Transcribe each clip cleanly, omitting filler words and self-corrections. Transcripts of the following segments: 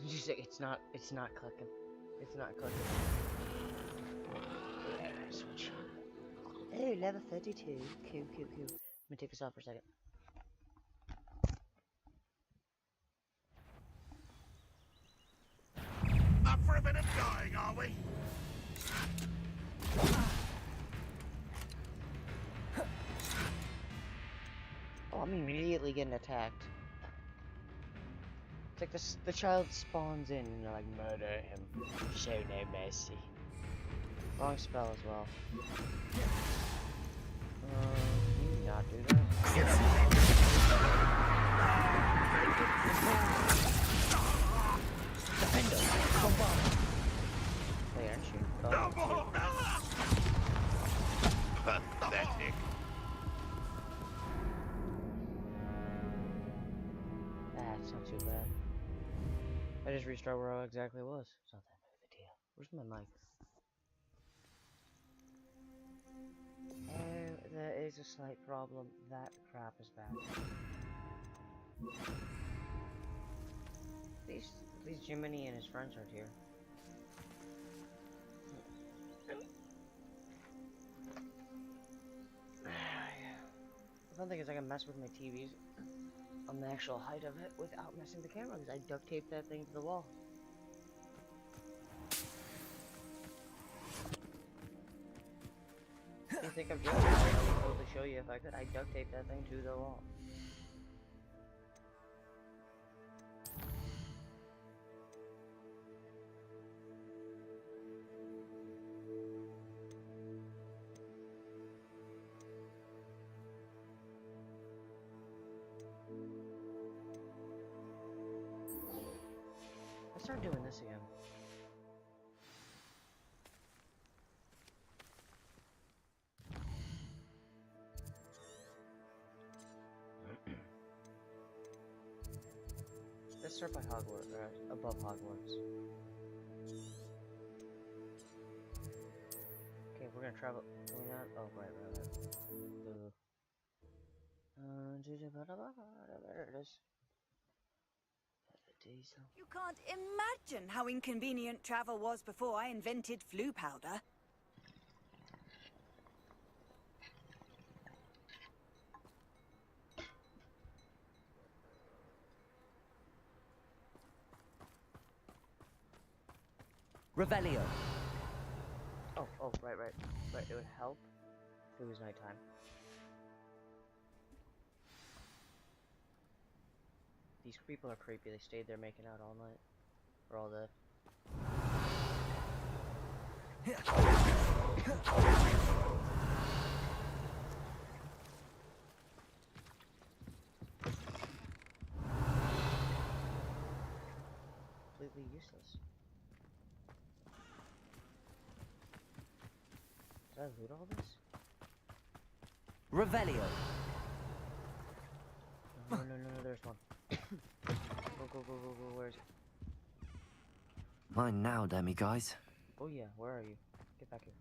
Just like, it's not clicking. It's not clicking. Switch. Oh, level 32. Cool. Let me take this off for a second. Up for a bit of dying, are we? Oh, I'm immediately getting attacked. It's like the child spawns in and they're like, murder him. Show no mercy. Wrong spell as well. Can you not do that? Get up! Wait, aren't you? Oh, Pathetic. it's not too bad. I just restart where I exactly was. It's not that big of a deal. Where's my mic? Oh, there is a slight problem. That crap is back. At least Jiminy and his friends aren't here. The fun thing is I can mess with my TVs on the actual height of it without messing the camera because I duct taped that thing to the wall. You think I'm joking? I would totally show you if I could. I duct taped that thing to the wall. Let's start doing this again. Let's start by Hogwarts, or above Hogwarts. Okay, we're gonna travel. Can we not? Oh, right. Boo. There it is. Diesel. You can't imagine how inconvenient travel was before I invented flu powder. Revelio. Oh, right. It would help if it was nighttime. These people are creepy. They stayed there making out all night. Or all day. Completely useless. Did I loot all this? Revelio. No, there's one. Go, where is it? Mine now, demi guys. Oh yeah, where are you? Get back here.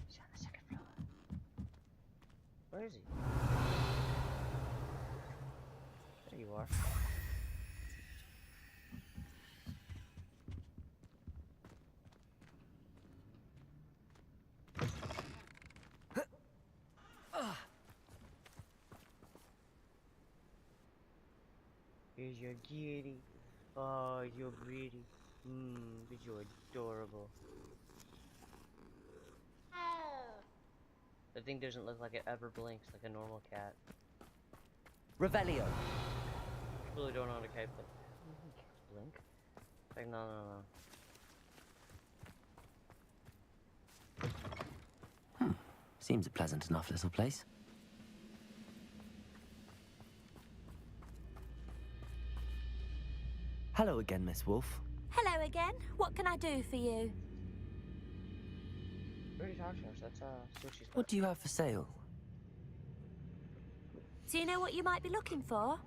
He's on the second floor. Where is he? There you are. Here's your kitty. Oh, you're pretty. But you're adorable. The thing doesn't look like it ever blinks like a normal cat. Revelio. I really don't know how to cat blink. Like, no. Seems a pleasant enough little place. Hello again, Miss Wolf. Hello again. What can I do for you? We already talked to her, so let's see what she's got. What do you have for sale? Do you know what you might be looking for?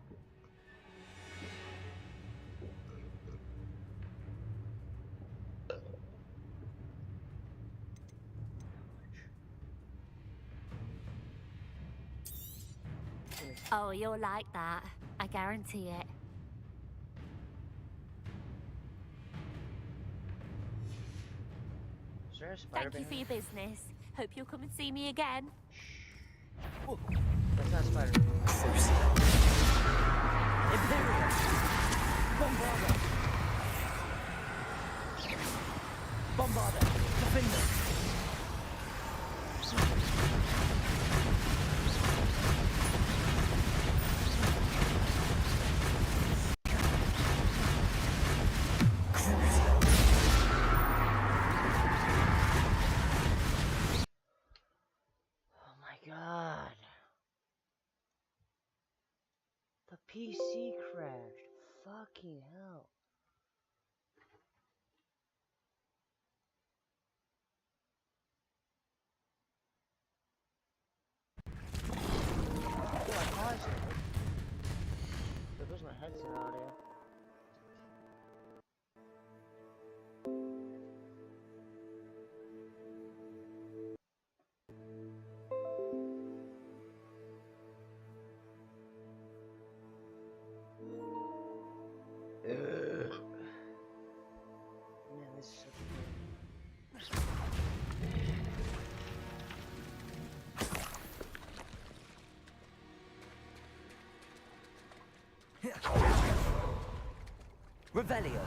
Oh, you'll like that. I guarantee it. spider Thank you for behind your business. Hope you'll come and see me again. me? That's not a spider. Imperial! Bombarda! Bombarda! Defender! Oh my god. The PC crashed. Fucking hell. Oh, I paused it. There goes my headset audio. Ugh. Man, this is such a pain. Revelio!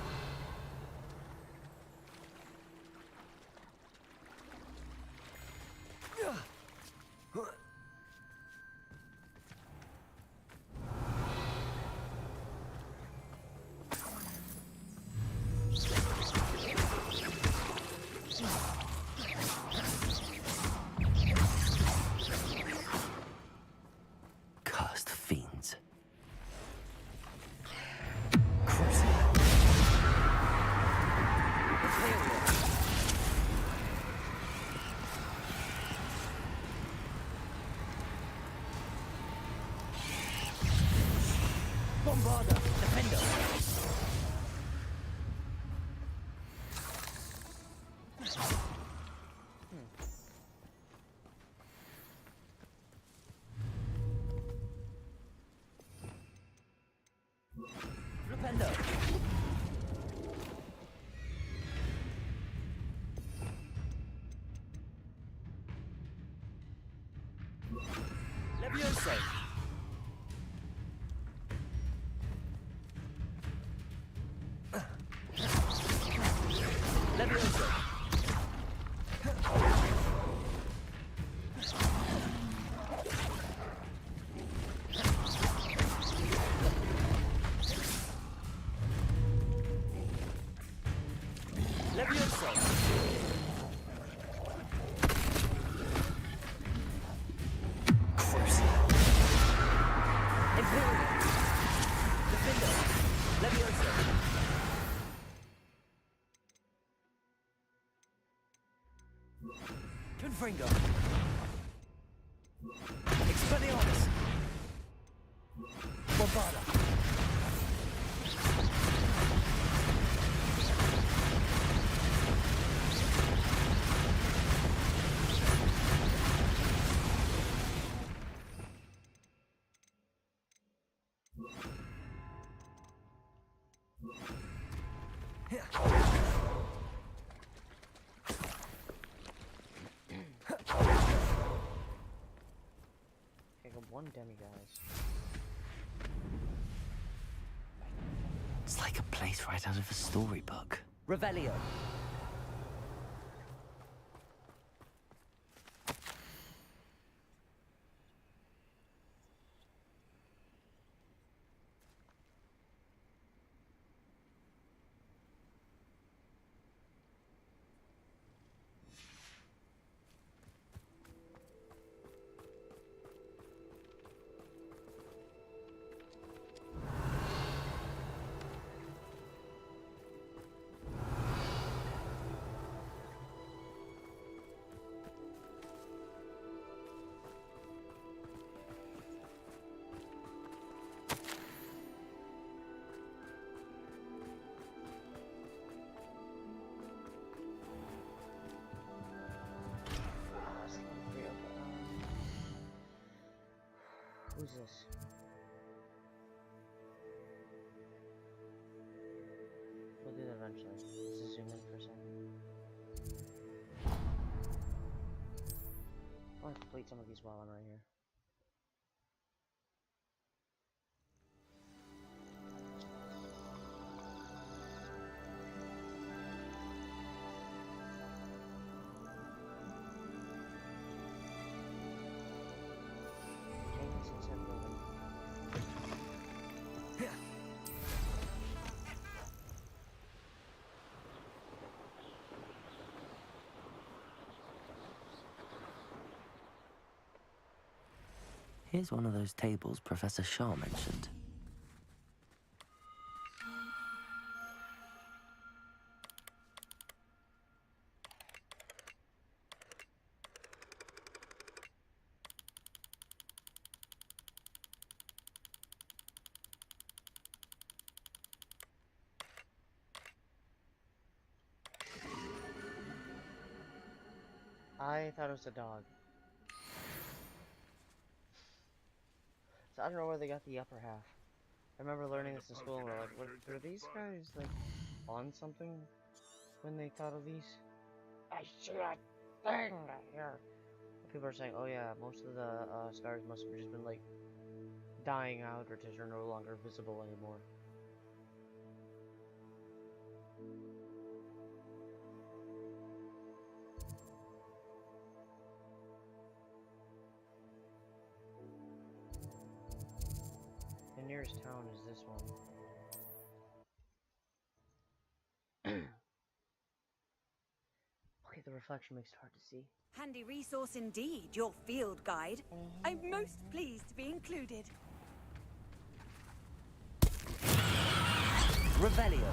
Cursed fiends. Bombarda! Defender! Flipendo! Levioso! Levioso! Levioso! Imperial! Defender! Levioso! Confringo! Expelliarmus! Bombarda! Okay, got one demiguise. It's like a place right out of a storybook. Revelio! Ah, it's not real. Who's this? We'll do that eventually. Let's just zoom in for a second. want to complete some of these while I'm right here. Here's one of those tables Professor Shaw mentioned. I thought it was a dog. So I don't know where they got the upper half. I remember learning this in school and we're like, were these guys like on something when they thought of these? I see a thing here. People are saying, oh yeah, most of the scars must have just been like dying out or just are no longer visible anymore. The nearest town is this one. Okay, the reflection makes it hard to see. Handy resource indeed, your field guide. I'm most pleased to be included. Revelio.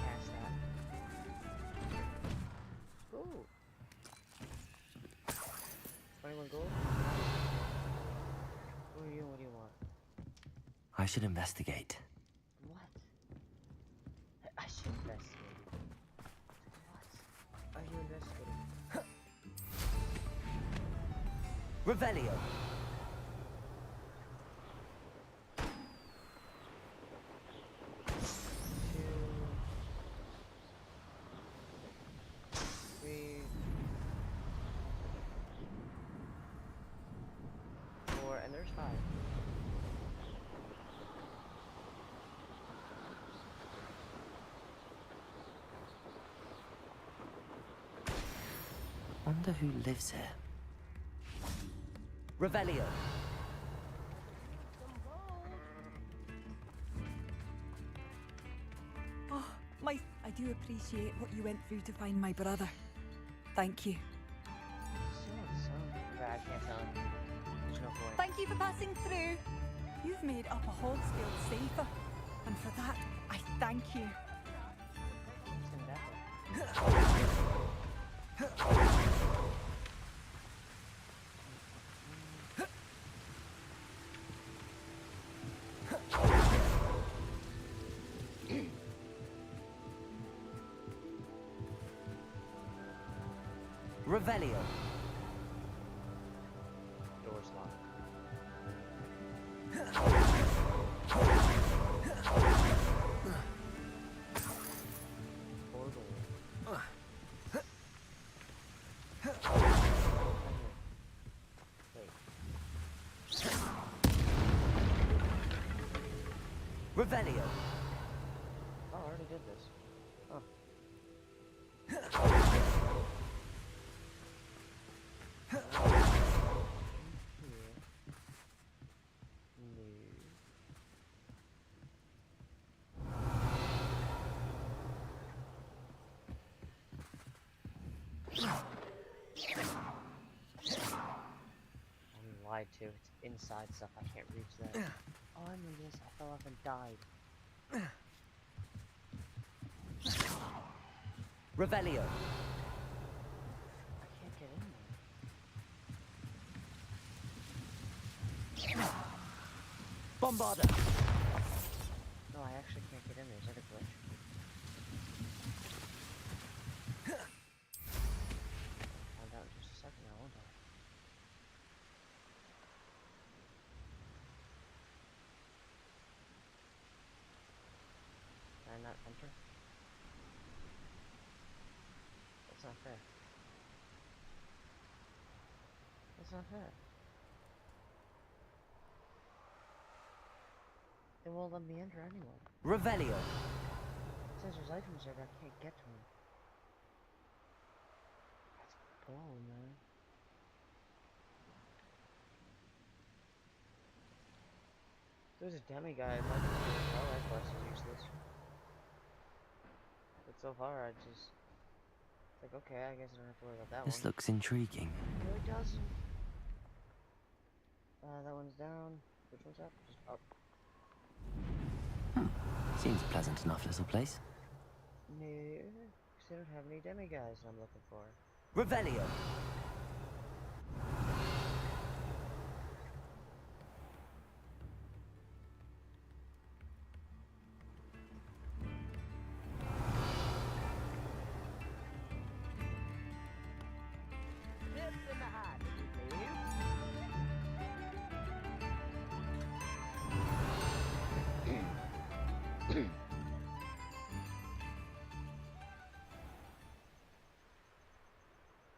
Cast that. Ooh. 21 gold? Who are you? What do you want? I should investigate. What? I should investigate. What? Are you investigating? Revelio. And there's 5. Wonder who lives here. Revelio. Oh, I do appreciate what you went through to find my brother. Thank you. I can't tell him. There's no point. Thank you for passing through. You've made up a Hogsfield safer. And for that, I thank you. Revelio. Door's locked. Portal. Wait. Revelio. Oh, I already did this. Oh. I'm lied to. It's inside stuff. I can't reach that. Oh, I knew this. I fell off and died. Revelio. I can't get in there. Bombarda. No, I actually can't get in there. Is that a glitch? I'll find out in just a second now, won't I? Can I not not enter? That's not fair. That's not fair. It won't let me enter anyway. Revelio. It says there's items there, but I can't get to them. That's bull, man. There's a demiguise. Like all that quest is useless. But so far, I just... It's like, okay, I guess I don't have to worry about that This one. looks intriguing. No, it doesn't. That one's down. Which one's up? Just up. Seems a pleasant enough little place. No, because they don't have any demiguises I'm looking for. Revelio.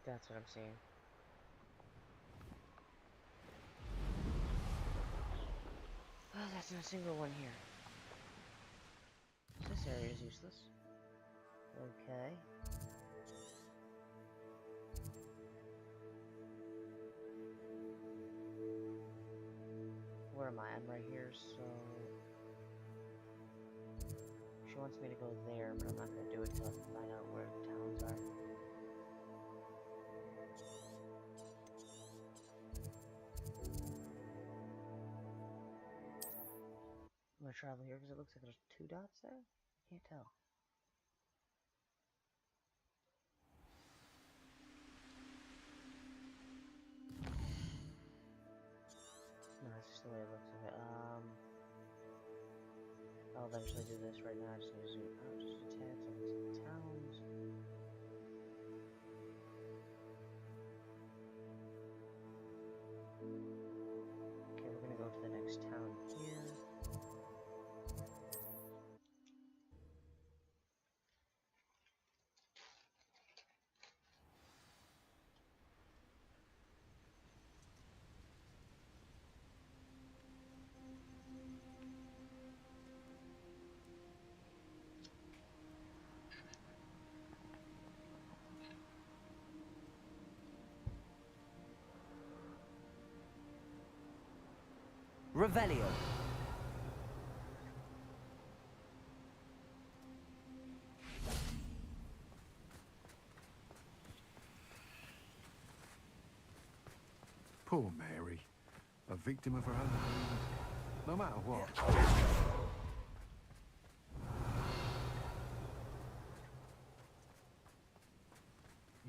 That's what I'm seeing. Oh, that's not a single one here. This area is useless. Okay. Where am I? I'm right here, so... She wants me to go there, but I'm not going to do it until I find out where the towns are. I'm gonna travel here because it looks like there's 2 dots there. Can't tell. No, that's just the way it looks of it. I'll eventually do this. Right now, I just need to zoom out just a tad so I can see the towns. Okay, we're gonna go to the next town here. Revelio. Poor Mary, a victim of her own greed, no matter what.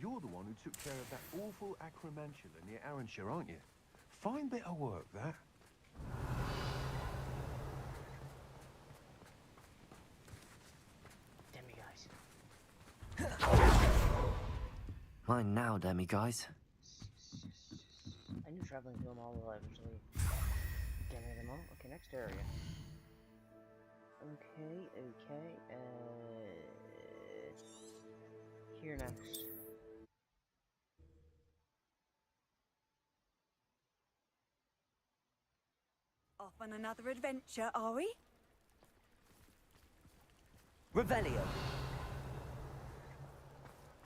You're the one who took care of that awful acromantula near Arranshire, aren't you? Fine bit of work, that. Demiguise. Mine now, demiguise. I knew traveling through them all will eventually get rid of them all. Okay, next area. Okay, here next. Off on another adventure, are we? Revelio.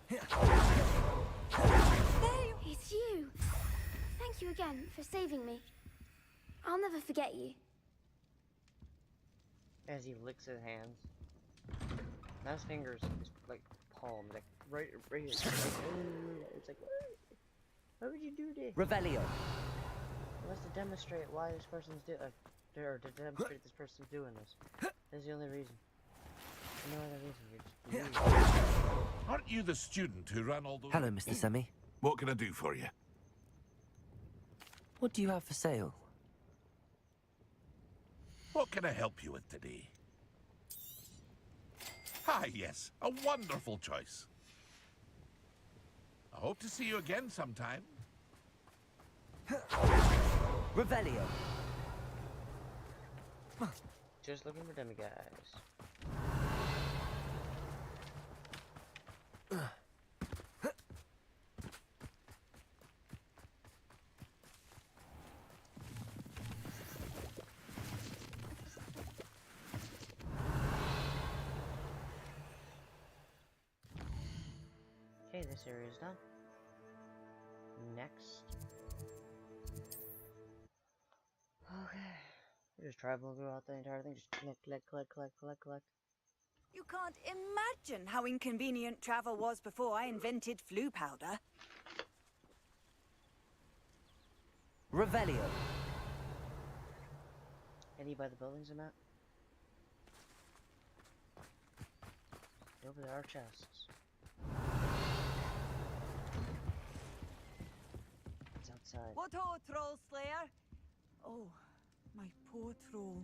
There you... It's you! Thank you again for saving me. I'll never forget you. As he licks his hands. Not his fingers, his like palm, like right here. It's like, why would you do this? Revelio. Unless to demonstrate why this person's or to demonstrate this person's doing this. That's the only reason. No other reason. You're just Aren't you the student who ran all those... Hello, Mr. Semi. What can I do for you? What do you have for sale? What can I help you with today? Ah, yes. A wonderful choice. I hope to see you again sometime. Revelio. just looking for demiguise. Okay, this area is done. Next. Okay. We just travel throughout the entire thing. Just collect, collect, collect, collect, collect, collect. You can't imagine how inconvenient travel was before I invented flu powder. Revelio. Any by the buildings I'm at? Over there are chests. It's outside. What ho, troll slayer? Oh, my poor troll.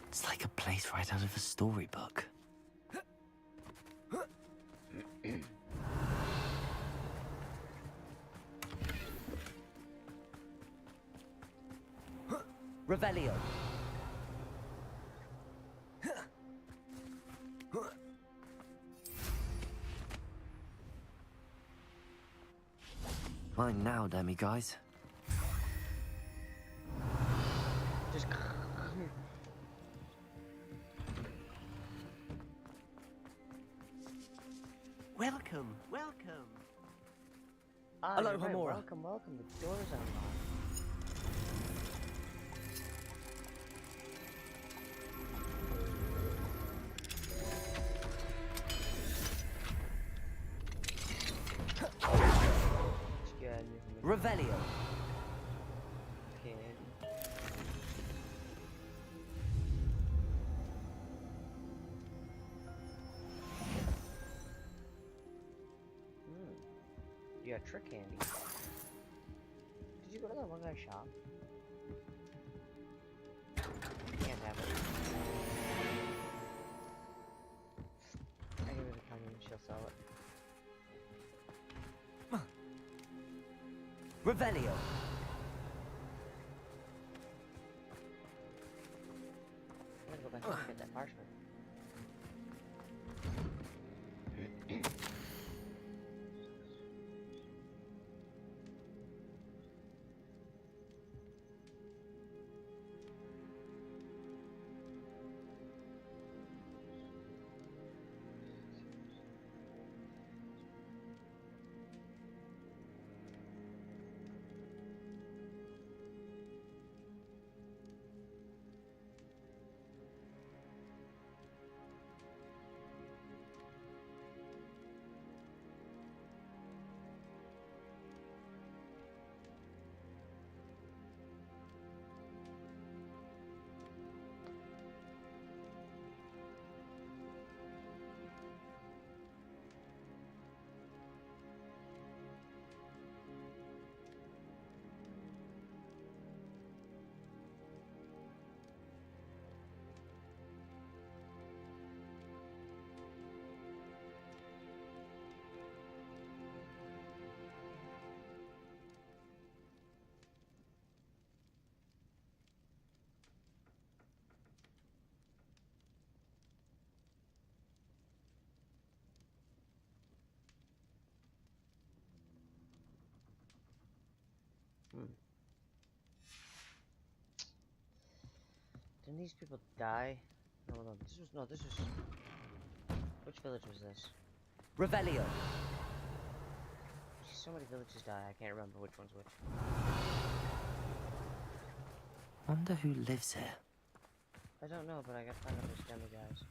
It's like a place right out of a storybook. Revelio. Mine now, demi guys. Just. Welcome, welcome. Ah, Hello, you're right. Homura. Welcome, welcome. The door's unlocked. Let's go ahead and move him. Revelio. Okay. You got trick candy. Did you go to that one guy's shop? Can't have it. I give it a Connie, she'll sell it. Revelio. I'm gonna go back and get that parchment. Didn't these people die? No, this was. Which village was this? Revelio. So many villages die, I can't remember which one's which. Wonder who lives here. I don't know, but I gotta find out those demo guys.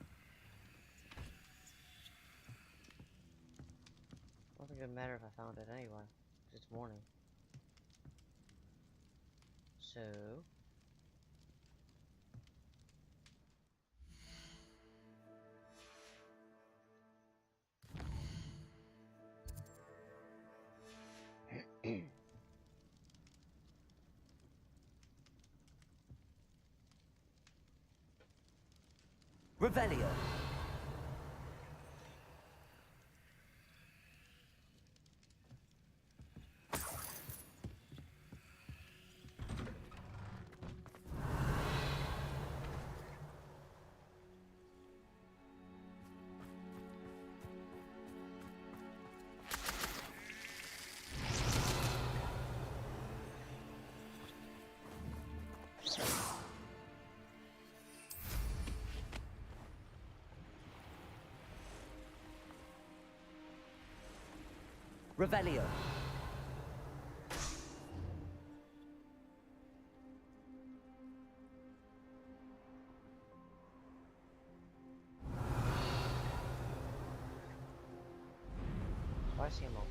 I don't think it would matter if I found it anyway, because it's morning. So... Revelio. Revelio. Oh, I see him open.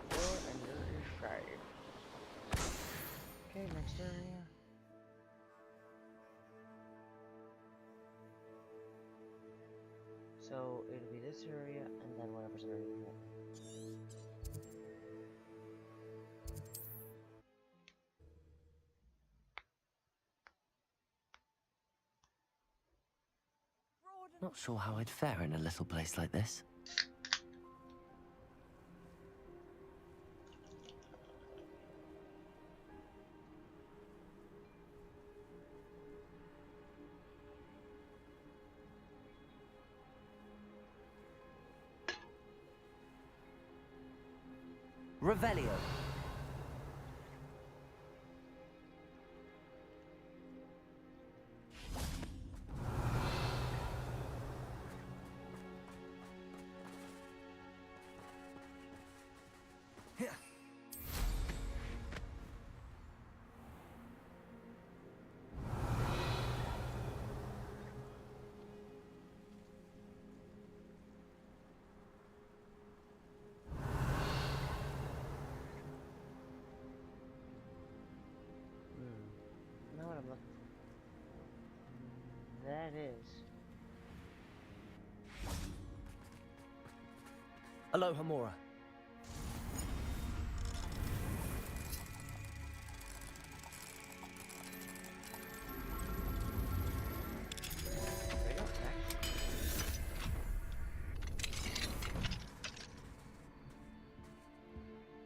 Four and you're inside. Okay, next area. So it'll be this area and then whatever's area we get. Not sure how I'd fare in a little place like this. Revelio. Know what I'm looking for. That is. Aloha Mora. There you go, next.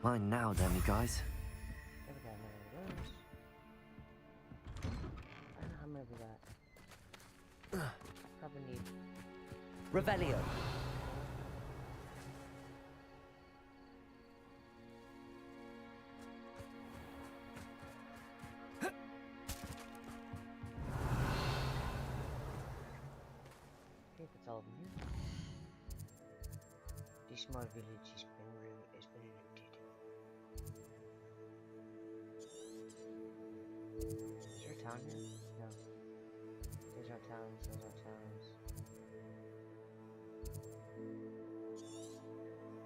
Mine now, demi guys. Never got another one of those. I don't know how many of that. Probably need. Revelio. Okay, that's all of them here. This small village has been looted. Is there a town here? No. Those aren't towns, those aren't towns.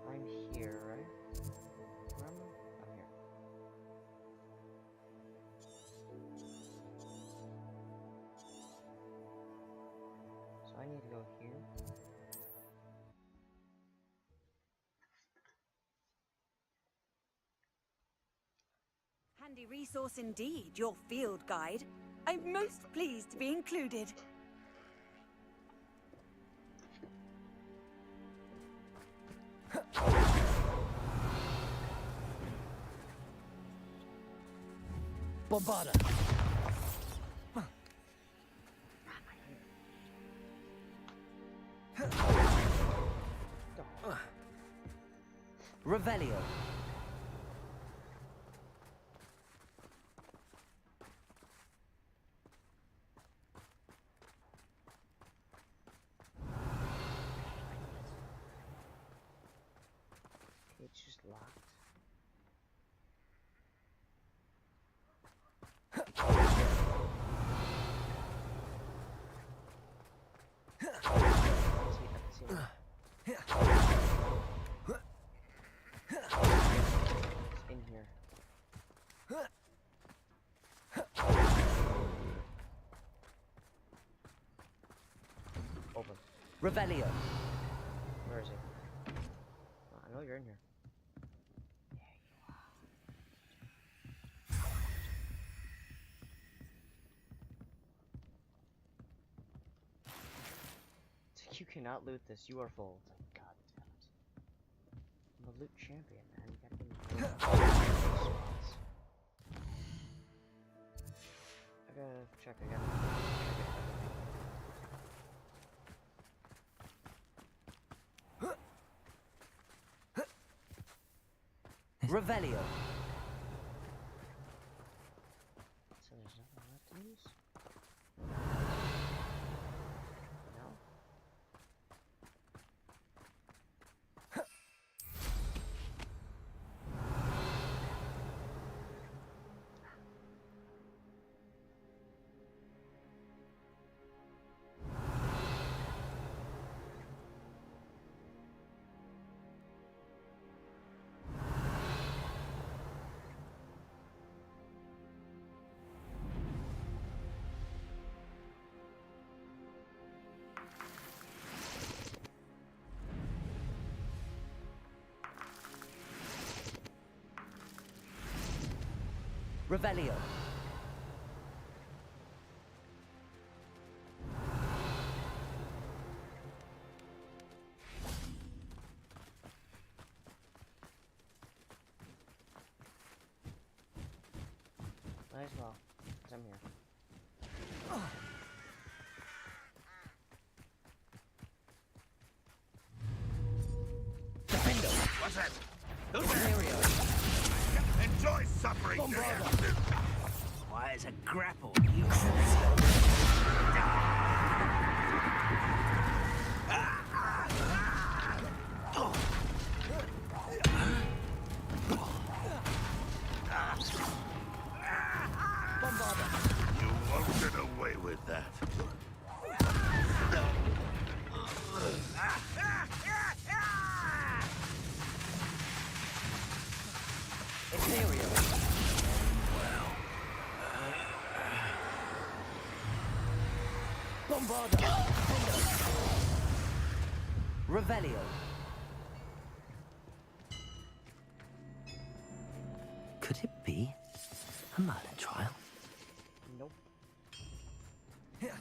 I'm here, right? Where am I? I'm here. So I need to go here. Handy resource indeed, your field guide. I'm most pleased to be included. Bombarda. Revelio. Okay, it's just locked. See if I can see it. It's in here. Open. Revelio. Where is it? Oh, I know you're in here. You cannot loot this. You are full. It's like, god damn it. I'm a loot champion, man. You gotta give me spots. I gotta check again. Revelio. So there's nothing left to use? Revelio. Might as well, 'cause I'm here. Defendo. What's that? Valerio. Enjoy suffering. Why, it's a grapple. You won't get away with that. Ethereal. Bombarda. Revelio. Could it be a Merlin trial? Nope. Okay,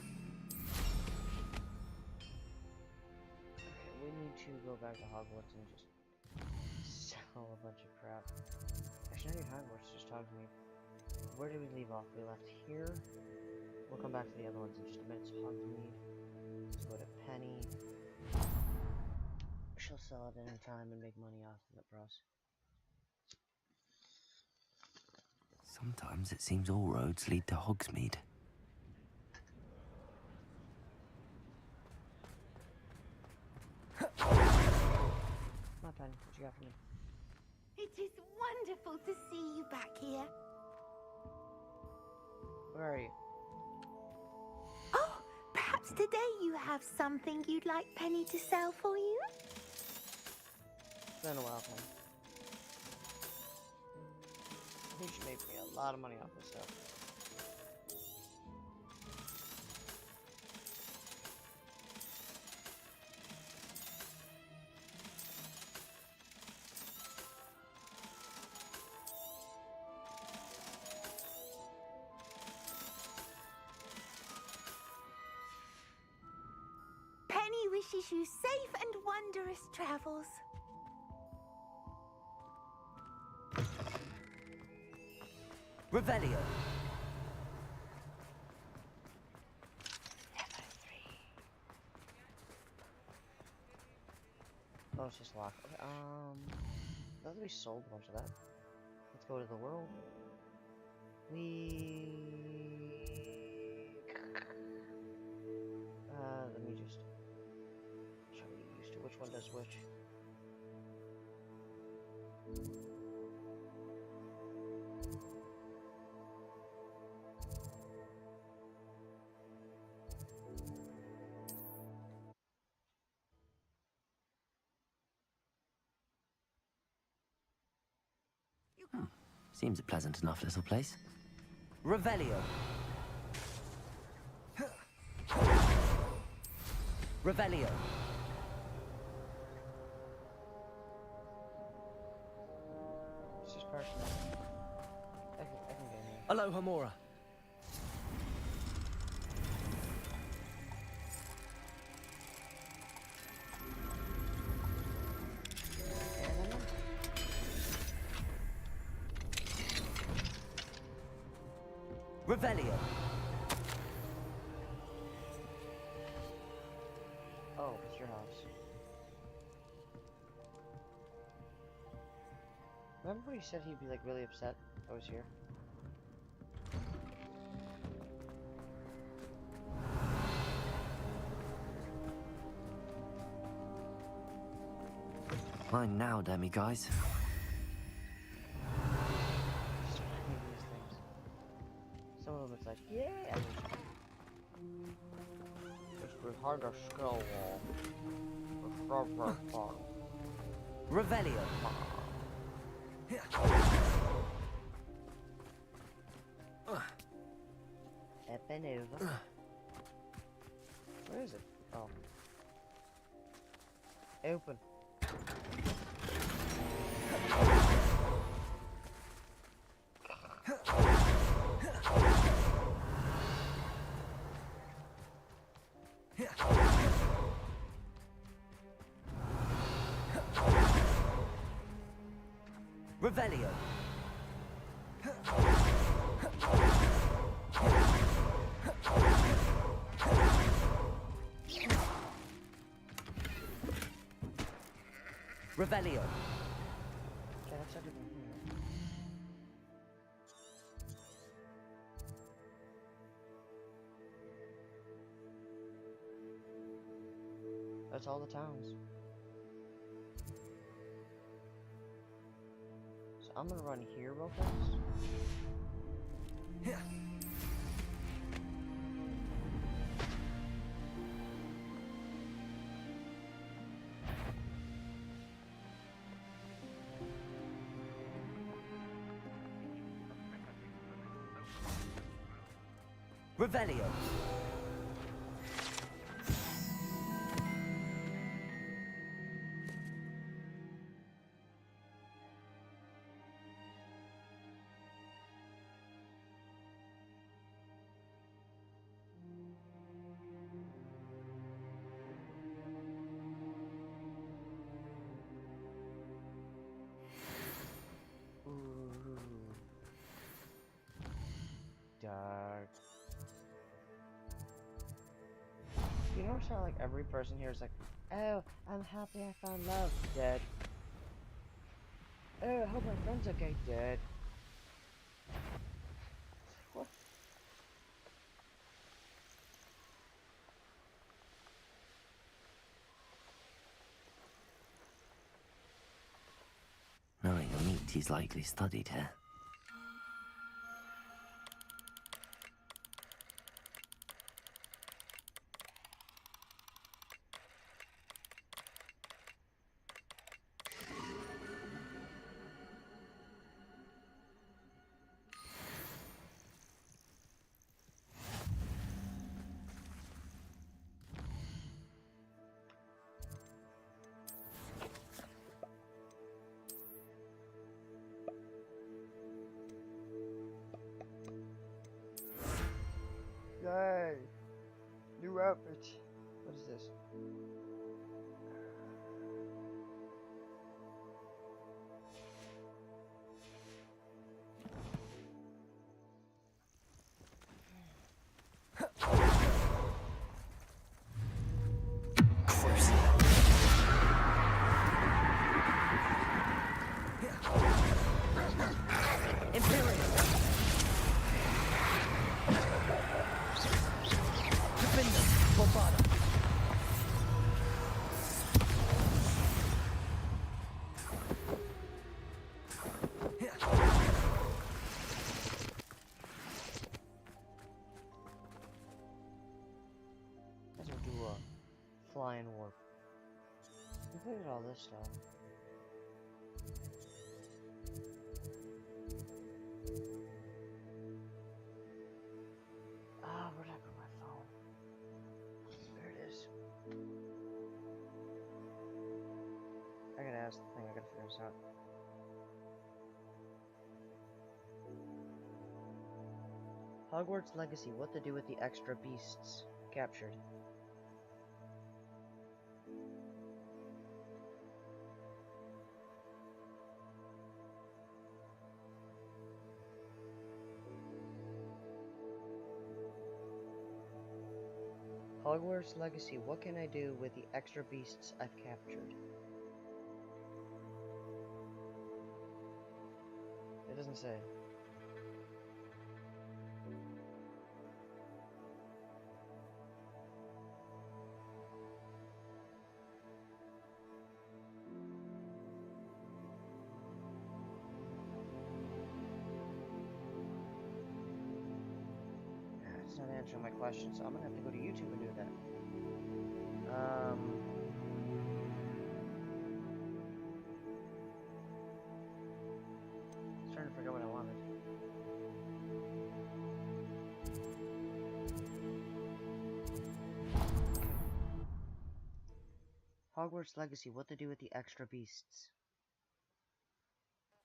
we need to go back to Hogwarts and just sell a bunch of crap. Actually, not even Hogwarts, just talk to me. Where did we leave off? We left here. We'll come back to the other ones in just a minute. So Hogsmeade. Let's go to Penny. She'll sell it in time and make money off of it for us. Sometimes it seems all roads lead to Hogsmeade. My Penny, what you got for me? It is wonderful to see you back here. Where are you? Oh, perhaps today you have something you'd like Penny to sell for you? It's been a while, Penny. I think she made me a lot of money off this stuff. Penny wishes you safe and wondrous travels. Revelio. Oh, it's just locked. Okay, I thought we sold a bunch of that. Let's go to the world. Let me just try to get used to which one does which. Seems a pleasant enough little place. Revelio. Revelio. It's just personal. I can get in here. Aloha Mora. Revelio. Oh, it's your house. Remember when he said he'd be like really upset I was here? Mine now, demi guys. Just finding these things. Some of them it's like, yeah! It's behind a skull wall. Revelio. Epanova. Where is it? Oh. Open. Revelio. Revelio. Okay, that's everything here. That's all the towns. So I'm gonna run here real fast. Revelio. Ooh. Dark. You notice how like every person here is like, oh, I'm happy I found love. Dead. Oh, I hope my friend's okay. Dead. What? Knowing a meat, he's likely studied here. Yay! New outfit. What is this? Let's do a flying warp. Completed all this stuff. Ah, where'd I put my phone? There it is. I gotta ask the thing, I gotta figure this out. Hogwarts Legacy, what to do with the extra beasts captured? Hogwarts Legacy, what can I do with the extra beasts I've captured? It doesn't say. It's not answering my question, so I'm gonna have to go to YouTube and do that. I was trying to figure out what I wanted. Hogwarts Legacy, what to do with the extra beasts?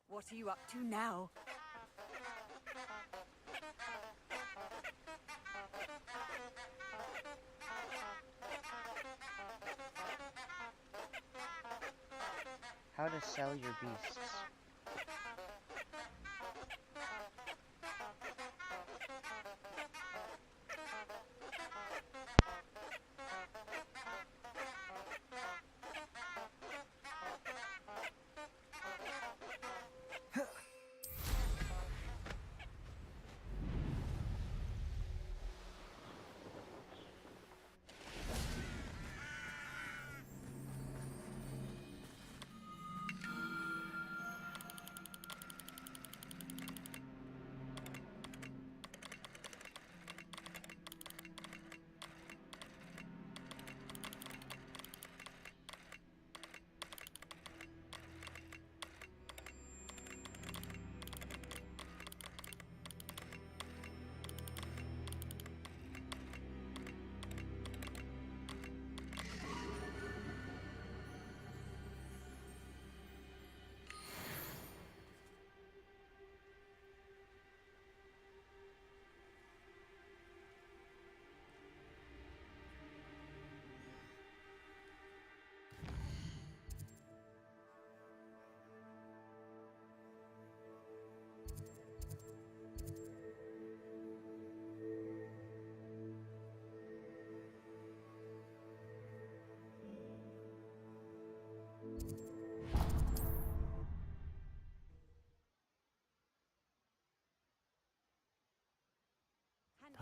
What are you up to now? How to sell your beasts.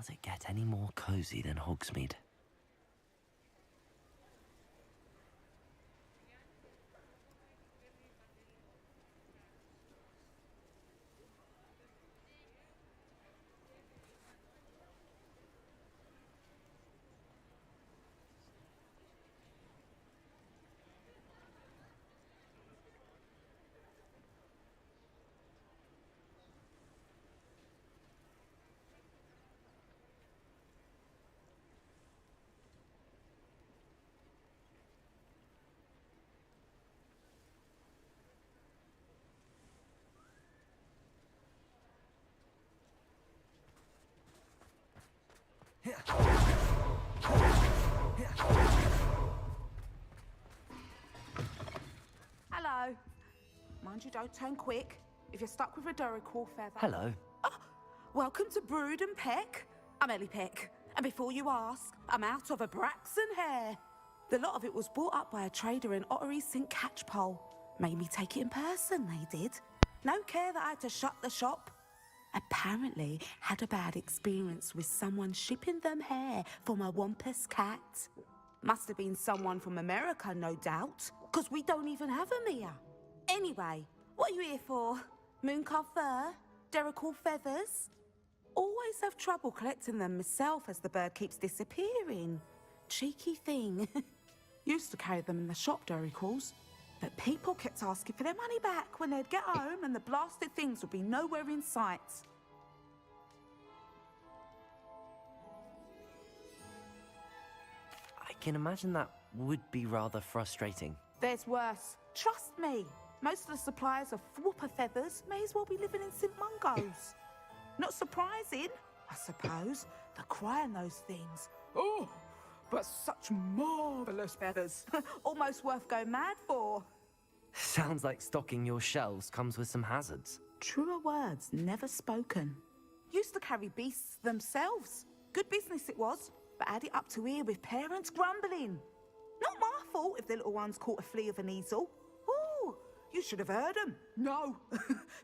Does it get any more cozy than Hogsmeade? Hello. Mind you don't turn quick. If you're stuck with a Duracell feather... Hello. Welcome to Brood and Peck. I'm Ellie Peck. And before you ask, I'm out of a Braxton hair. The lot of it was bought up by a trader in Ottery St. Catchpole. Made me take it in person, they did. No care that I had to shut the shop. Apparently had a bad experience with someone shipping them hair for my Wampus cat. Must have been someone from America, no doubt, because we don't even have them here. Anyway, what are you here for? Mooncarved fur? Duracell feathers? Always have trouble collecting them myself as the bird keeps disappearing. Cheeky thing. Used to carry them in the shop, Duracells, but people kept asking for their money back when they'd get home and the blasted things would be nowhere in sight. I can imagine that would be rather frustrating. There's worse. Trust me. Most of the suppliers of whooper feathers may as well be living in St. Mungo's. Not surprising, I suppose, the cry on those things. Oh, but such marvellous feathers. Almost worth going mad for. Sounds like stocking your shelves comes with some hazards. Truer words never spoken. Used to carry beasts themselves. Good business it was, but add it up to here with parents grumbling. Not my fault if the little ones caught a flea of an easel. Ooh, you should have heard them. No,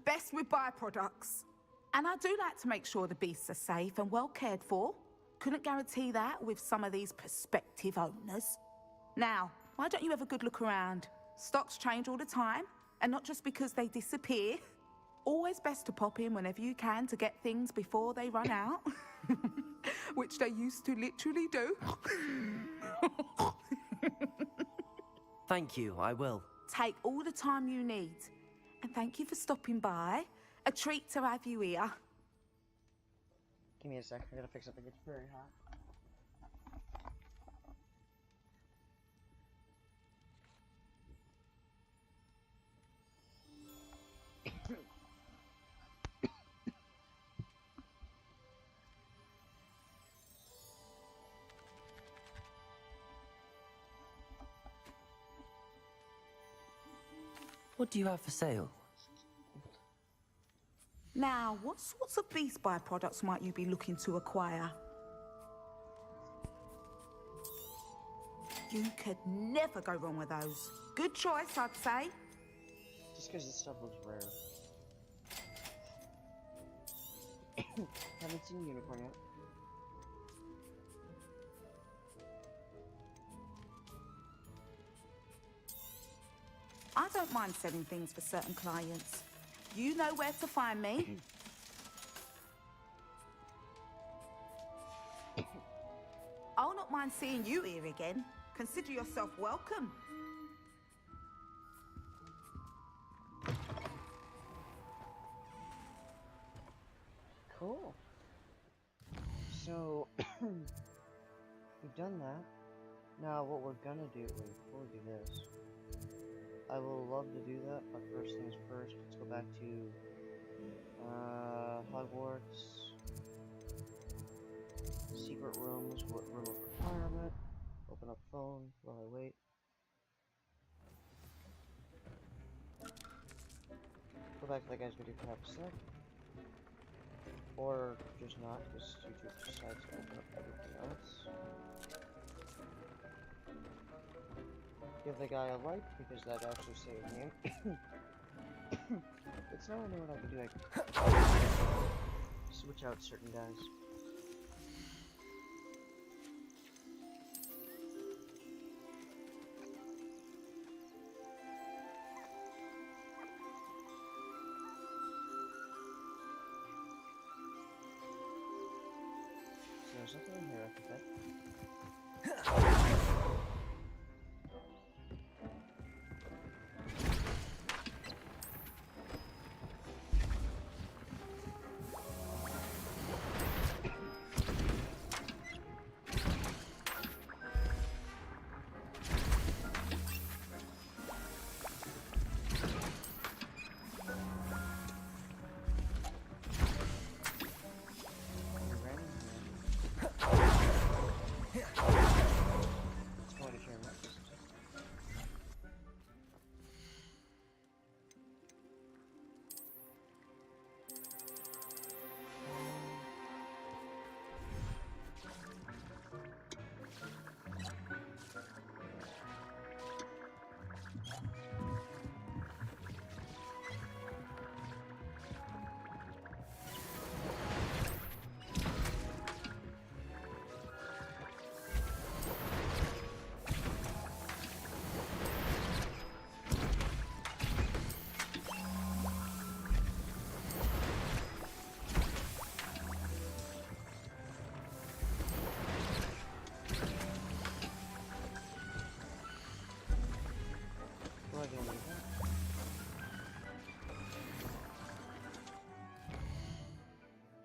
best with byproducts. And I do like to make sure the beasts are safe and well cared for. Couldn't guarantee that with some of these prospective owners. Now, why don't you have a good look around? Stocks change all the time, and not just because they disappear. Always best to pop in whenever you can to get things before they run out. Which they used to literally do. Thank you, I will. Take all the time you need. And thank you for stopping by. A treat to have you here. Give me a sec, I gotta fix something, it's very hot. What do you have for sale? Now, what sorts of beast byproducts might you be looking to acquire? You could never go wrong with those. Good choice, I'd say. Just because this stuff looks rare. Haven't seen a unicorn yet. I don't mind selling things for certain clients. You know where to find me. I'll not mind seeing you here again. Consider yourself welcome. Cool. So, we've done that. Now, what we're gonna do, before we do this, I will love to do that, but first things first, let's go back to, Hogwarts, secret rooms, room of requirement, open up phone while I wait. Go back to that guy's video for half a sec. Or just not, because YouTube decides to open up everything else. Give the guy a like, because that actually saved me. It's not only what I can do, I can switch out certain guys. there's nothing in here I can fit.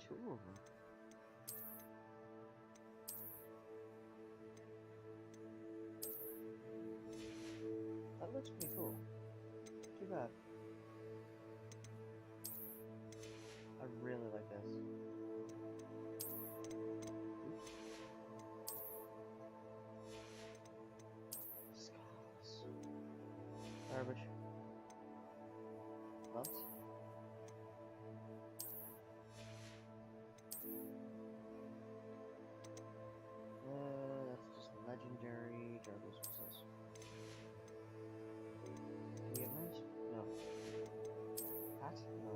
Two of them. That looks pretty cool. Too bad. I really like this. Oops. Skulls. Garbage. What? That's just legendary. Jarvis, what's this? Do we have knives? No. Hat? No.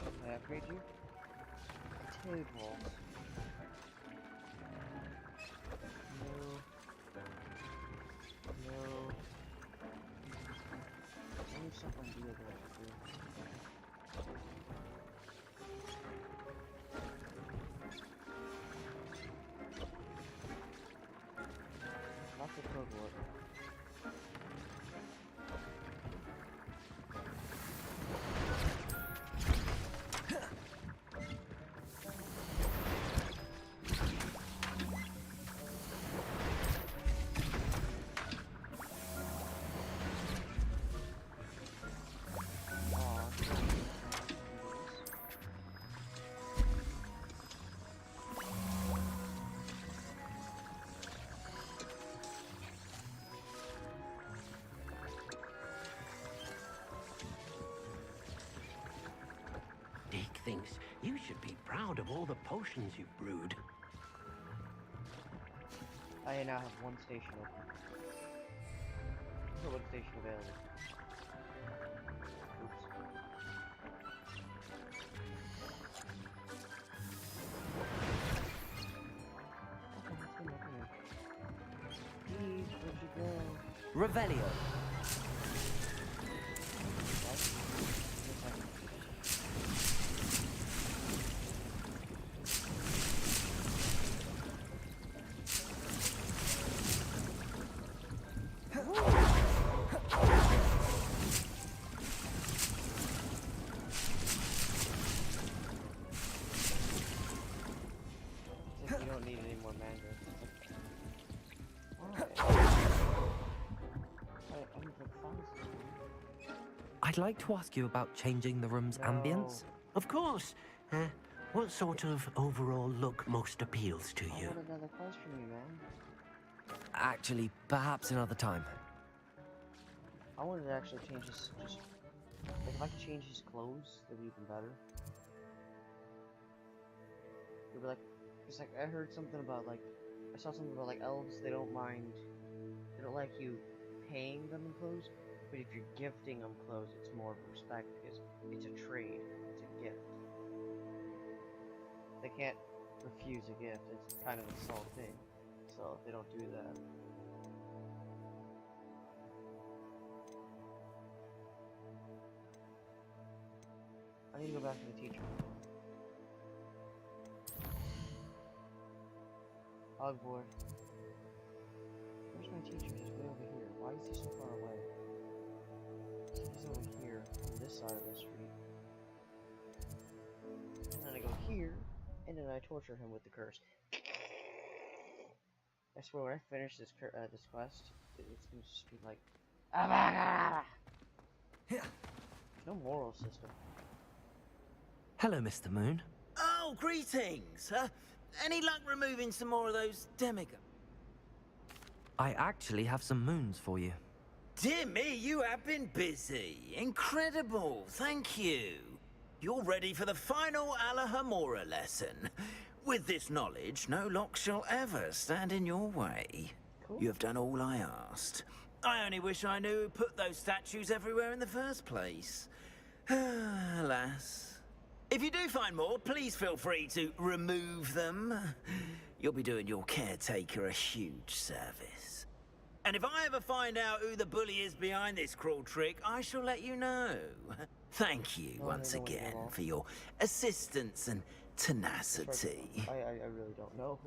Can I upgrade you? Table. No. No. Only stuff on deal that I can do. Lots of code work. Dick thinks you should be proud of all the potions you've brewed. I now have one station open. One station available. Oops. Okay, let's go over here. Please, where'd you go? Revelio. You don't need any more mango. I'd like to ask you about changing the room's ambience. Of course. What sort of overall look most appeals to you? I want another quest from you, man. Actually, perhaps another time. I wanted to actually change his, just, like, if I could change his clothes, that'd be even better. It'd be like, it's like, I heard something about, like, I saw something about, like, elves, they don't like you paying them in clothes, But if you're gifting them clothes, it's more of respect because it's a trade. It's a gift. They can't refuse a gift. It's kind of insulting. So if they don't do that. I need to go back to the teacher. Hogwarts. Where's my teacher? He's way over here. Why is he so far away? He's over here, on this side of the street. And then I go here, and then I torture him with the curse. I swear, when I finish this this quest, it's gonna just be like, there's no moral system. Hello, Mr. Moon. Oh, greetings! Any luck removing some more of those demigods? I actually have some moons for you. Dear me, you have been busy. Incredible, thank you. You're ready for the final Alahamora lesson. With this knowledge, no lock shall ever stand in your way. Cool. You have done all I asked. I only wish I knew who put those statues everywhere in the first place. Alas. If you do find more, please feel free to remove them. You'll be doing your caretaker a huge service. And if I ever find out who the bully is behind this cruel trick, I shall let you know. Thank you once again for your assistance and tenacity. I really don't know.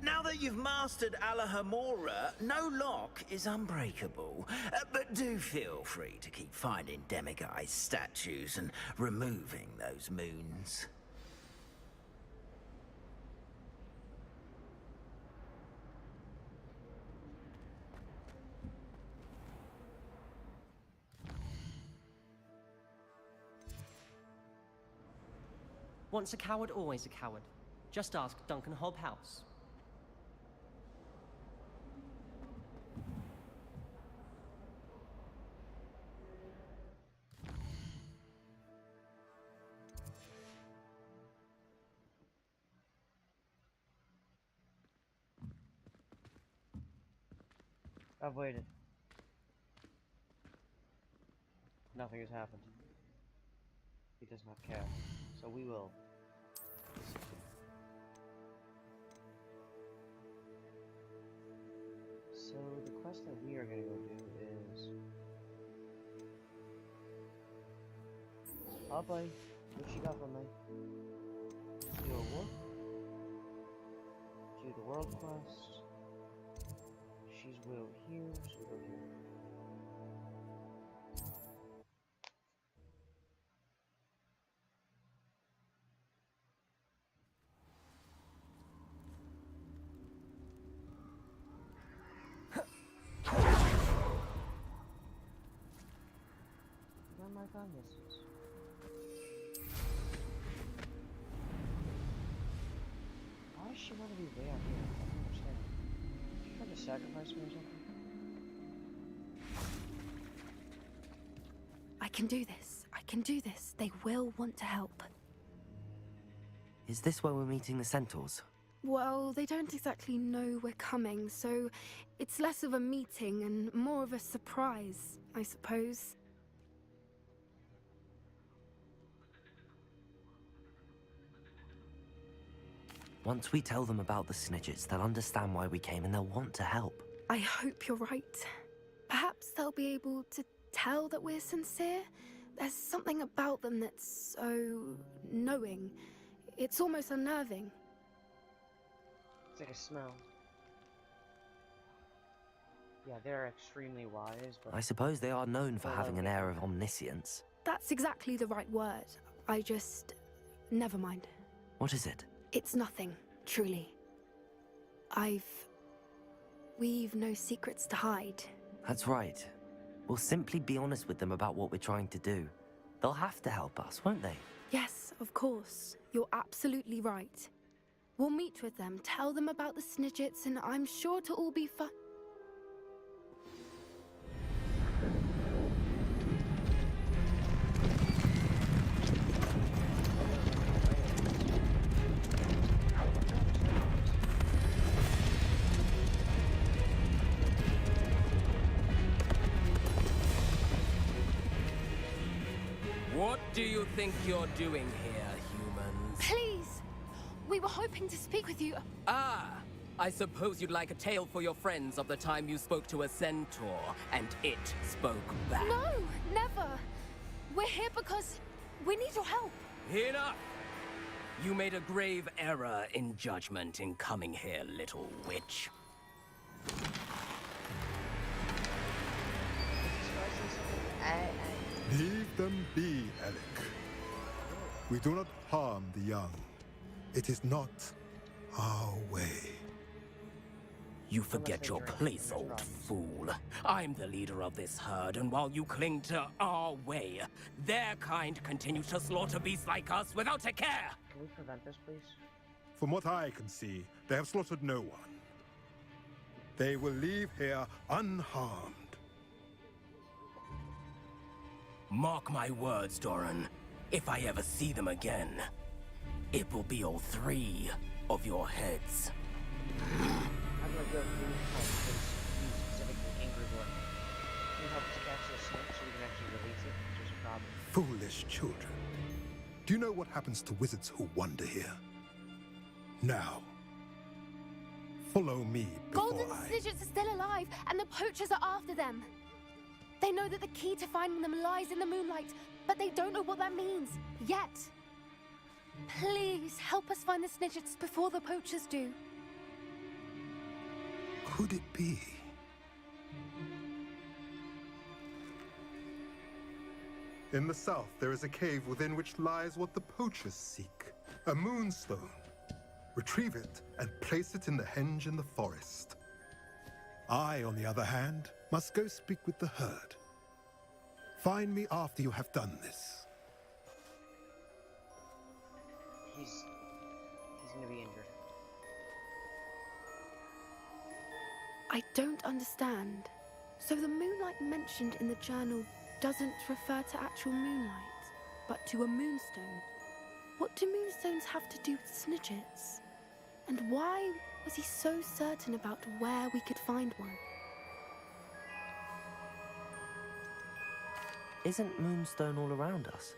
Now that you've mastered Alahamora, no lock is unbreakable. But do feel free to keep finding demiguise statues and removing those moons. Once a coward, always a coward. Just ask Duncan Hobhouse. I've waited. Nothing has happened. He does not care. So we will. So the quest that we are gonna go do is... Oh boy, what you got for me? Do a what? Do the world quest. She's will here, so we go here. Where am I found this? Why does she want to be way out here? I don't understand. She tried to sacrifice me or something? I can do this. I can do this. They will want to help. Is this where we're meeting the centaurs? Well, they don't exactly know we're coming, so it's less of a meeting and more of a surprise, I suppose. Once we tell them about the Snidgets, they'll understand why we came and they'll want to help. I hope you're right. Perhaps they'll be able to tell that we're sincere. There's something about them that's so knowing. It's almost unnerving. It's like a smell. Yeah, they're extremely wise, but... I suppose they are known for having an air of omniscience. That's exactly the right word. I just... never mind. What is it? It's nothing, truly. We've no secrets to hide. That's right. We'll simply be honest with them about what we're trying to do. They'll have to help us, won't they? Yes, of course. You're absolutely right. We'll meet with them, tell them about the Snidgets, and I'm sure it'll all be fun. What do you think you're doing here, humans? Please! We were hoping to speak with you. Ah! I suppose you'd like a tale for your friends of the time you spoke to a centaur, and it spoke back. No, never. We're here because we need your help. Enough! You made a grave error in judgment in coming here, little witch. Leave them be, Alec. We do not harm the young. It is not our way. You forget your place, old fool. I'm the leader of this herd, and while you cling to our way, their kind continues to slaughter beasts like us without a care! Can we prevent this, please? From what I can see, they have slaughtered no one. They will leave here unharmed. Mark my words, Doran. If I ever see them again, it will be all 3 of your heads. I'm gonna go through help you specifically angry one. Can you help us catch this snake so we can actually release it? There's a problem. Foolish children. Do you know what happens to wizards who wander here? Now, follow me before Golden Snidgets are still alive, and the poachers are after them. They know that the key to finding them lies in the moonlight, but they don't know what that means, yet. Please, help us find the Snidgets before the poachers do. Could it be? In the south, there is a cave within which lies what the poachers seek. A moonstone. Retrieve it and place it in the henge in the forest. I, on the other hand, must go speak with the herd. Find me after you have done this. He's gonna be injured. I don't understand. So the moonlight mentioned in the journal doesn't refer to actual moonlight, but to a moonstone. What do moonstones have to do with Snidgets? And why was he so certain about where we could find one? Isn't Moonstone all around us?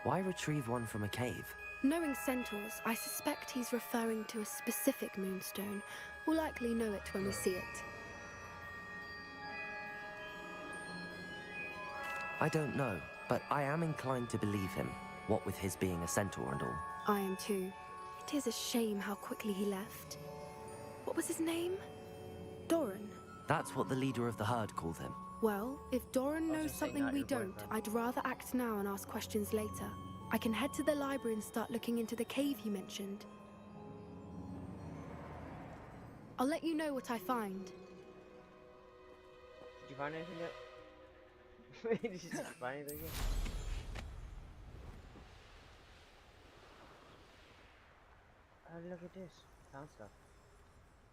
Why retrieve one from a cave? Knowing centaurs, I suspect he's referring to a specific moonstone. We'll likely know it when we see it. I don't know, but I am inclined to believe him, what with his being a centaur and all. I am too. It is a shame how quickly he left. What was his name? Doran. That's what the leader of the herd called him. Well, if Doran knows just saying something not we your don't, boyfriend. I'd rather act now and ask questions later. I can head to the library and start looking into the cave he mentioned. I'll let you know what I find. Did you find anything yet? Did you find anything yet? Oh, look at this. Found stuff.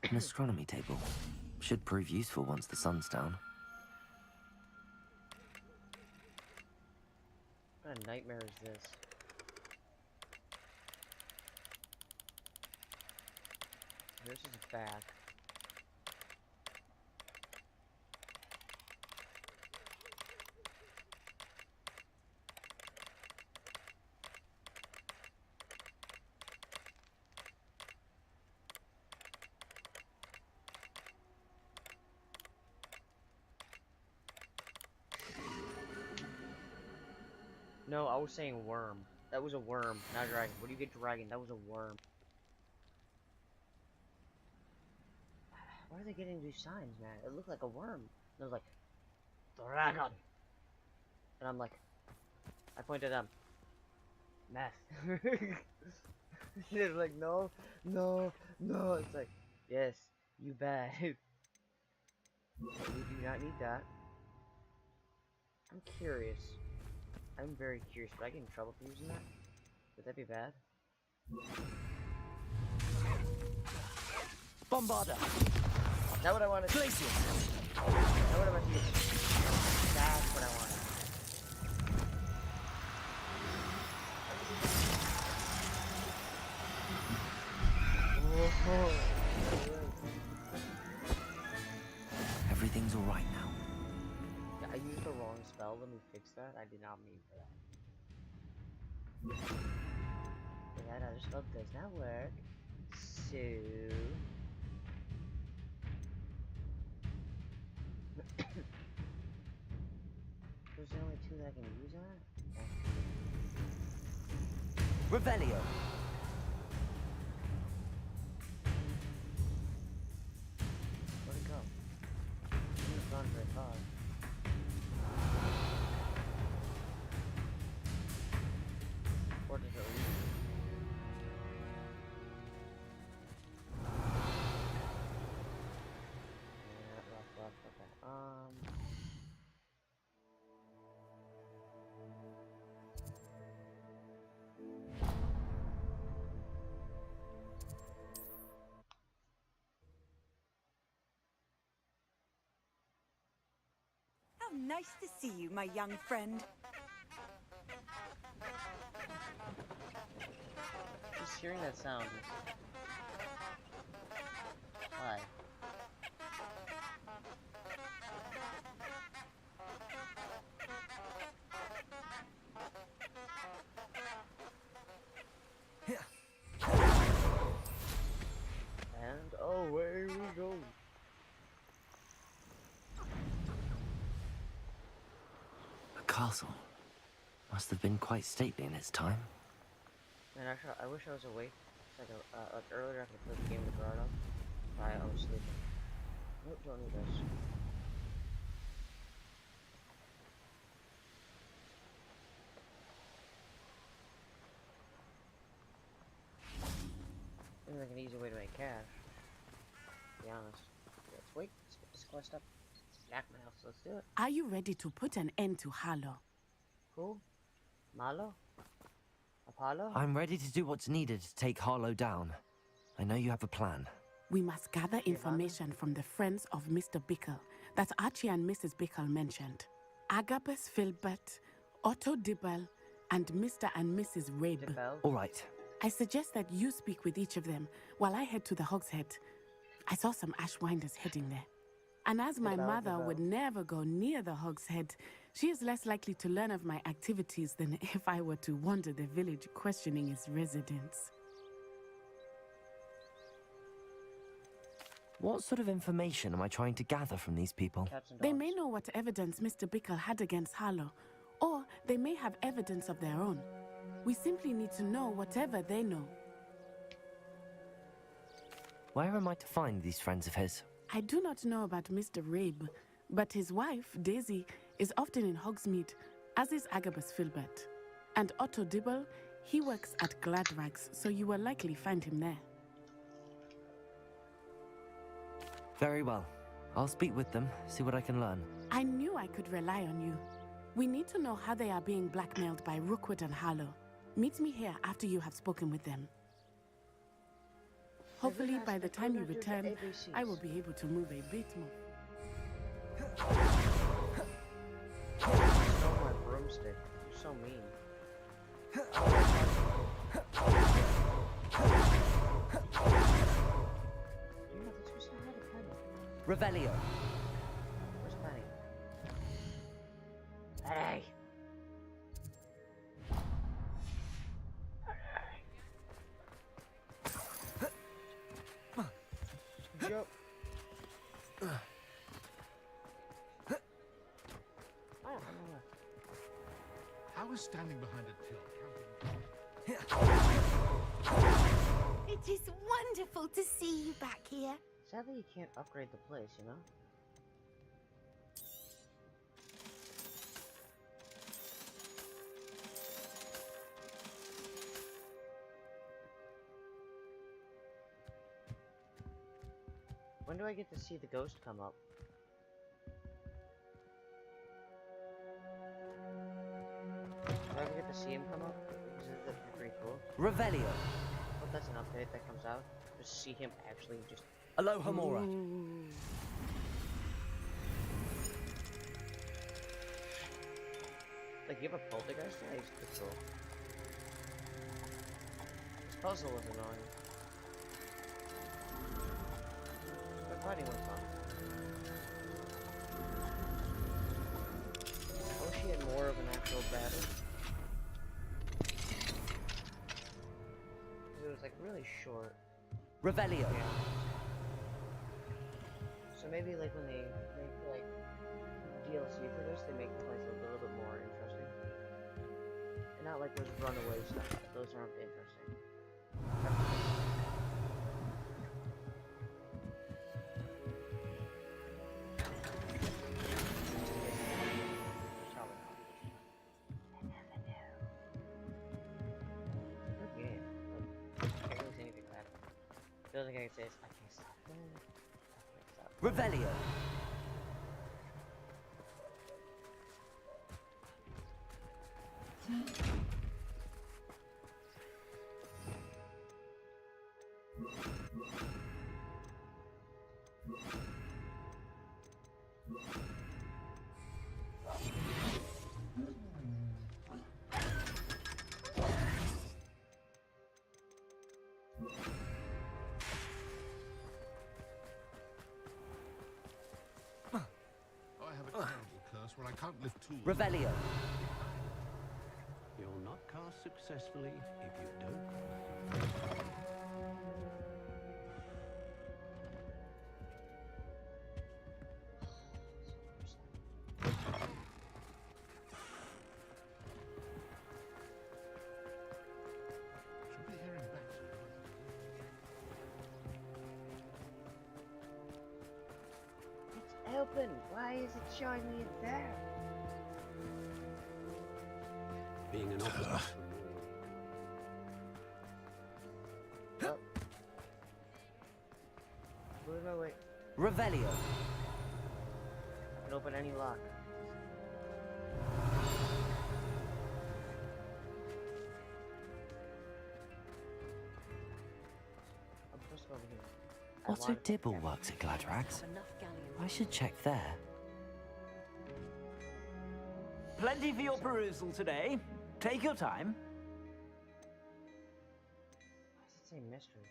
An astronomy table. Should prove useful once the sun's down. What a nightmare is this? Here's his back. No, I was saying worm. That was a worm, not a dragon. Where do you get dragon? That was a worm. Why are they getting these signs, man? It looked like a worm. And I was like, dragon. And I'm like, I pointed at him. Meth. They're like, no, no, no. It's like, yes, you bad. We do not need that. I'm curious. I'm very curious. Would I get in trouble for using that? Would that be bad? Bombarder. Is that what I wanted? Glacier. Is that what I wanted to use? That's what I wanted. Whoa. Everything's alright now. Yeah, I used the wrong spell. Let me fix that. I did not mean for that. That other spell does not work. So those are the only two that I can use on it? Revelio. Where'd it go? It's not gone very far. Or did it leave? Yeah, left, okay. How nice to see you, my young friend. Just hearing that sound. Hi. And away we go. A castle. Must have been quite stately in its time. Man, actually, I wish I was awake. Like earlier, I could play the game with Gerardo. I was sleeping. Nope, don't need this. Seems like an easy way to make cash. To be honest. Let's wait. Let's get this quest up. Blackmail, so let's do it. Are you ready to put an end to Harlow? Who? Malo? Apollo? I'm ready to do what's needed to take Harlow down. I know you have a plan. We must gather information from the friends of Mr. Bickle that Archie and Mrs. Bickle mentioned. Agabus Filbert, Otto Dibble, and Mr. and Mrs. Rabe. All right. I suggest that you speak with each of them while I head to the Hogshead. I saw some Ashwinders heading there. And as my mother would never go near the Hogshead, she is less likely to learn of my activities than if I were to wander the village questioning its residents. What sort of information am I trying to gather from these people? They may know what evidence Mr. Bickle had against Harlow, or they may have evidence of their own. We simply need to know whatever they know. Where am I to find these friends of his? I do not know about Mr. Rabe, but his wife, Daisy, is often in Hogsmeade, as is Agabus Filbert. And Otto Dibble, he works at Gladrags, so you will likely find him there. Very well. I'll speak with them, see what I can learn. I knew I could rely on you. We need to know how they are being blackmailed by Rookwood and Harlow. Meet me here after you have spoken with them. Hopefully, by the time you return, I will be able to move a bit more. Stole my broomstick. You're so mean. Revelio. Where's Penny? Hey! Yep. How is standing behind a till It is wonderful to see you back here. Sadly, you can't upgrade the place, you know? When do I get to see the ghost come up? Do I ever get to see him come up? Because that'd be pretty cool. Revelio. What, that's an update that comes out? Just see him actually just... Aloha Mora. Like, you have a poltergeist? Yeah, he's pretty cool. This puzzle was annoying. The fighting was fun. I wish he had more of an actual battle. really short. Revelio. Yeah. So maybe like when they make like DLC for this, they make the place a little bit more interesting. And not like those runaway stuff. Those aren't interesting. The only thing I can say is I can't stop. I can't stop. Revelio. Where I can't lift tools. Revelio. You'll not cast successfully if you don't. Should be hearing back soon. It's open. Why is it showing me it there? Being an officer. Oh. Move my way. Revelio. I can open any lock. I'm supposed to go over here. Otto Dibble works at Gladrags. I should check there. Plenty for your perusal today. Take your time. Why does it say mystery?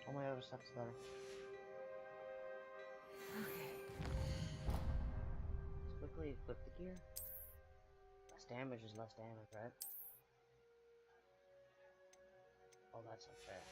All my other stuff's better. Okay. Let's quickly equip the gear. Less damage is less damage, right? Oh, that's unfair.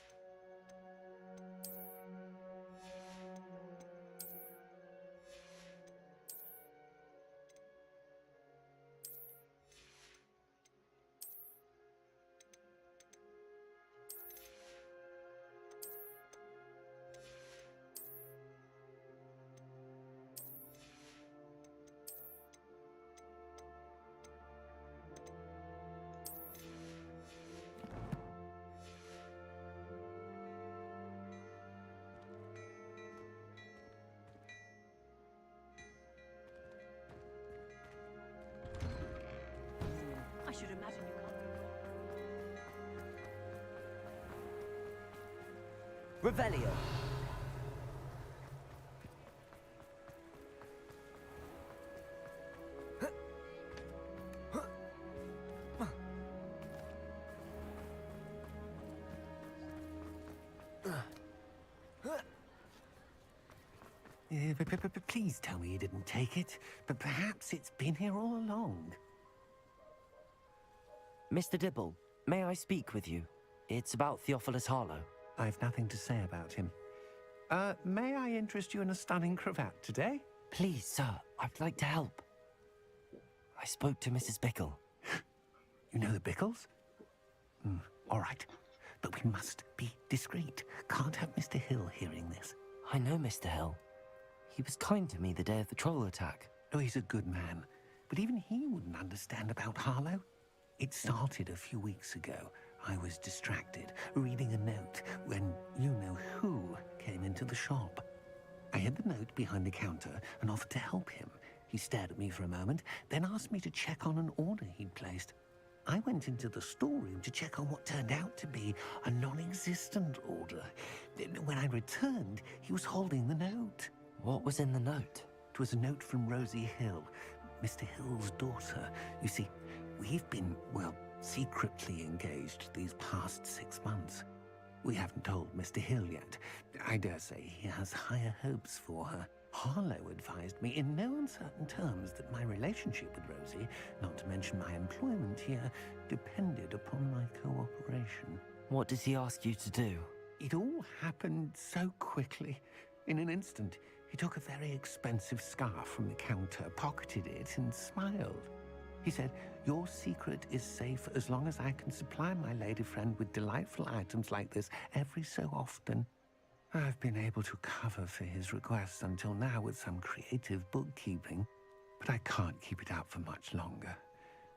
I should imagine you can't. Revelio. Please tell me you didn't take it, but perhaps it's been here all along. Mr. Dibble, may I speak with you? It's about Theophilus Harlow. I've nothing to say about him. May I interest you in a stunning cravat today? Please, sir, I'd like to help. I spoke to Mrs. Bickle. You know the Bickles? All right, but we must be discreet. Can't have Mr. Hill hearing this. I know Mr. Hill. He was kind to me the day of the troll attack. Oh, he's a good man, but even he wouldn't understand about Harlow. It started a few weeks ago. I was distracted, reading a note, when you-know-who came into the shop. I hid the note behind the counter and offered to help him. He stared at me for a moment, then asked me to check on an order he'd placed. I went into the storeroom to check on what turned out to be a non-existent order. When I returned, he was holding the note. What was in the note? It was a note from Rosie Hill, Mr. Hill's daughter. You see, we've been, well, secretly engaged these past 6 months. We haven't told Mr. Hill yet. I dare say he has higher hopes for her. Harlow advised me in no uncertain terms that my relationship with Rosie, not to mention my employment here, depended upon my cooperation. What does he ask you to do? It all happened so quickly. In an instant, he took a very expensive scarf from the counter, pocketed it, and smiled. He said, "Your secret is safe as long as I can supply my lady friend with delightful items like this every so often." I've been able to cover for his requests until now with some creative bookkeeping, but I can't keep it out for much longer.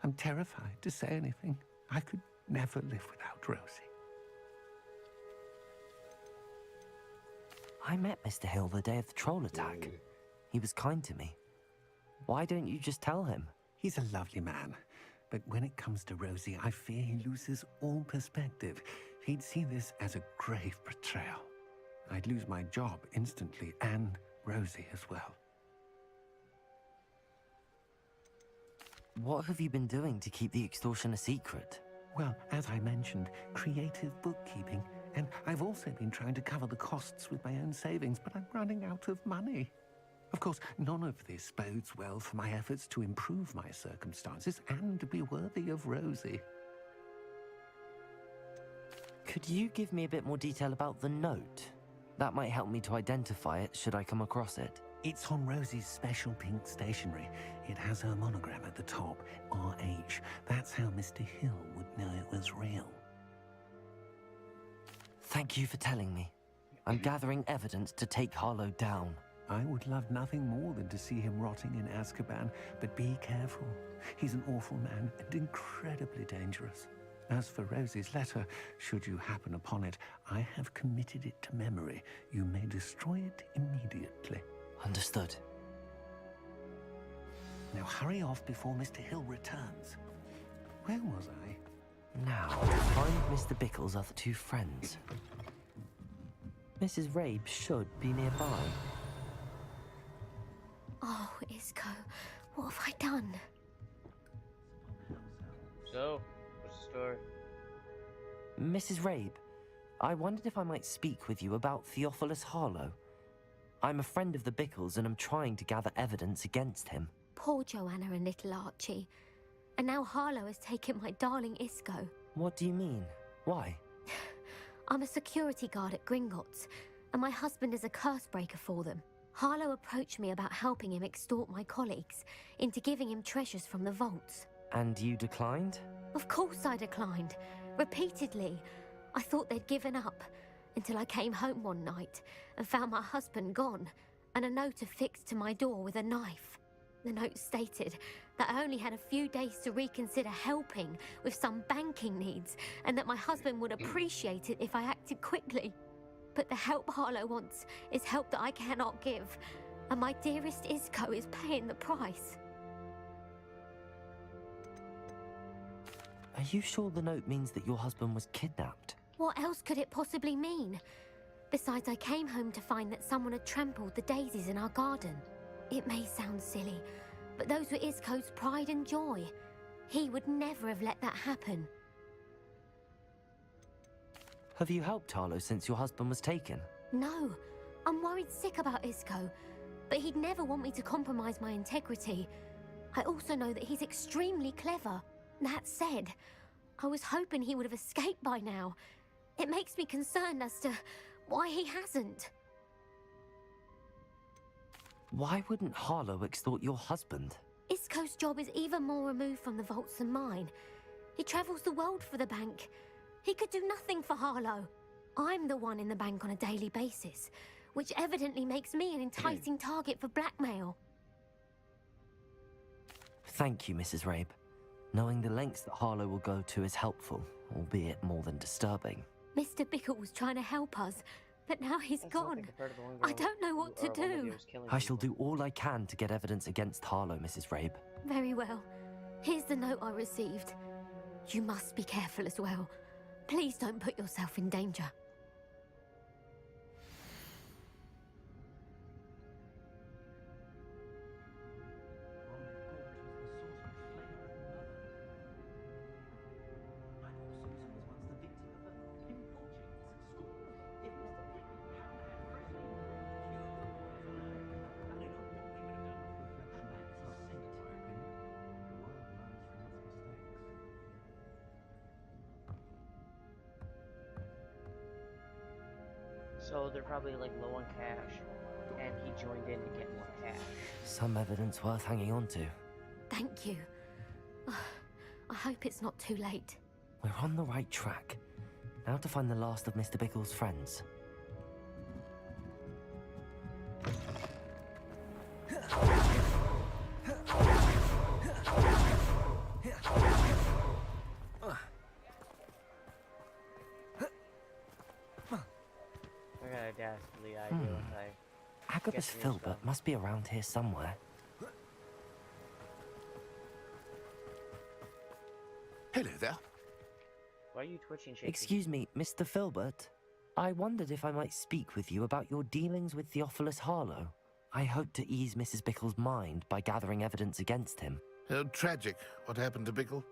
I'm terrified to say anything. I could never live without Rosie. I met Mr. Hill the day of the troll attack. He was kind to me. Why don't you just tell him? He's a lovely man, but when it comes to Rosie, I fear he loses all perspective. He'd see this as a grave betrayal. I'd lose my job instantly, and Rosie as well. What have you been doing to keep the extortion a secret? Well, as I mentioned, creative bookkeeping, and I've also been trying to cover the costs with my own savings, but I'm running out of money. Of course, none of this bodes well for my efforts to improve my circumstances and to be worthy of Rosie. Could you give me a bit more detail about the note? That might help me to identify it should I come across it. It's on Rosie's special pink stationery. It has her monogram at the top, RH. That's how Mr. Hill would know it was real. Thank you for telling me. I'm gathering evidence to take Harlow down. I would love nothing more than to see him rotting in Azkaban, but be careful. He's an awful man and incredibly dangerous. As for Rosie's letter, should you happen upon it, I have committed it to memory. You may destroy it immediately. Understood. Now hurry off before Mr. Hill returns. Where was I? Now, find Mr. Bickle's other two friends. Mrs. Rabe should be nearby. Oh, Isco, what have I done? So, what's the story? Mrs. Rabe, I wondered if I might speak with you about Theophilus Harlow. I'm a friend of the Bickles and I'm trying to gather evidence against him. Poor Joanna and little Archie. And now Harlow has taken my darling Isco. What do you mean? Why? I'm a security guard at Gringotts, and my husband is a curse breaker for them. Harlow approached me about helping him extort my colleagues into giving him treasures from the vaults. And you declined? Of course I declined. Repeatedly. I thought they'd given up, until I came home one night and found my husband gone, and a note affixed to my door with a knife. The note stated that I only had a few days to reconsider helping with some banking needs, and that my husband would appreciate it if I acted quickly. But the help Harlow wants is help that I cannot give, and my dearest Isco is paying the price. Are you sure the note means that your husband was kidnapped? What else could it possibly mean? Besides, I came home to find that someone had trampled the daisies in our garden. It may sound silly, but those were Isco's pride and joy. He would never have let that happen. Have you helped Harlow since your husband was taken? No, I'm worried sick about Isco, but he'd never want me to compromise my integrity. I also know that he's extremely clever. That said, I was hoping he would have escaped by now. It makes me concerned as to why he hasn't. Why wouldn't Harlow extort your husband? Isco's job is even more removed from the vaults than mine. He travels the world for the bank. He could do nothing for Harlow. I'm the one in the bank on a daily basis, which evidently makes me an enticing target for blackmail. Thank you, Mrs. Rabe. Knowing the lengths that Harlow will go to is helpful, albeit more than disturbing. Mr. Bickle was trying to help us, but now he's gone. I don't know what to do. I shall do all I can to get evidence against Harlow, Mrs. Rabe. Very well. Here's the note I received. You must be careful as well. Please don't put yourself in danger. So they're probably like low on cash, and he joined in to get more cash. Some evidence worth hanging on to. Thank you. I hope it's not too late. We're on the right track. Now to find the last of Mr. Bickle's friends. I got a dastardly idea what I Agabus get some Filbert stuff. must be around here somewhere. Hello there. Why are you twitching, Shaky? Excuse me, Mr. Filbert. I wondered if I might speak with you about your dealings with Theophilus Harlow. I hope to ease Mrs. Bickle's mind by gathering evidence against him. Oh, tragic what happened to Bickle.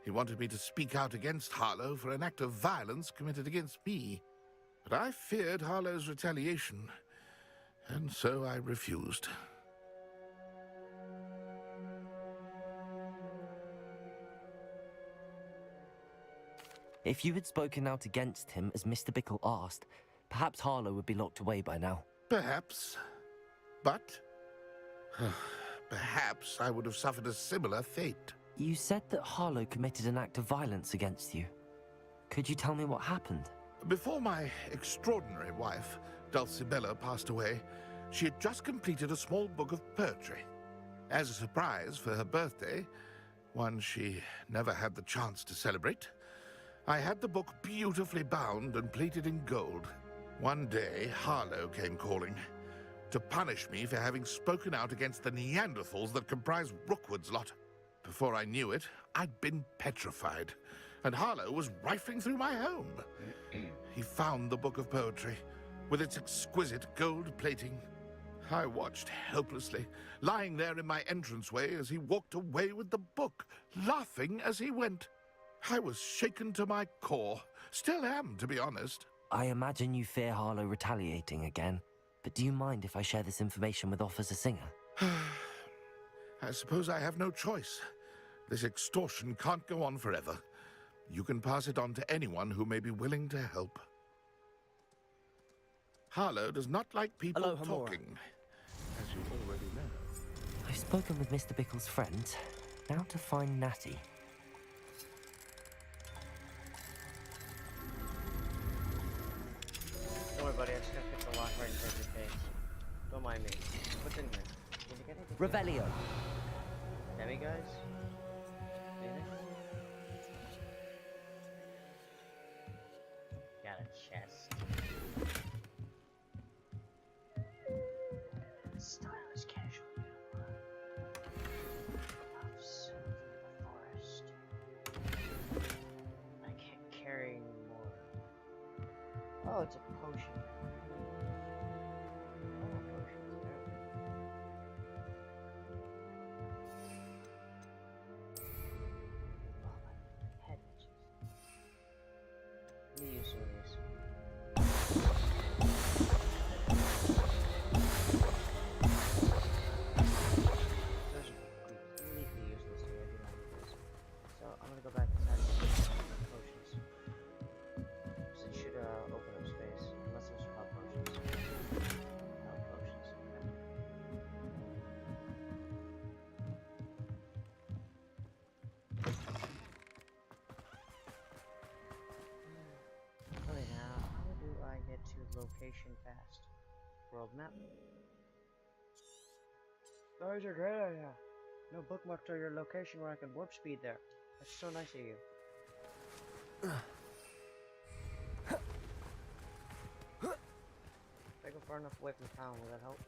He wanted me to speak out against Harlow for an act of violence committed against me. But I feared Harlow's retaliation, and so I refused. If you had spoken out against him as Mr. Bickle asked, perhaps Harlow would be locked away by now. Perhaps. But perhaps I would have suffered a similar fate. You said that Harlow committed an act of violence against you. Could you tell me what happened? Before my extraordinary wife, Dulcibella, passed away, she had just completed a small book of poetry. As a surprise for her birthday, one she never had the chance to celebrate, I had the book beautifully bound and plated in gold. One day, Harlow came calling to punish me for having spoken out against the Neanderthals that comprise Rookwood's lot. Before I knew it, I'd been petrified, and Harlow was rifling through my home. He found the book of poetry, with its exquisite gold plating. I watched helplessly, lying there in my entranceway as he walked away with the book, laughing as he went. I was shaken to my core. Still am, to be honest. I imagine you fear Harlow retaliating again, but do you mind if I share this information with Officer Singer? I suppose I have no choice. This extortion can't go on forever. You can pass it on to anyone who may be willing to help. Harlow does not like people Hello, Hamura. talking, as you already know. I've spoken with Mr. Bickle's friends. Now to find Natty. Don't worry, buddy. I just gotta pick the lock right in front of your face. Don't mind me. What's in here? Did you get anything? Revelio. Demiguys? Anything? Got a chest. Stylish casual uniform. Puffs in the forest. I can't carry anymore. Oh, it's a potion. Oh, potions there. Oh, my head itches. Let me use some of these. Those are completely useless to me. I do not need those. So I'm gonna go back inside and get some potions. Because it should open up space. Unless those are hot potions. Hot potions. Okay. Okay, now how do I get to location fast? World map. That is a great idea. No bookmark to your location where I can warp speed there. That's so nice of you. If I go far enough away from town, will that help?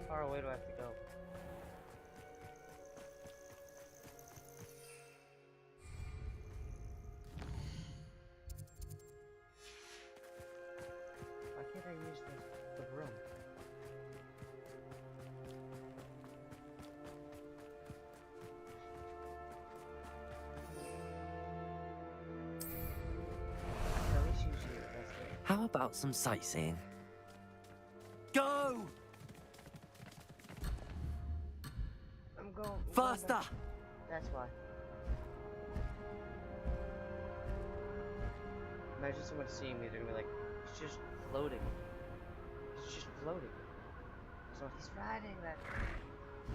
How far away do I have to go? Why can't I use the broom? How about some sightseeing? Go! I'm going Faster! back. That's why. Imagine someone seeing me, they're gonna be like, it's just floating. It's just floating. So he's riding that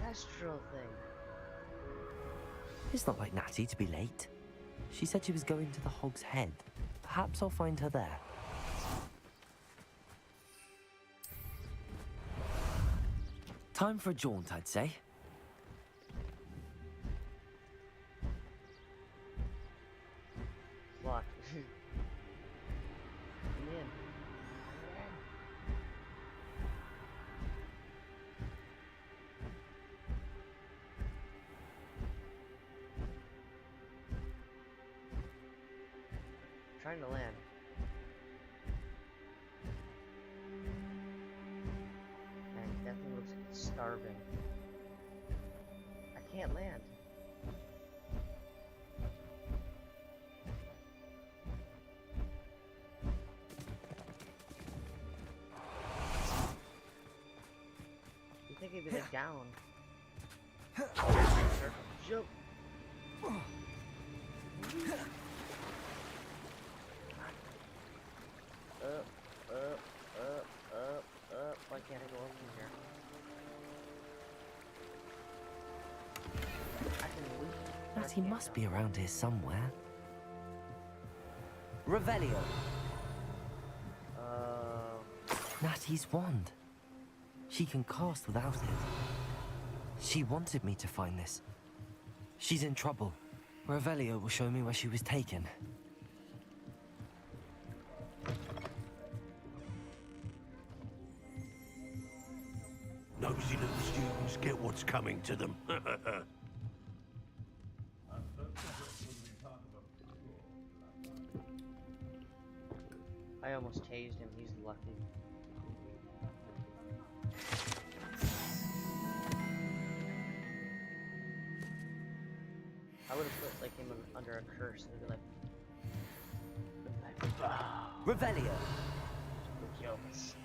astral thing. It's not like Natty to be late. She said she was going to the Hog's Head. Perhaps I'll find her there. Time for a jaunt, I'd say. Locked. Come in. Trying to land. Man, it definitely looks like it's starving. I can't land. You think it'd be like down? Jump. Why can't I go up from here? I can leap. Natty must be around here somewhere. Revelio. Natty's wand. She can cast without it. She wanted me to find this. She's in trouble. Revelio will show me where she was taken. Nosy little students get what's coming to them. I almost tased him, he's lucky. I would have put like him under a curse and be like Revelio. Your mistake.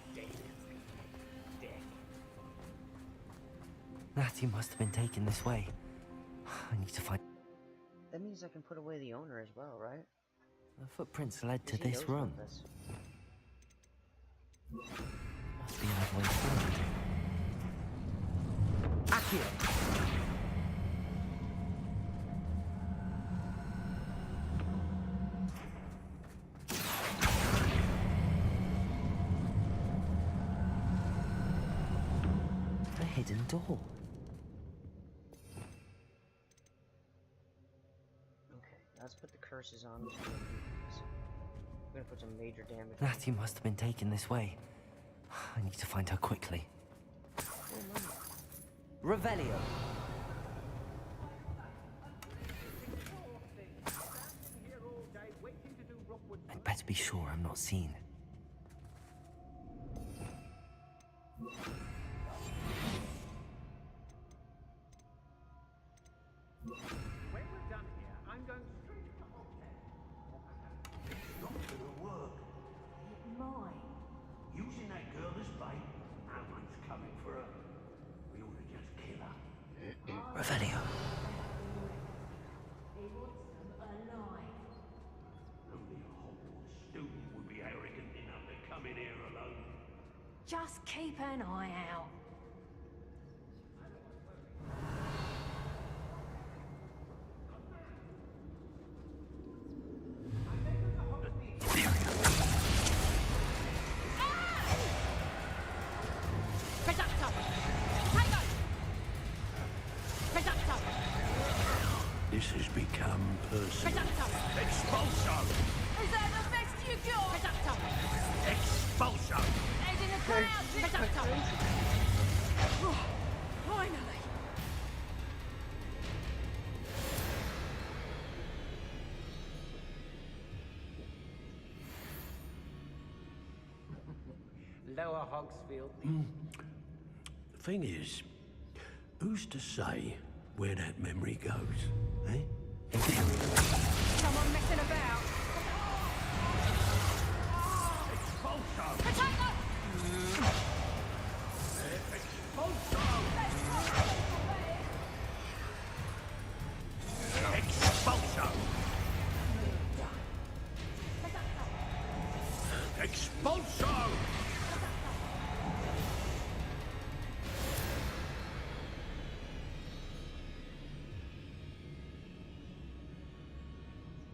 Dick. Natty must have been taken this way. I need to find... That means I can put away the owner as well, right? The footprints led to He this knows room. about this. Must be another way forward. Accio. A hidden door. Okay, let's put the curses on. We're gonna put some major damage. Natty must have been taken this way. I need to find her quickly. Revelio. I'd better be sure I'm not seen. When we're done here, I'm going straight to the hotel. It's not gonna work. It might. Using that girl as bait, no one's coming for her. We ought to just kill her. Revelio. He wants them alive. Only a Hogwarts student would be arrogant enough to come in here alone. Just keep an eye out. This has become personal. Expulso! Is that the best you got? Expulso! Head in the crowd! Finally! Lower Hogsfield. The thing is, who's to say where that memory goes, eh? Someone messing about! Expulso!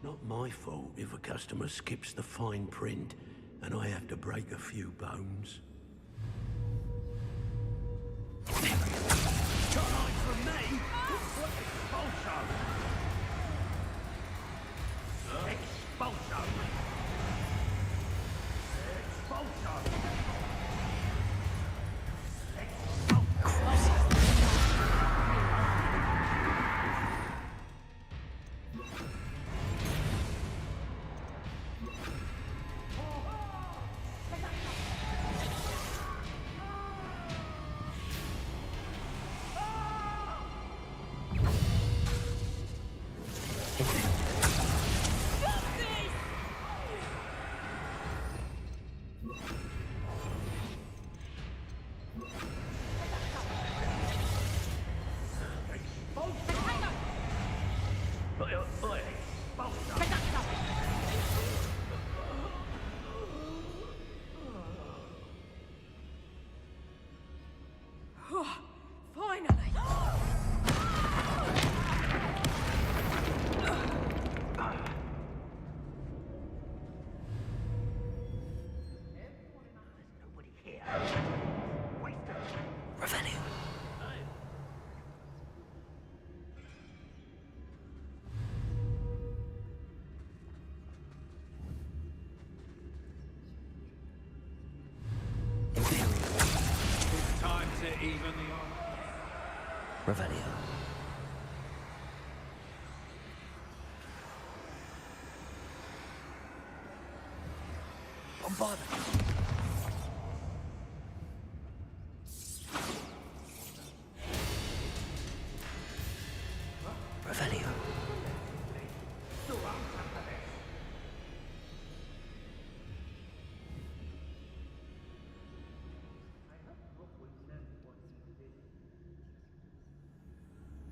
Not my fault if a customer skips the fine print and I have to break a few bones. Got eyes from me! Expulso! Expulso! Expulso! Finally! Revelio. It's time to even the odds. Revelio. Bombarda. Revelio.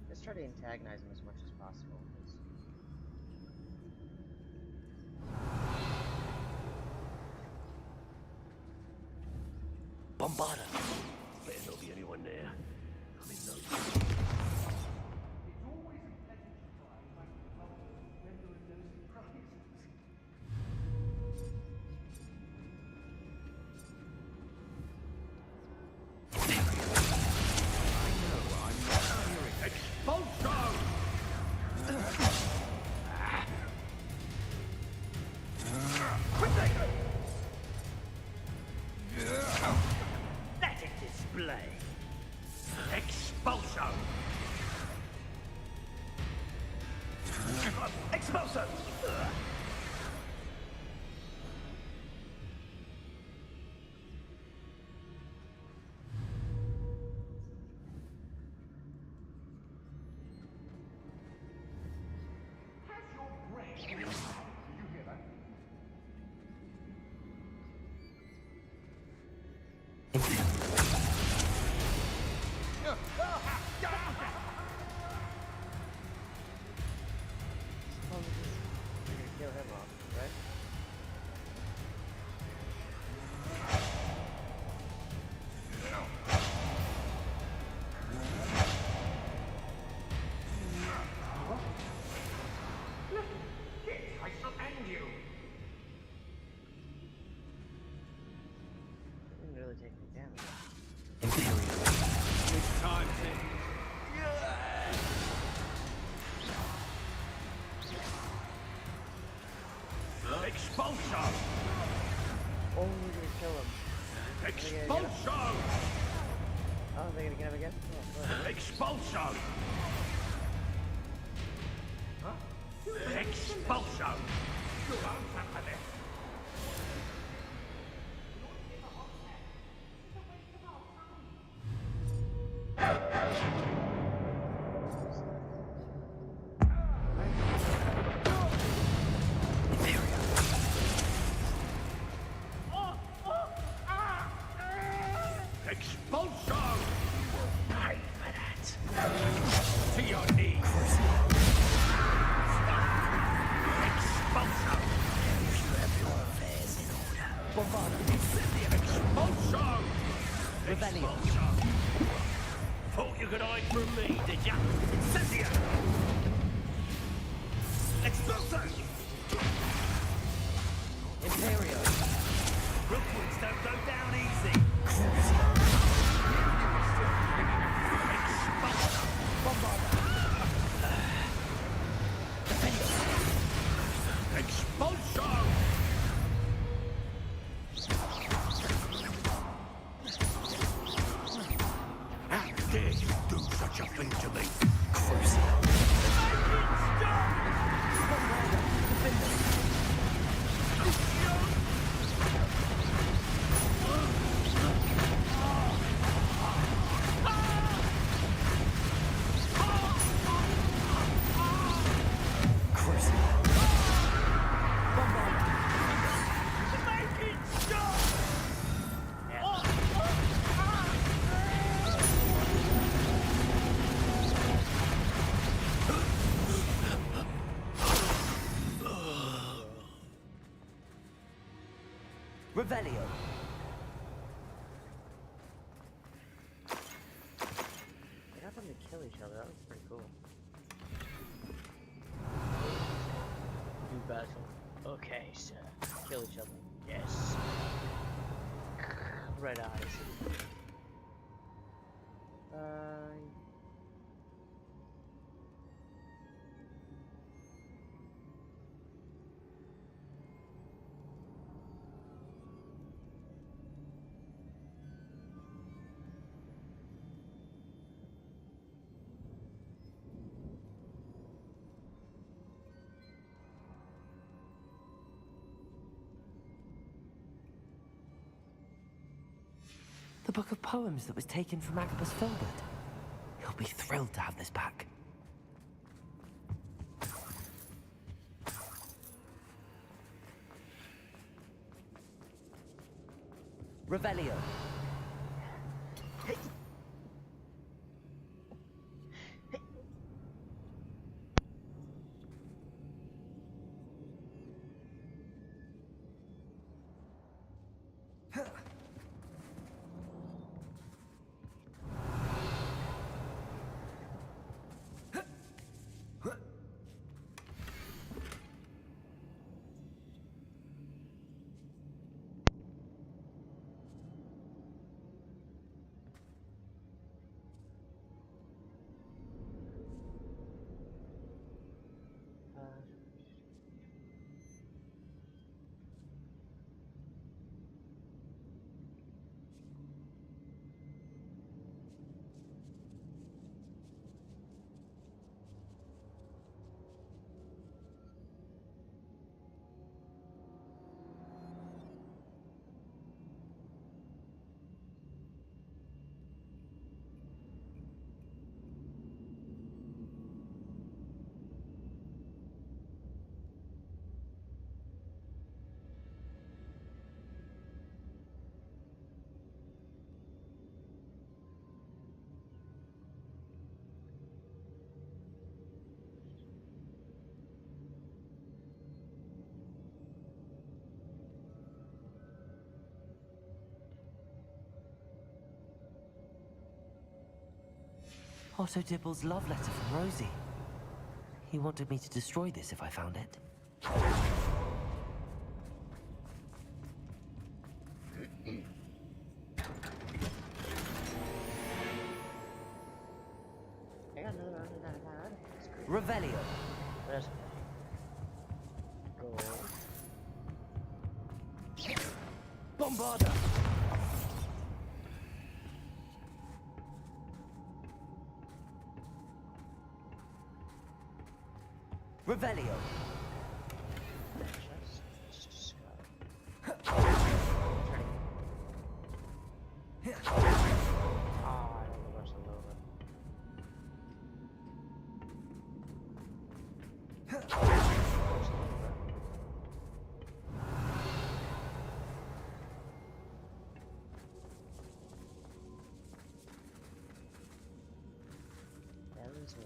Just try to antagonize him as much as possible. Bombarda. Better not be anyone there. I'm in no... Let it display! Expulso! Expulso! Kill him off, right? Didn't really take any damage. It's time to... Expulso! Oh, we're gonna kill him. Expulso! Oh, they're gonna get him again? Oh, Expulso! Expulso! Expulso! Pay for that! To your knees! Expulso! could hide from me, did ya? Incendio! Expulso! Imperio! Rookwoods don't go down easy! Expulso! How dare you do such a thing to me? Revelio. I got them to kill each other. That was pretty cool. Do battle. Okay, sir. Kill each other. Yes. Red eyes. The book of poems that was taken from Agabus Filbert. He'll be thrilled to have this back. Revelio. Otto Dibble's love letter from Rosie. He wanted me to destroy this if I found it. Revelio. That's gold. Bombarda. Revelio.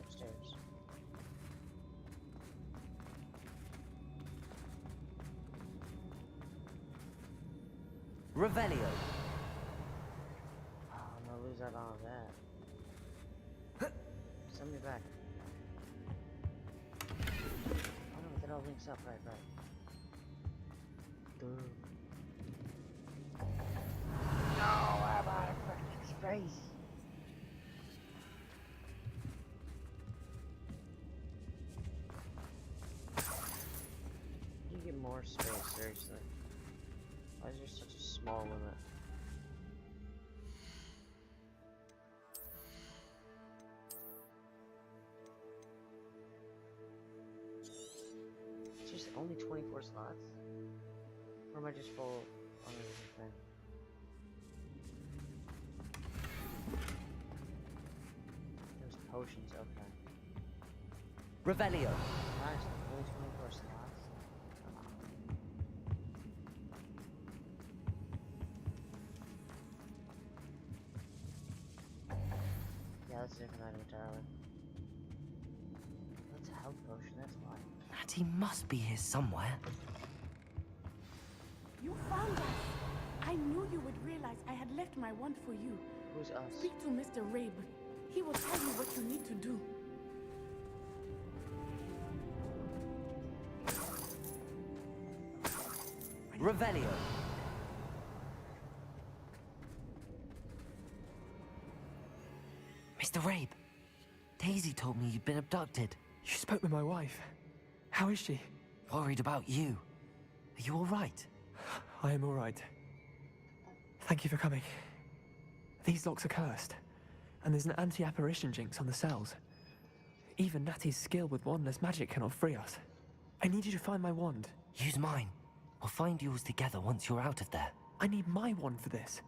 Upstairs. Revelio. Oh, I'm gonna lose out on that. back. Oh no, that all links up, right. Dude. No, I'm out of freaking space. You get more space, seriously. Why is there such a small limit? It's just only 24 slots? Or am I just full on everything? There's potions, okay. Revelio. Nice, only 24 slots. Yeah, that's a different item entirely. That's a health potion, that's why. Natty must be here somewhere. You found us! I knew you would realize I had left my wand for you. Who's us? Speak to Mr. Rabe. He will tell you what you need to do. Revelio. Mr. Rabe, Daisy told me you'd been abducted. You spoke with my wife. How is she? Worried about you. Are you all right? I am all right. Thank you for coming. These locks are cursed, and there's an anti-apparition jinx on the cells. Even Natty's skill with wandless magic cannot free us. I need you to find my wand. Use mine. We'll find yours together once you're out of there. I need my wand for this.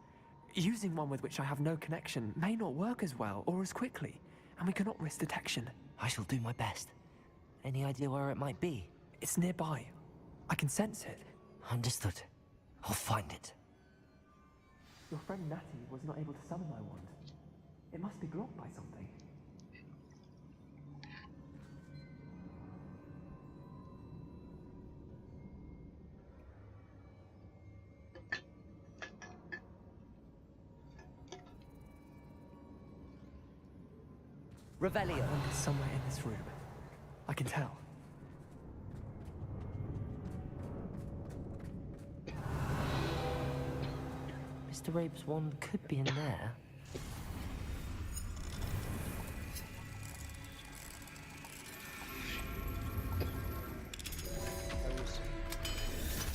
Using one with which I have no connection may not work as well or as quickly, and we cannot risk detection. I shall do my best. Any idea where it might be? It's nearby. I can sense it. Understood. I'll find it. Your friend Natty was not able to summon my wand. It must be blocked by something. Revelio. Wand is somewhere in this room. I can tell. Mr. Rabe's wand could be in there.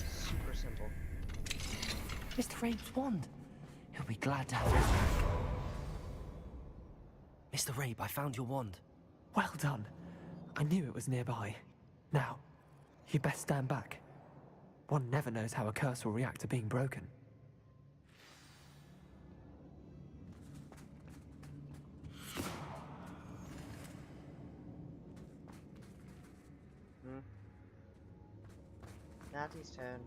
Super simple. Mr. Rabe's wand. He'll be glad to have this back. Mr. Rabe, I found your wand. Well done. I knew it was nearby. Now, you best stand back. One never knows how a curse will react to being broken. Natty's turn.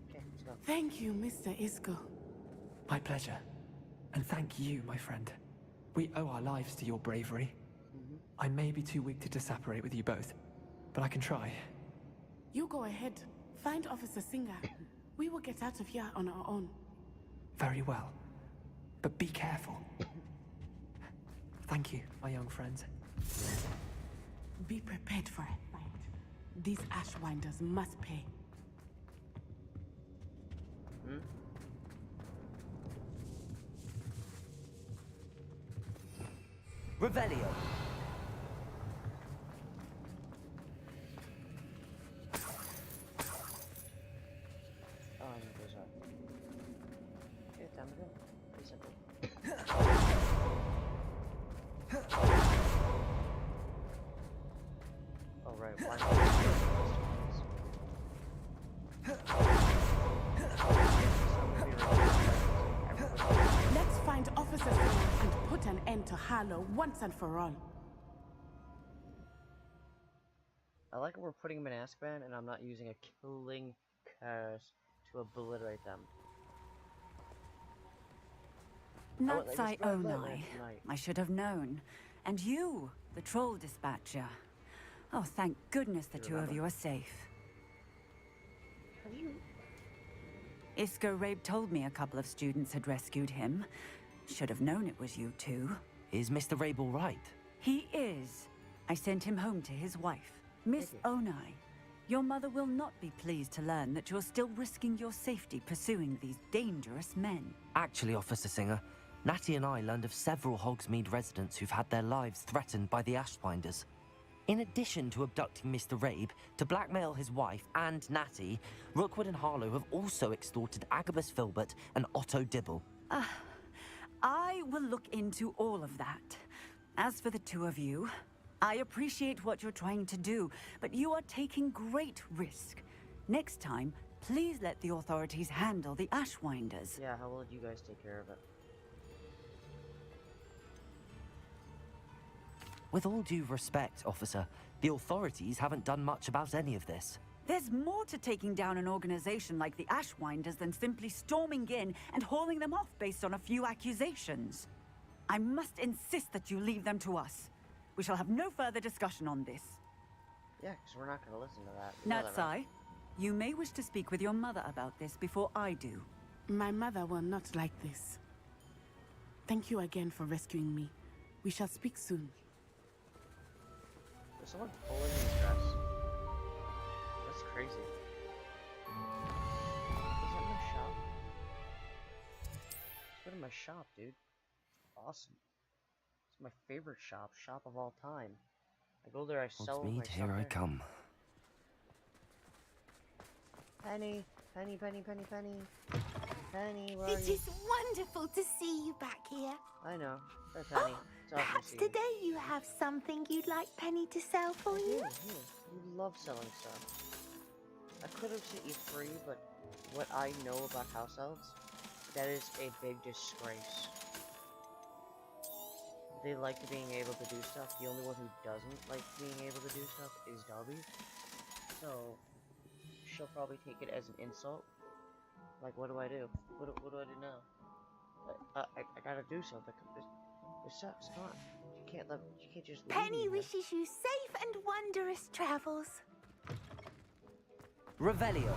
Okay, let's go. Thank you, Mr. Isco. My pleasure. And thank you, my friend. We owe our lives to your bravery. I may be too weak to disapparate with you both, but I can try. You go ahead. Find Officer Singer. We will get out of here on our own. Very well. But be careful. Thank you, my young friends. Be prepared for a fight. These Ashwinders must pay. Revelio. Oh, I know those are. Okay, time to go. Pretty simple. Oh, right. Why not? Let's find Officer Singer and put an end to Harlow once and for all. I like how we're putting him in Azkaban and I'm not using a killing curse to obliterate them. Nuts I own I should have known. And you, the troll dispatcher. Oh, thank goodness the two of you are safe. Have you... Isco Rabe told me a couple of students had rescued him. Should have known it was you two. Is Mr. Rabe all right? He is. I sent him home to his wife, Miss Onai. Your mother will not be pleased to learn that you're still risking your safety pursuing these dangerous men. Actually, Officer Singer, Natty and I learned of several Hogsmeade residents who've had their lives threatened by the Ashwinders. In addition to abducting Mr. Rabe, to blackmail his wife and Natty, Rookwood and Harlow have also extorted Agabus Filbert and Otto Dibble. I will look into all of that. As for the two of you, I appreciate what you're trying to do, but you are taking great risk. Next time, please let the authorities handle the Ashwinders. Yeah, how will you guys take care of it? With all due respect, officer, the authorities haven't done much about any of this. There's more to taking down an organization like the Ashwinders than simply storming in and hauling them off based on a few accusations. I must insist that you leave them to us. We shall have no further discussion on this. Yeah, because we're not going to listen to that. You know that, Natsai, right? you may wish to speak with your mother about this before I do. My mother will not like this. Thank you again for rescuing me. We shall speak soon. There's someone pulling his dress. That's crazy. Is that my shop? Let's go to my shop, dude. Awesome. It's my favorite shop of all time. I go there, I sell my Hogsmeade, stuff here I there. come. Penny, Penny, Penny, Penny, Penny. Penny, where are It you? is wonderful to see you back here. I know. Hey, Penny. It's awesome Perhaps to see you. today you have something you'd like Penny to sell for you? Here. You love selling stuff. I could have set you free, but what I know about house elves, that is a big disgrace. They like being able to do stuff. The only one who doesn't like being able to do stuff is Dobby. So, she'll probably take it as an insult. Like, what do I do? What do I do now? I gotta do something. This sucks. Come on. You can't just leave Penny me here. wishes you safe and wondrous travels. Revelio.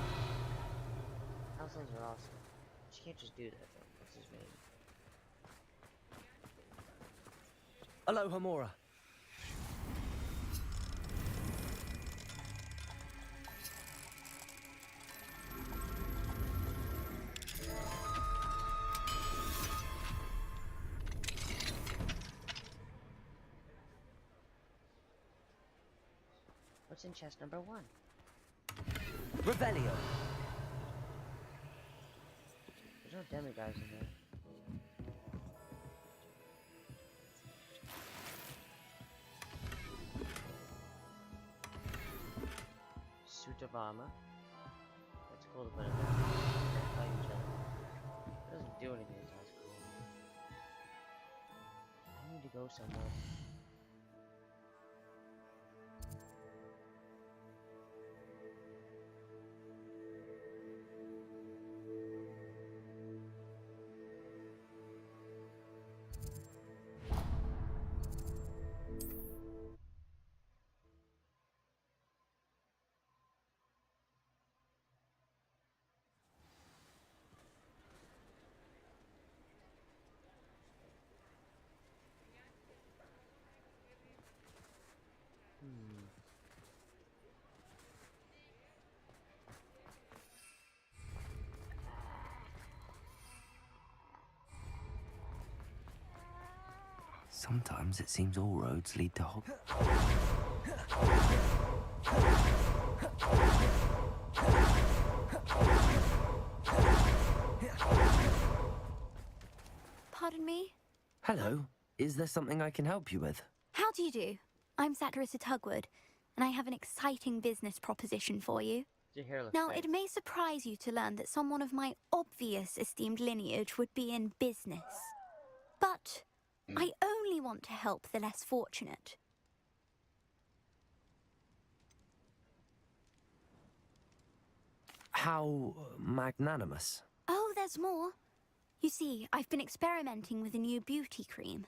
House elves are awesome. She can't just do that though. What's his name? Aloha, Mora. What's in chest number 1? Revelio. There's no demigods in there. Suit of armor. That's cool to put in there. Can't fight each other. It doesn't do anything, so that's cool. I need to go somewhere. Sometimes it seems all roads lead to Hog. Pardon me? Hello. Is there something I can help you with? How do you do? I'm Satirissa Tugwood, and I have an exciting business proposition for you. Your hairless Now, face. it may surprise you to learn that someone of my obvious esteemed lineage would be in business. But I only want to help the less fortunate. How magnanimous. Oh, there's more. You see, I've been experimenting with a new beauty cream.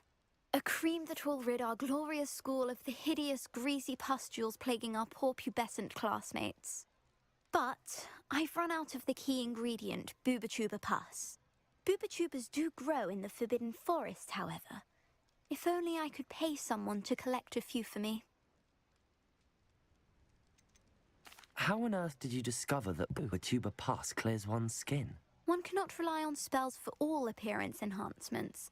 A cream that will rid our glorious school of the hideous, greasy pustules plaguing our poor pubescent classmates. But I've run out of the key ingredient, Booba pus. Booba do grow in the Forbidden Forest, however. If only I could pay someone to collect a few for me. How on earth did you discover that Booba pus clears one's skin? One cannot rely on spells for all appearance enhancements.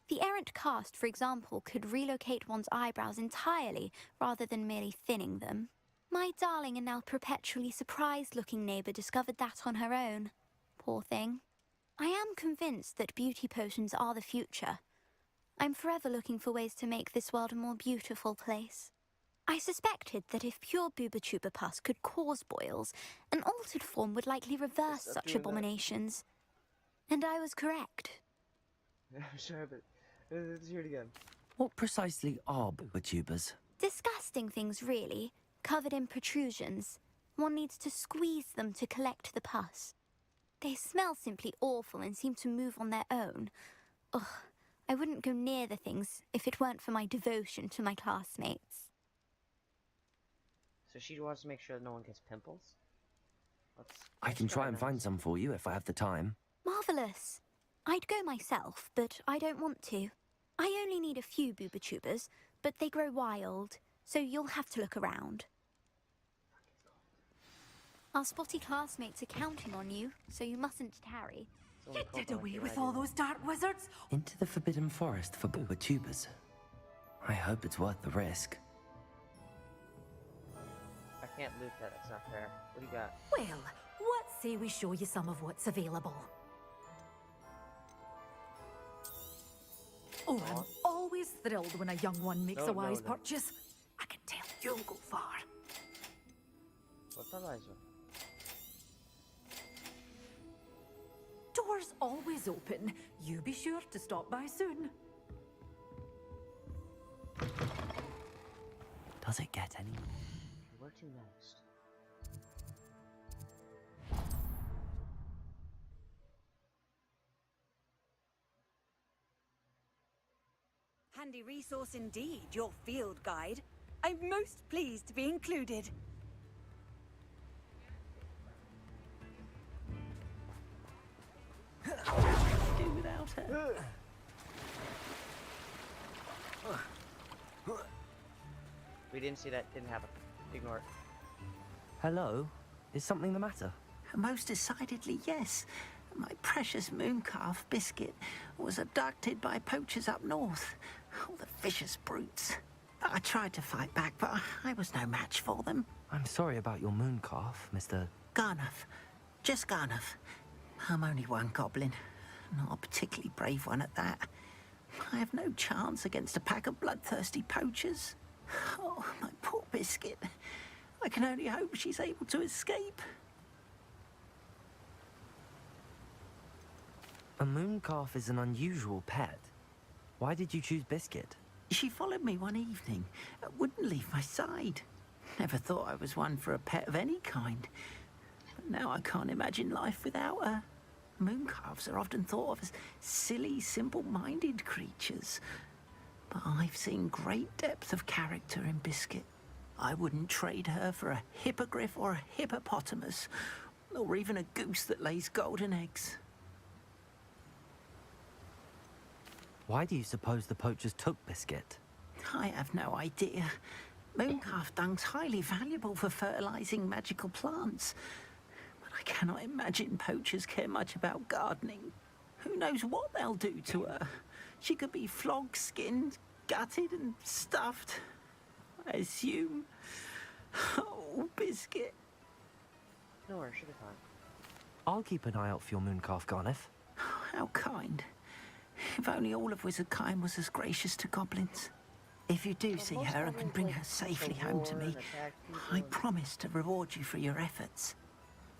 The errant cast, for example, could relocate one's eyebrows entirely rather than merely thinning them. My darling and now perpetually surprised-looking neighbour discovered that on her own. Poor thing. I am convinced that beauty potions are the future. I'm forever looking for ways to make this world a more beautiful place. I suspected that if pure Booba pus could cause boils, an altered form would likely reverse such abominations. And I was correct. Sure, but let's hear it again. What precisely are Boobas? Disgusting things, really, covered in protrusions. One needs to squeeze them to collect the pus. They smell simply awful and seem to move on their own. Ugh, I wouldn't go near the things if it weren't for my devotion to my classmates. So she wants to make sure that no one gets pimples? I can try and find some for you if I have the time. Marvellous. I'd go myself, but I don't want to. I only need a few Booba but they grow wild, so you'll have to look around. Our spotty classmates are counting on you, so you mustn't tarry. You did away with all those dark wizards? Into the Forbidden Forest for Booba. I hope it's worth the risk. I can't loot that, that's not fair. What do you got? Well, what say we show you some of what's available? Oh, I'm always thrilled when a young one makes a wise purchase. I can tell you'll go far. What's Eliza? Doors always open. You be sure to stop by soon. Does it get any? Where to next? Handy resource indeed, your field guide. I'm most pleased to be included. Do without her. We didn't see that, didn't happen. Ignore it. Hello? Is something the matter? Most decidedly, yes. My precious mooncalf, Biscuit, was abducted by poachers up north. Oh, the vicious brutes. I tried to fight back, but I was no match for them. I'm sorry about your mooncalf, Mr. Garnuff. Just Garnuff. I'm only one goblin. Not a particularly brave one at that. I have no chance against a pack of bloodthirsty poachers. Oh, my poor Biscuit. I can only hope she's able to escape. A mooncalf is an unusual pet. Why did you choose Biscuit? She followed me one evening, wouldn't leave my side. Never thought I was one for a pet of any kind. But now I can't imagine life without her. Mooncalves are often thought of as silly, simple-minded creatures. But I've seen great depth of character in Biscuit. I wouldn't trade her for a hippogriff or a hippopotamus, or even a goose that lays golden eggs. Why do you suppose the poachers took Biscuit? I have no idea. Mooncalf dung's highly valuable for fertilizing magical plants. But I cannot imagine poachers care much about gardening. Who knows what they'll do to her? She could be flogged, skinned, gutted and stuffed. I assume. Oh, Biscuit. No worries, she'll be fine. I'll keep an eye out for your mooncalf, Garniff. How kind. If only all of Wizardkind was as gracious to goblins. If you do see her and can bring her safely home to me, I promise to reward you for your efforts.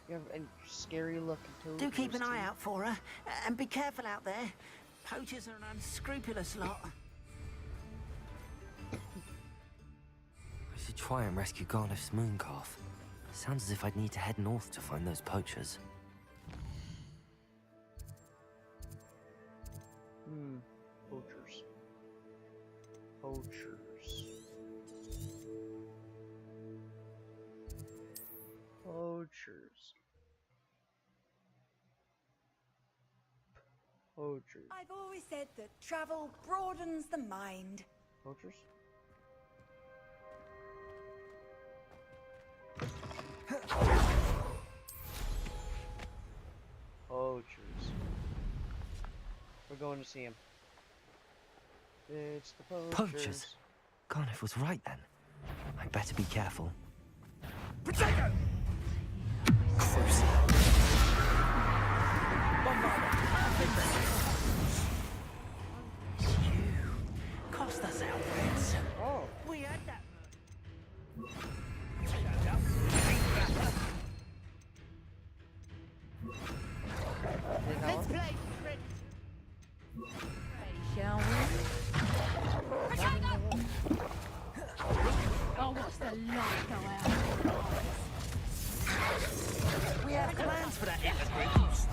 You have a scary looking toad. Do keep an eye out for her, and be careful out there. Poachers are an unscrupulous lot. I should try and rescue Garniff's mooncalf. Sounds as if I'd need to head north to find those poachers. Poachers. Poachers. Poachers. Poachers. I've always said that travel broadens the mind. Poachers? Poachers. We're going to see him. It's the poachers. Poachers? Garniff was right then. I'd better be careful. Protego! Crucial. You cost us our wits. Oh. We had that. Let's play, Fred. Shall we? Oh, what's the light go out? We have plans for that immigrant.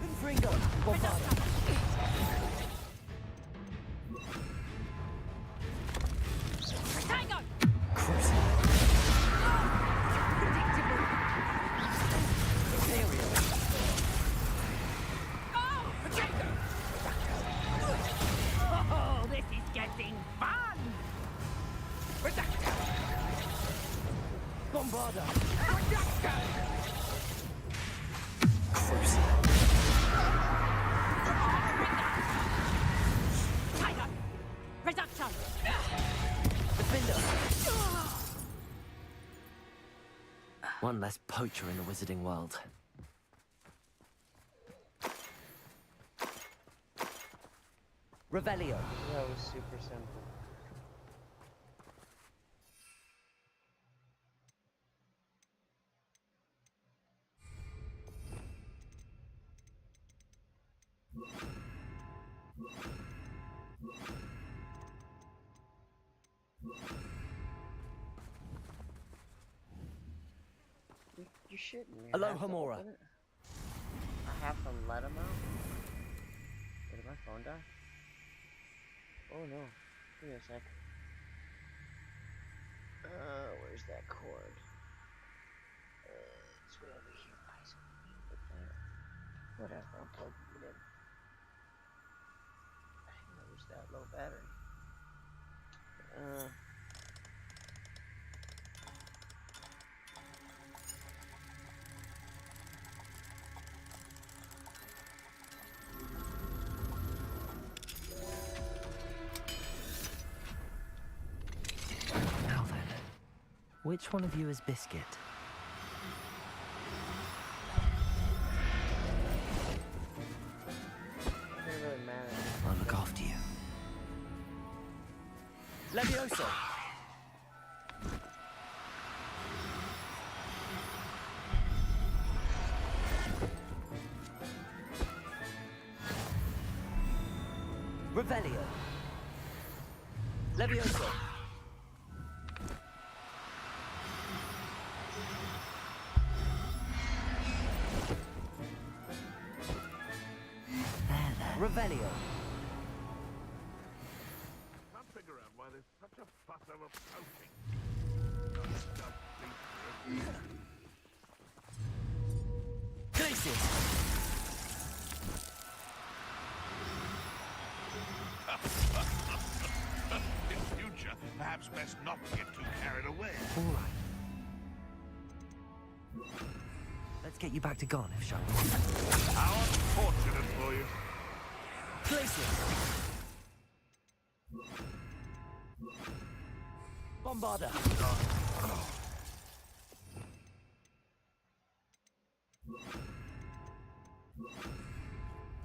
Confringo! Bombard! Tango! Crucial. Predictable. Imperial. Oh, Protego! Oh, this is getting fun! Reducto! Bombarda! Reducto! Crucial. Tiger! Reducto! Defender! One less poacher in the wizarding world. Revelio. That was super simple. You shouldn't. You Aloha, have to Mora. open it. I have to let him out? Did my phone die? Oh no. Give me a sec. Where's that cord? It's way over here. Guys. Whatever, I'm plugging it in. I didn't know it was that low battery. Now then, which one of you is Biscuit? It doesn't really matter. I'll look after you. Levioso! Revelio! Levioso! Revelio! Can't figure out why there's such a fuss over poaching. Glacius! In future, perhaps best not to get too carried away. All right. Let's get you back to Garniff, shall we? How unfortunate for you. Glacius! Bombarda!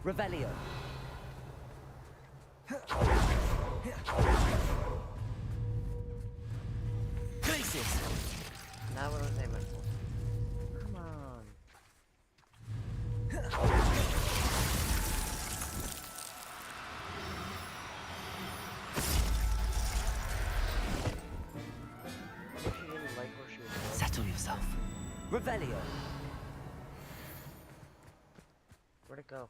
Revelio! Glacius! Now what was I meant for? Come on. She didn't like where she was going. Settle yourself. Revelio! Where'd it go?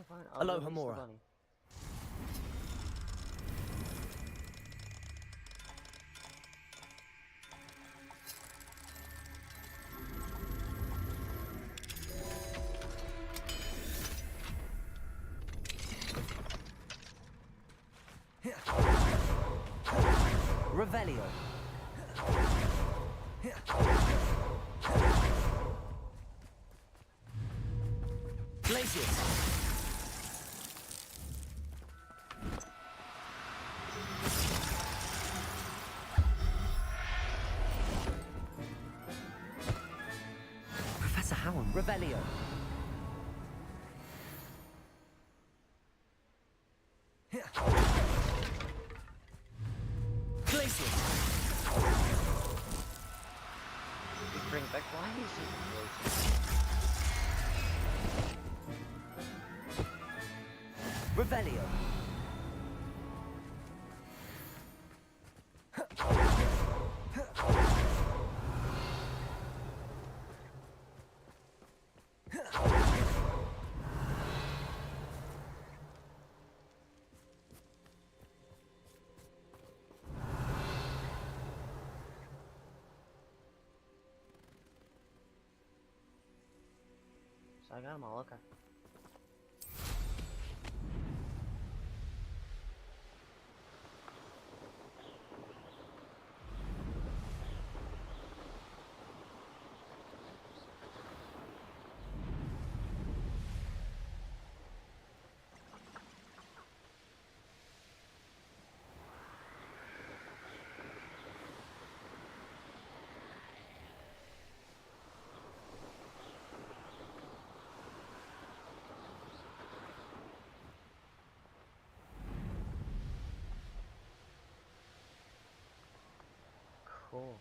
fine. Aloha, Release the Mora. bunny. Revelio. Glacius. Professor Howard. Revelio. Glacius. Bring back why is he Revelio. So I got them all, okay. Cool.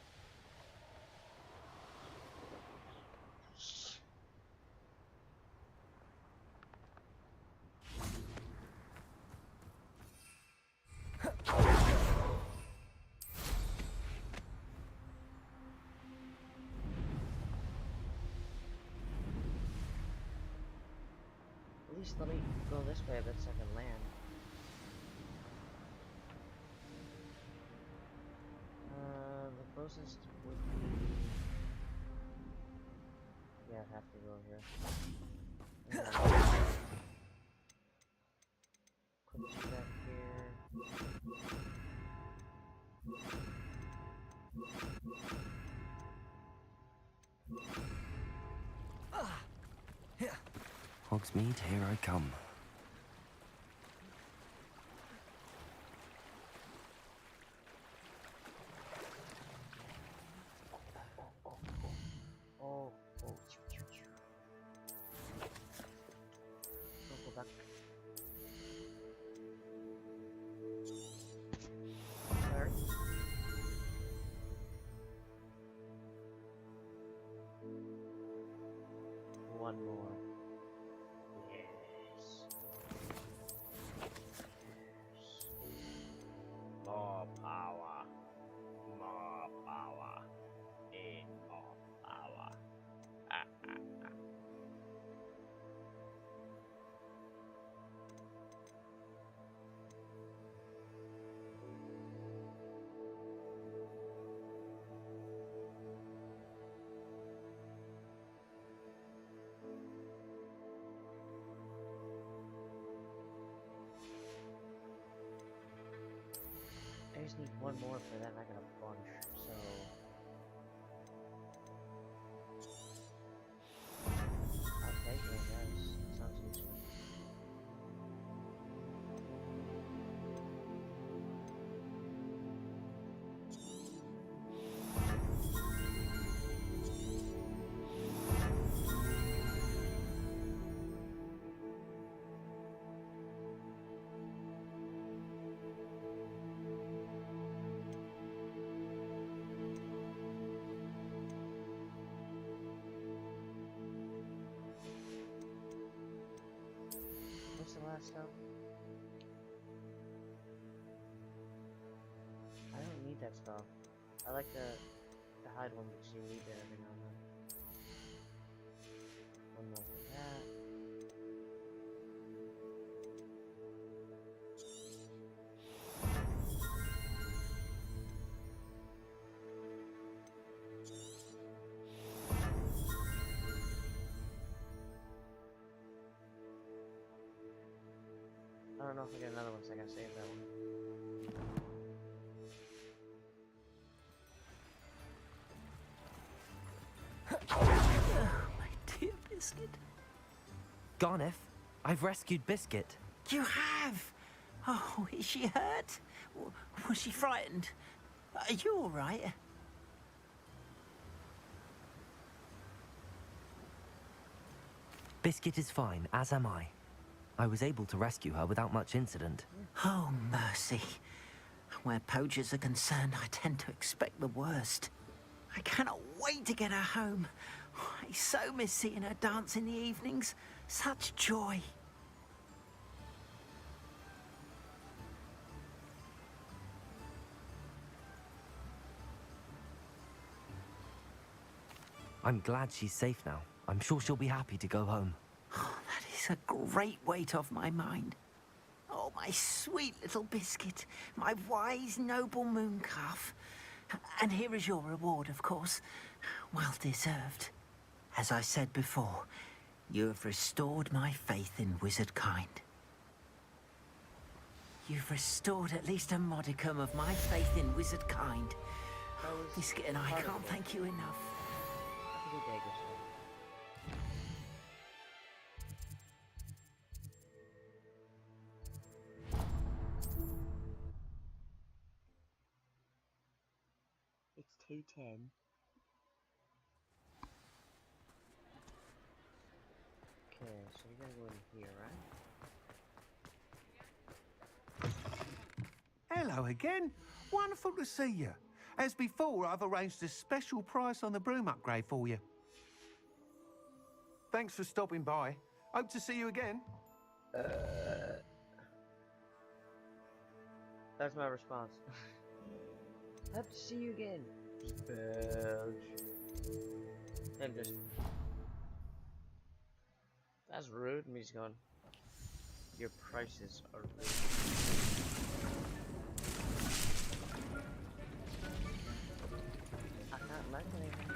At least let me go this way a bit so I can land. The closest would be... Yeah, I'd have to go here. Quick check here. Hogsmeade, here I come. Oh, oh, go back. There. One more. Yes. More power. More power. Need more power. I just need one more for that, and I got a bunch, so... I'll take it, I guess. Sounds useful. What's the last step? I don't need that spell. I like the hide one because you need it every now and then. One more for that. I don't know if I get another one, so I gotta save that one. Oh, my dear Biscuit. Garneth, I've rescued Biscuit. You have? Oh, is she hurt? Was she frightened? Are you all right? Biscuit is fine, as am I. I was able to rescue her without much incident. Oh, mercy. Where poachers are concerned, I tend to expect the worst. I cannot wait to get her home. I so miss seeing her dance in the evenings. Such joy. I'm glad she's safe now. I'm sure she'll be happy to go home. Oh, that is a great weight off my mind. Oh, my sweet little Biscuit, my wise, noble moon calf. And here is your reward, of course. Well deserved. As I said before, you have restored my faith in wizard kind. You've restored at least a modicum of my faith in wizard kind. Biscuit and I can't thank you enough. It's 2:10. Okay, so we gotta go in here, right? Hello again. Wonderful to see you. As before, I've arranged a special price on the broom upgrade for you. Thanks for stopping by. Hope to see you again. That's my response. Hope to see you again. Belch. And just... That's rude. And he's going, your prices are rude. I can't like anything.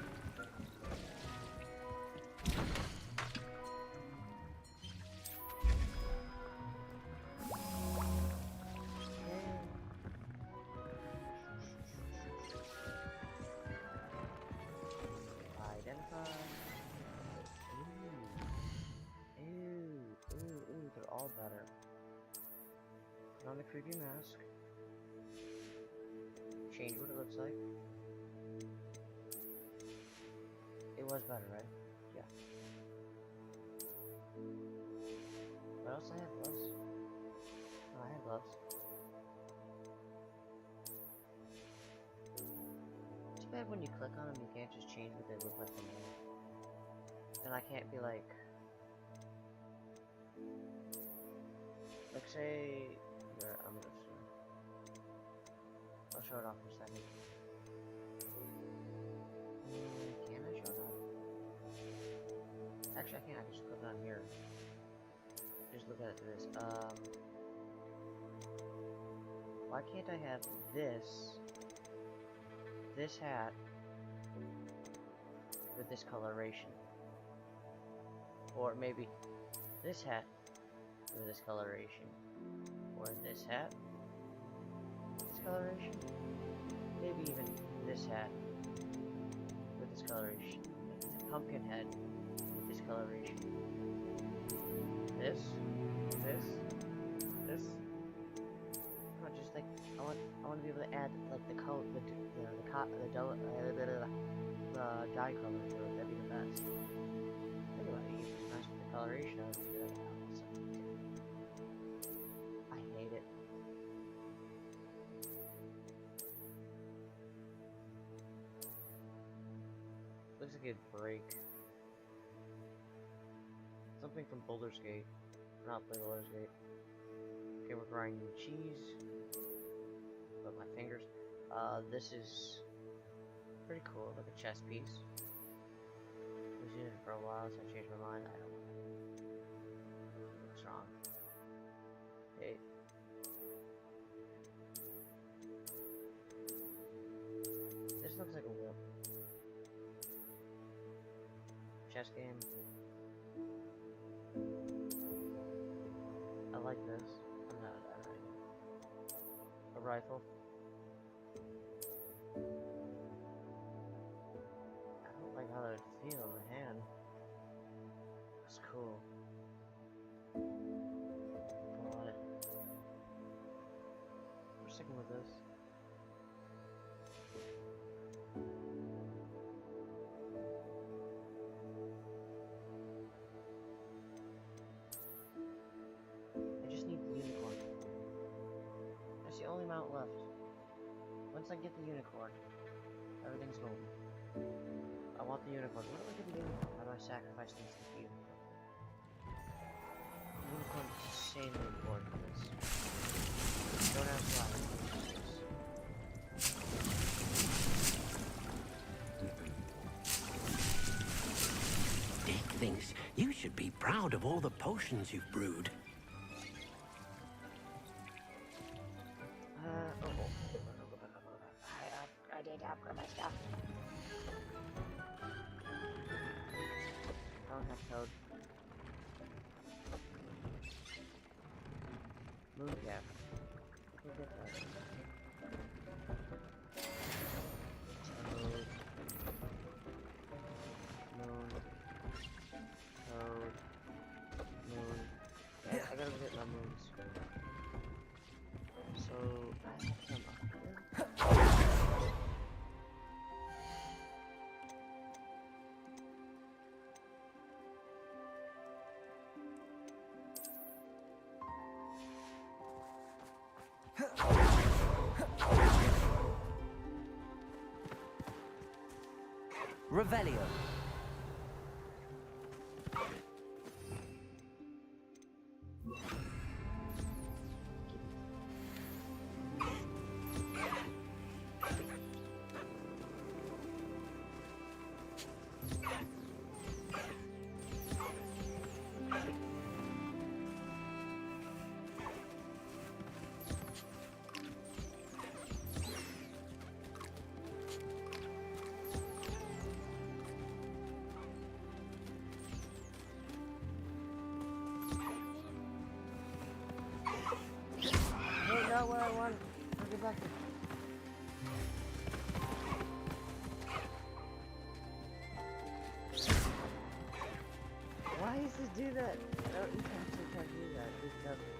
Identify. Ooh, they're all better. Put on the creepy mask. Change what it looks like. It was better, right? Yeah. What else I have? Gloves? Oh, I have gloves. Too bad when you click on them, you can't just change what they look like from there. And I can't be like say, I'm just, I'll show it off for a second. Can I show it off? Actually, I can't. I can just click on here. Just look at it through this. Why can't I have this hat with this coloration? Or maybe this hat with this coloration, or this hat, this coloration, maybe even this hat with this coloration, it's a pumpkin head with this coloration, this, no, just like, I want to be able to add, like, the color, the dye color to it. That'd be the best. Anyway, you can mess with the coloration of it. I hate it. Looks like it'd break. Something from Baldur's Gate. Not play Baldur's Gate. Okay, we're grinding cheese. With my fingers. This is pretty cool, like a chess piece. I was using it for a while, so I changed my mind. I don't know. What's wrong? Hey. This looks like a whip. Chess game. I like this. I'm rifle. I don't like how it would feel in the hand. It's cool. But we're sticking with this. I just need the unicorn. That's the only mount left. Once I get the unicorn, everything's golden. I want the unicorn. What do I get the unicorn? How do I sacrifice things to get the unicorn? The unicorn is insanely important for this. Don't ask why. Dick thinks you should be proud of all the potions you've brewed. I did upgrade my stuff. I don't have code. Mooncap. Who did that? Toad. Moon. Toad. Moon. Yeah, I gotta get my moons. So, I have them up here. Revelio. Not what I want. I'll get back to Why does it do that? No, you actually can't do that. It doesn't.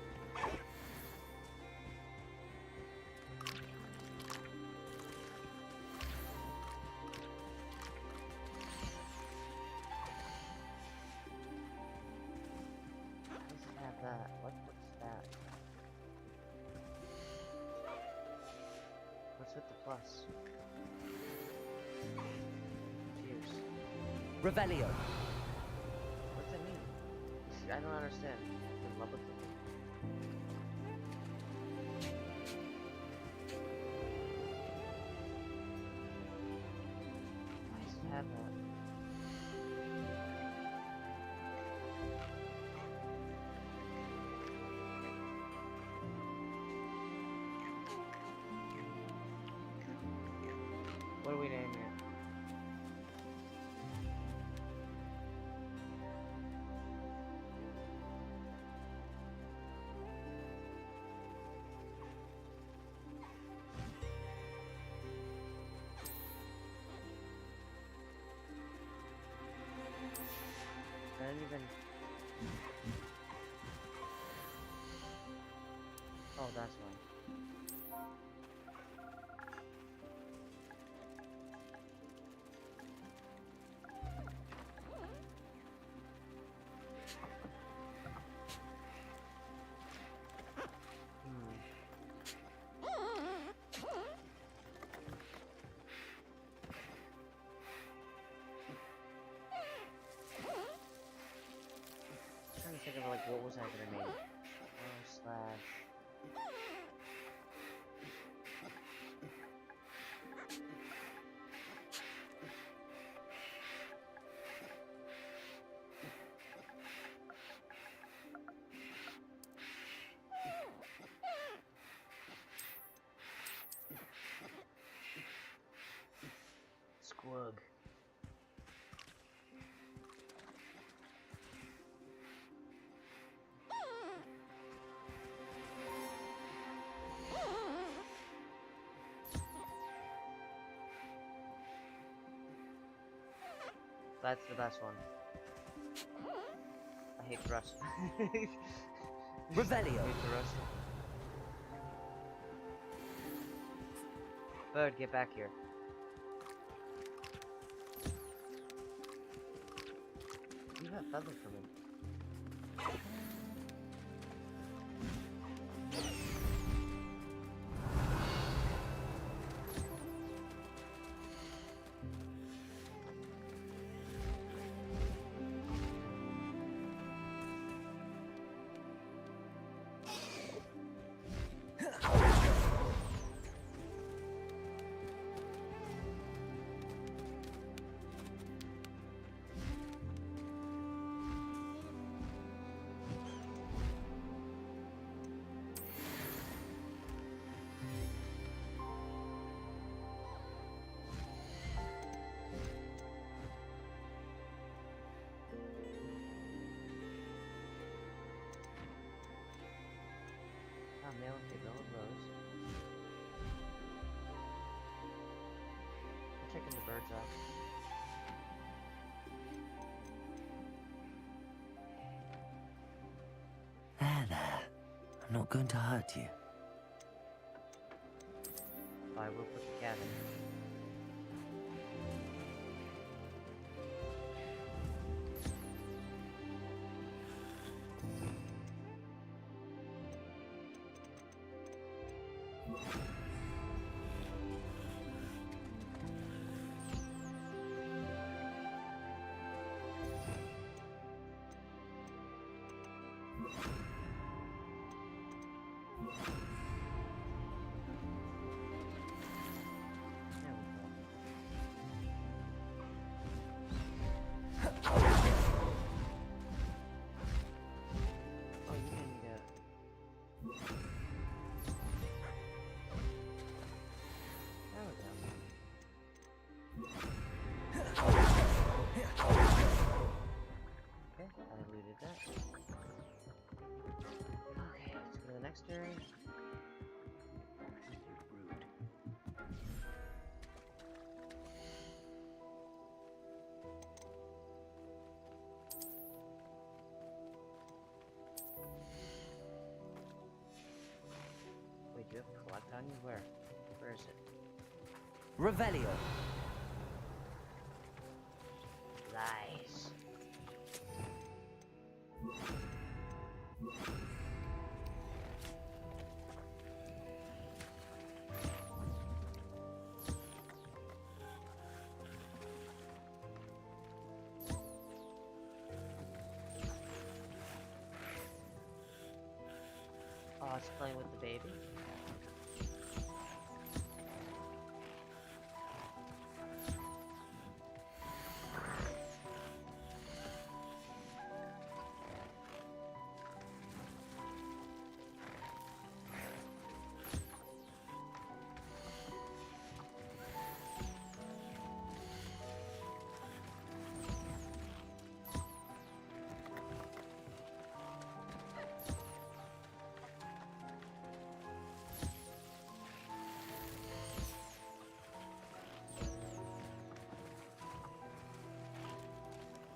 Let's have that. What's that? What's with the plus? Fuse. Revelio. What's it mean? I don't understand. I'm in love with it. Why does it have that? What are we naming it? I didn't even... Oh, that's why. Trying to think of like what was I gonna name? Slash. Squug. That's the best one. I hate the rest. Revelio. I hate the rest. Bird, get back here. You have feather for me. Male and female of those. I'm checking the birds out. There. I'm not going to hurt you. I will put the cat in. Area. Wait, you have collect on you? Where? Where is it? Revelio. Lies. Oh, it's playing with the baby.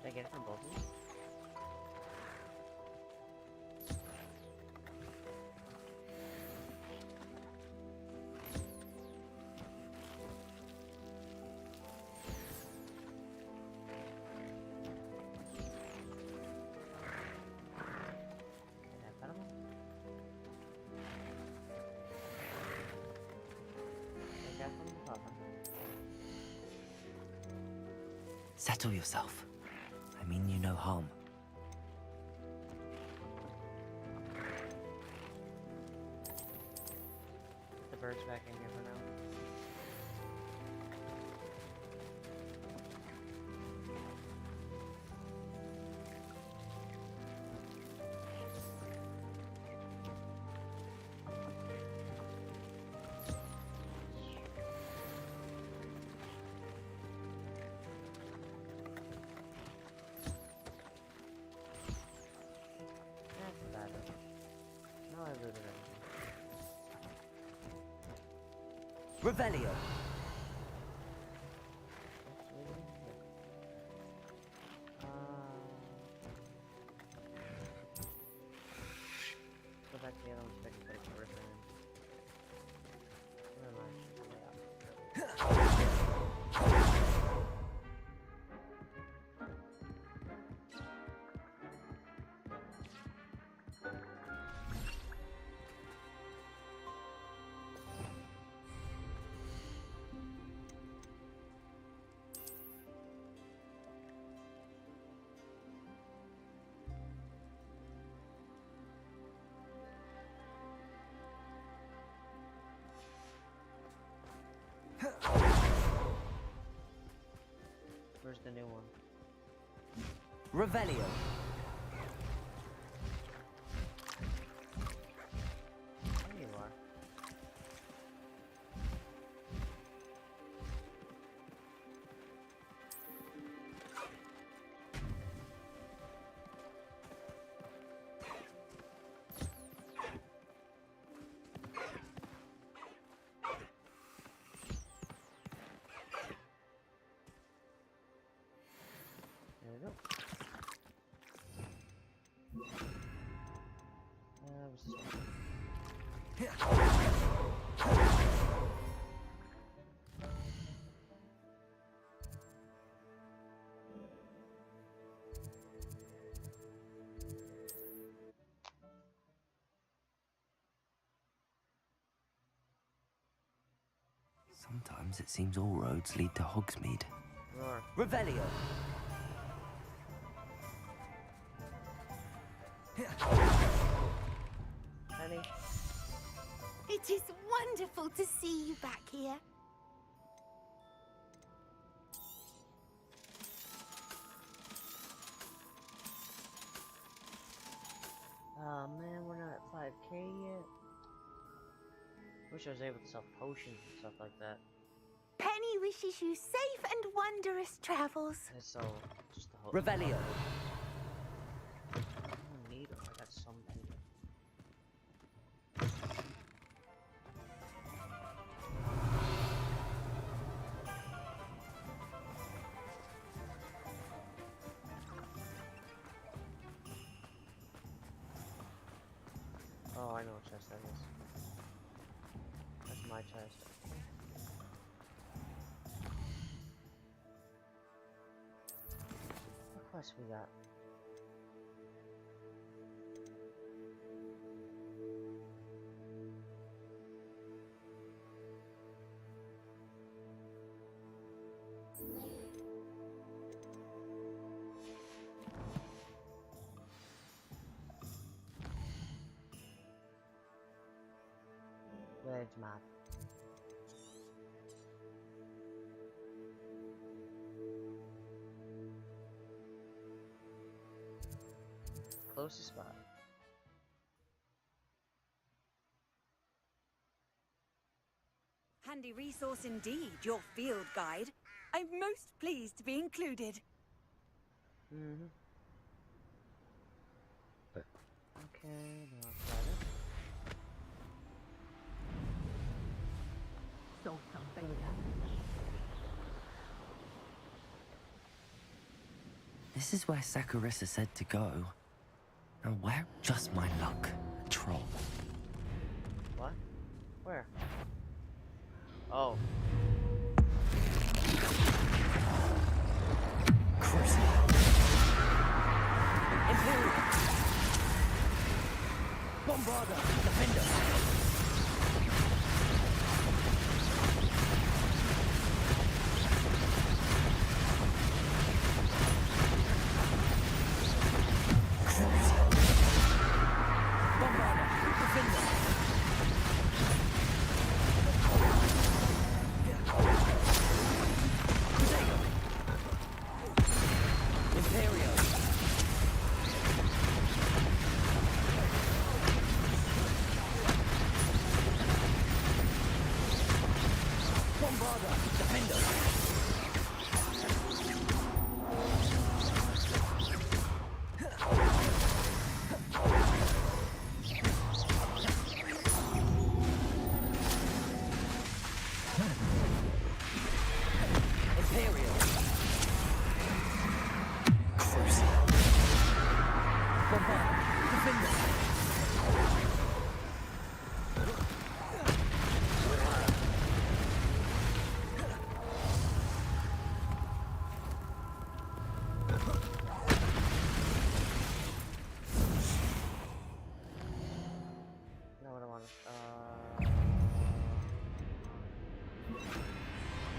Did I get it from both of you? Can I pet him? I got from the papa. Settle yourself. I mean you no harm. Put the birds back in here for now. Revelio. back to the other one so I can put a griffin in. Where am I? Where's the new one? Revelio. There you are. There we go. What's this one? Sometimes it seems all roads lead to Hogsmeade. Roar. Revelio. Penny. It is wonderful to see you back here. Oh man, we're not at 5K yet. Wish I was able to sell potions and stuff like that. Penny wishes you safe and wondrous travels. I sell just the whole. Revelio. I don't need them. I got some people. Oh, I know what chest that is. That's my chest. What quest we got? Wedge map. Closest spot. Handy resource indeed, your field guide. I'm most pleased to be included. Mm-hmm. Okay, now I'll try this. So something. This is where Saccharissa said to go. Now where? Just my luck. A troll. What? Where? Oh. Crucible. Imperial. Bombarda. Defender.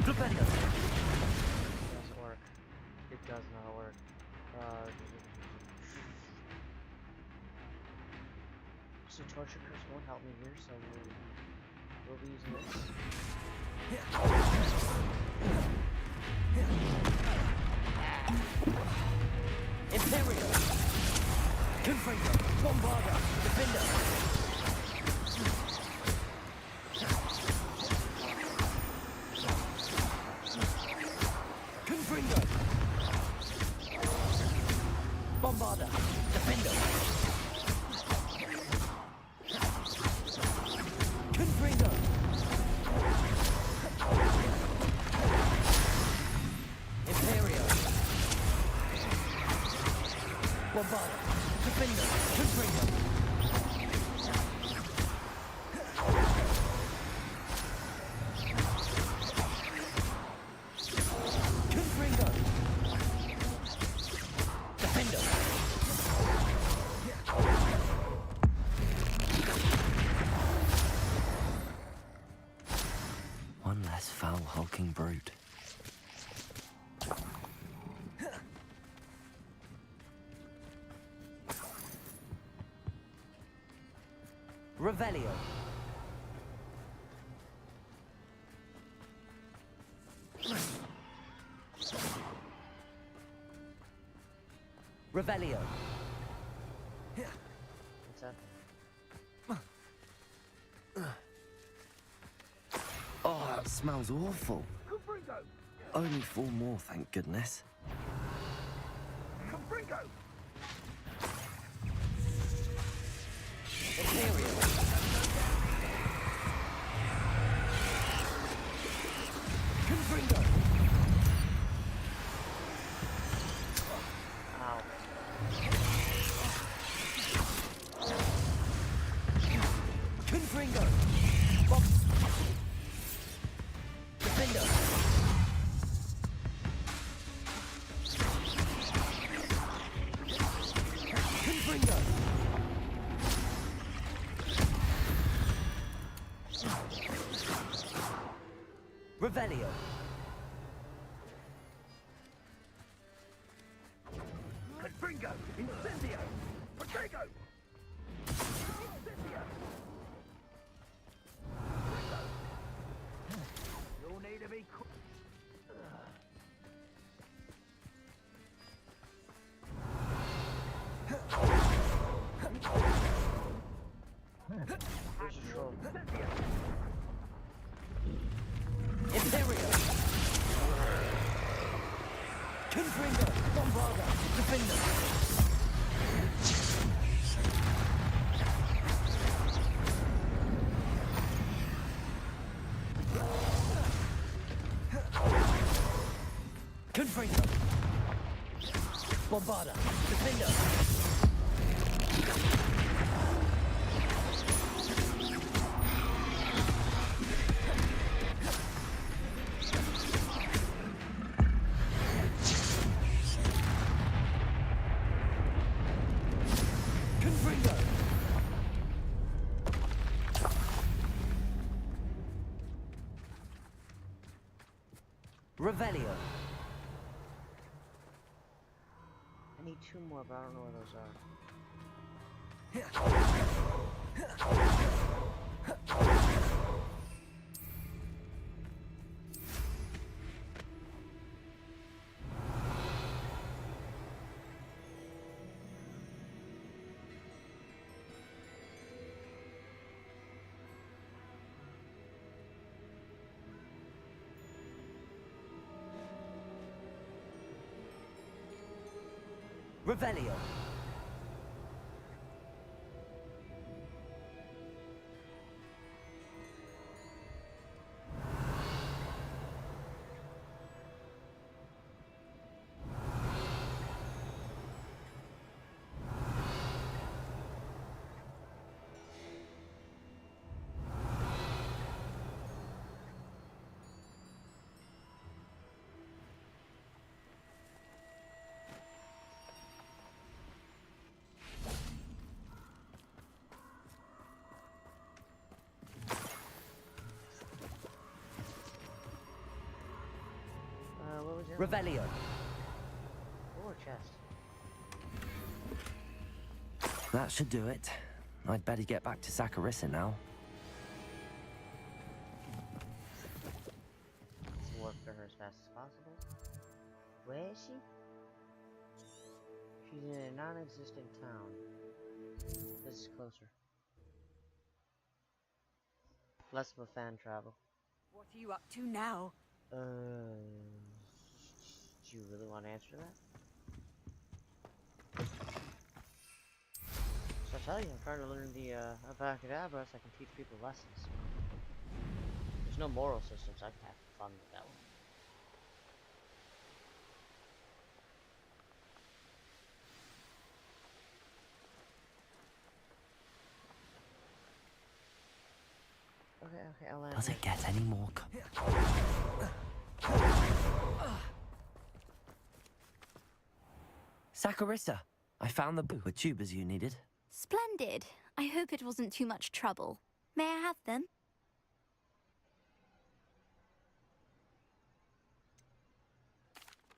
It doesn't work. It does not work. So torture curse won't help me here, so we'll be using this. Imperial! Confringo! Bombarda! Defender! Confringo! Bombarda! Defender! Confringo! Imperial! Bombarda! Defender! Confringo! Confringo! Defender! One less foul hulking brute. Revelio. Revelio. What's that? Oh, that smells awful. Only 4 more, thank goodness. Confringo! Imperial. Confringo. Ow. Confringo. Bob. Defender. Confringo. Revelio. Confringo! Incendio! Protego! Incendio! You'll need to be quick. Where's the troll? Imperial. Confringo. Bombarda. Defender. Confringo. Bombarda. Defender. Confringo. Revelio. I need 2 more, but I don't know where those are. Revelio. Revelio. Or chest. That should do it. I'd better get back to Saccharissa now. Let's warp to her as fast as possible. Where is she? She's in a non-existent town. This is closer. Less of a fan travel. What are you up to now? Do you really want to answer that? So I tell you, I'm trying to learn the Abacadabra so I can teach people lessons. There's no moral system, so I can have fun with that one. Okay, I'll land. Does it get any more? Saccharissa, I found the book with tubers you needed. Splendid. I hope it wasn't too much trouble. May I have them?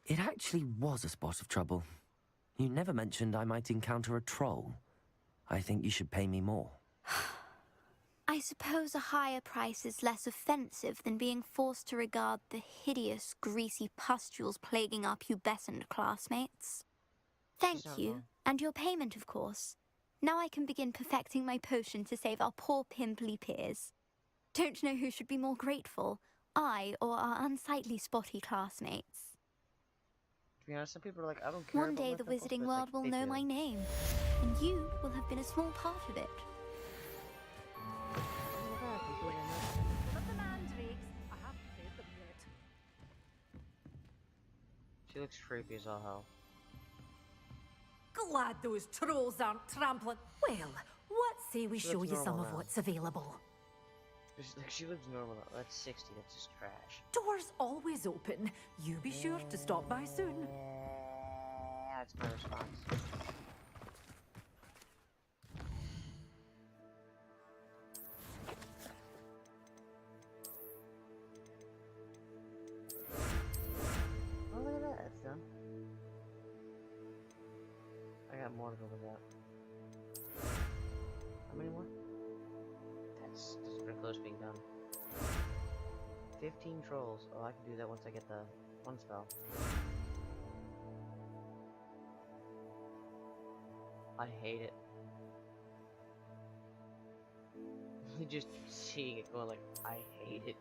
It actually was a spot of trouble. You never mentioned I might encounter a troll. I think you should pay me more. I suppose a higher price is less offensive than being forced to regard the hideous, greasy pustules plaguing our pubescent classmates. Thank you, and your payment, of course. Now I can begin perfecting my potion to save our poor pimply peers. Don't know who should be more grateful, I or our unsightly spotty classmates. To be honest, some people are like, I don't care. One day the wizarding world will know my name, and you will have been a small part of it. But the mandrakes, I haven't fed them yet. She looks creepy as all hell. Glad those trolls aren't trampling. Well, what say we She show looks you some normal of now. what's available? She looks normal though. That's 60, that's just trash. Doors always open. You be sure to stop by soon. That's my response. Oh, look at that. That's done. I got more to go with that. How many more? That's pretty close to being done. 15 trolls. Oh, I can do that once I get the one spell. I hate it. Just seeing it going like, I hate it.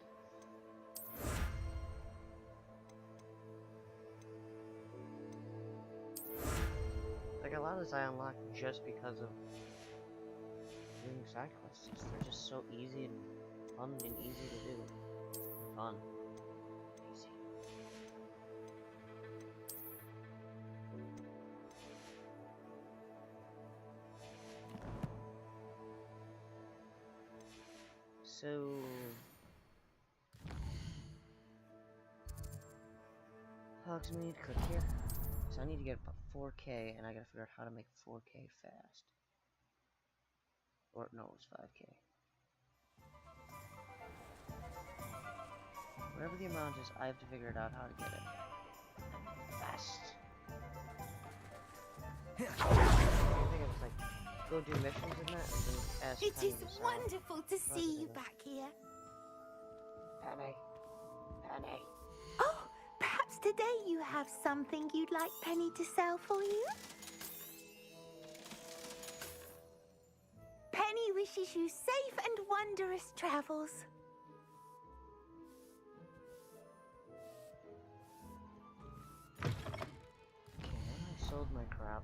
Like, a lot of this I unlocked just because of doing side quests. They're just so easy and fun and easy to do. Fun. Easy. So... Hogsmeade, click here. So I need to get about 4K, and I gotta figure out how to make 4K fast. Or, no, it's 5K. Whatever the amount is, I have to figure it out how to get it. Fast. I think it was like, go do missions and that, and then ask It Penny is to sell. wonderful to see you back here. Penny. Penny. Oh, perhaps today you have something you'd like Penny to sell for you? Penny wishes you safe and wondrous travels. Okay, now I sold my crap.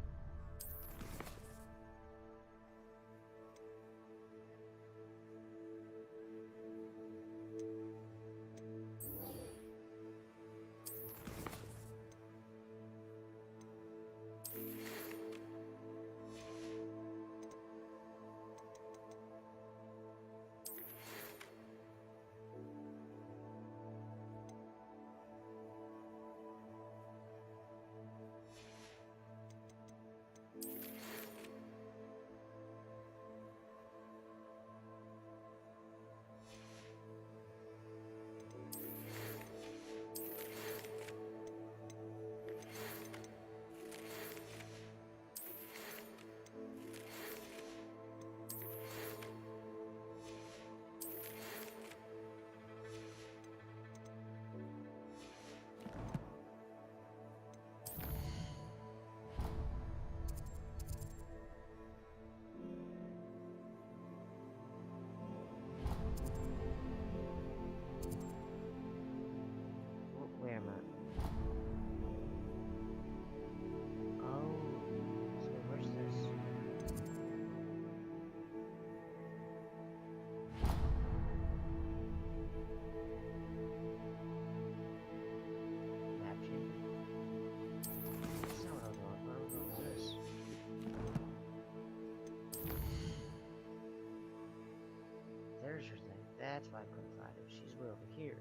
treasure thing. That's why I couldn't find her. She's way over here.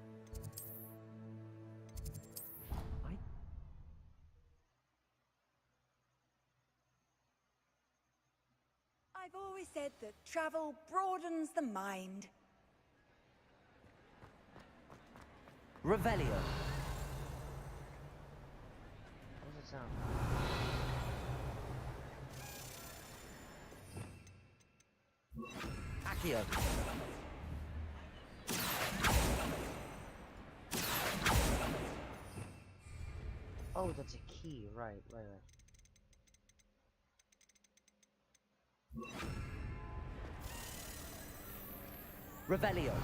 I've always said that travel broadens the mind. Revelio. What does it sound? Accio. Oh, that's a key. Right. Revelio.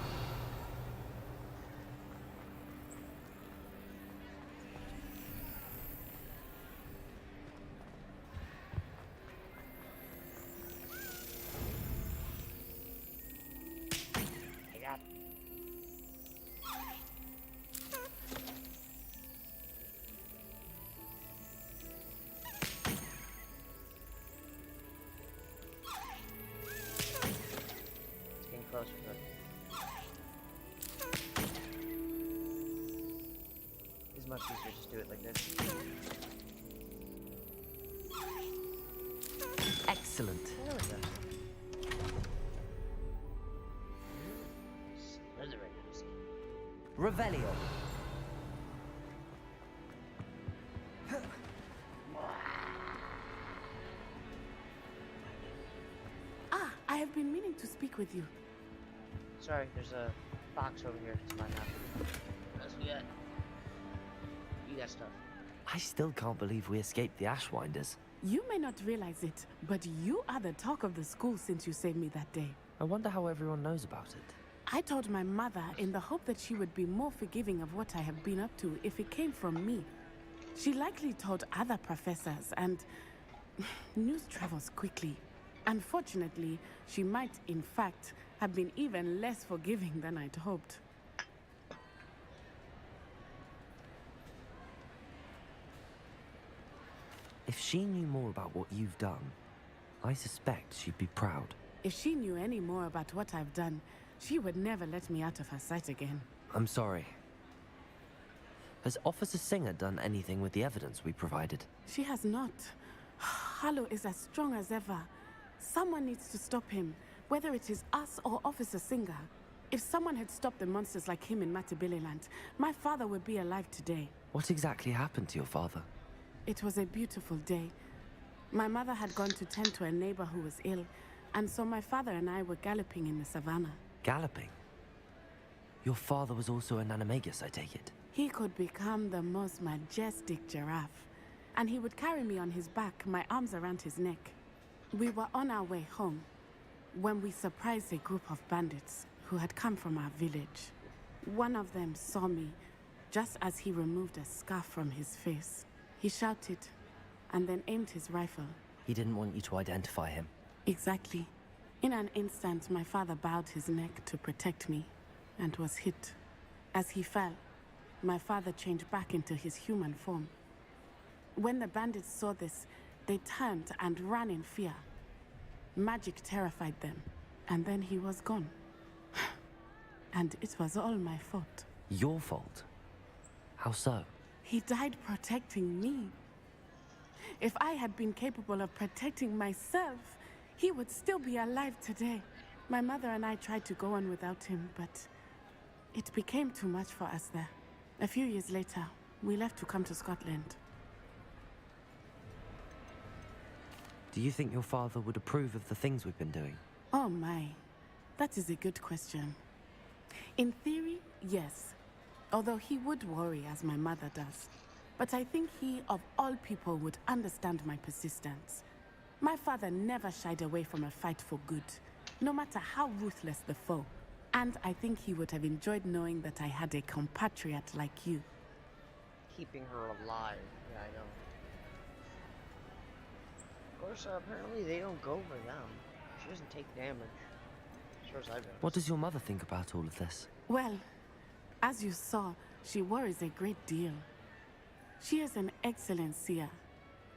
It's getting closer to it. It's much easier to just do it like this. Excellent. There we go. Revelio. Ah, I have been meaning to speak with you. Sorry, there's a box over here. It's mine now. What else we got? You got stuff. I still can't believe we escaped the Ashwinders. You may not realize it, but you are the talk of the school since you saved me that day. I wonder how everyone knows about it. I told my mother in the hope that she would be more forgiving of what I have been up to if it came from me. She likely told other professors, and news travels quickly. Unfortunately, she might, in fact, have been even less forgiving than I'd hoped. If she knew more about what you've done, I suspect she'd be proud. If she knew any more about what I've done, she would never let me out of her sight again. I'm sorry. Has Officer Singer done anything with the evidence we provided? She has not. Harlow is as strong as ever. Someone needs to stop him, whether it is us or Officer Singer. If someone had stopped the monsters like him in Matabeleland, my father would be alive today. What exactly happened to your father? It was a beautiful day. My mother had gone to tend to a neighbor who was ill, and so my father and I were galloping in the savannah. Galloping? Your father was also an animagus, I take it? He could become the most majestic giraffe, and he would carry me on his back, my arms around his neck. We were on our way home when we surprised a group of bandits who had come from our village. One of them saw me just as he removed a scarf from his face. He shouted and then aimed his rifle. He didn't want you to identify him. Exactly. In an instant, my father bowed his neck to protect me and was hit. As he fell, my father changed back into his human form. When the bandits saw this, they turned and ran in fear. Magic terrified them, and then he was gone. And it was all my fault. Your fault? How so? He died protecting me. If I had been capable of protecting myself, he would still be alive today. My mother and I tried to go on without him, but it became too much for us there. A few years later, we left to come to Scotland. Do you think your father would approve of the things we've been doing? Oh my, that is a good question. In theory, yes. Although he would worry, as my mother does. But I think he, of all people, would understand my persistence. My father never shied away from a fight for good, no matter how ruthless the foe. And I think he would have enjoyed knowing that I had a compatriot like you. Keeping her alive. Yeah, I know. Of course, apparently they don't go for them. She doesn't take damage. As far as I've noticed. What does your mother think about all of this? Well, as you saw, she worries a great deal. She is an excellent seer,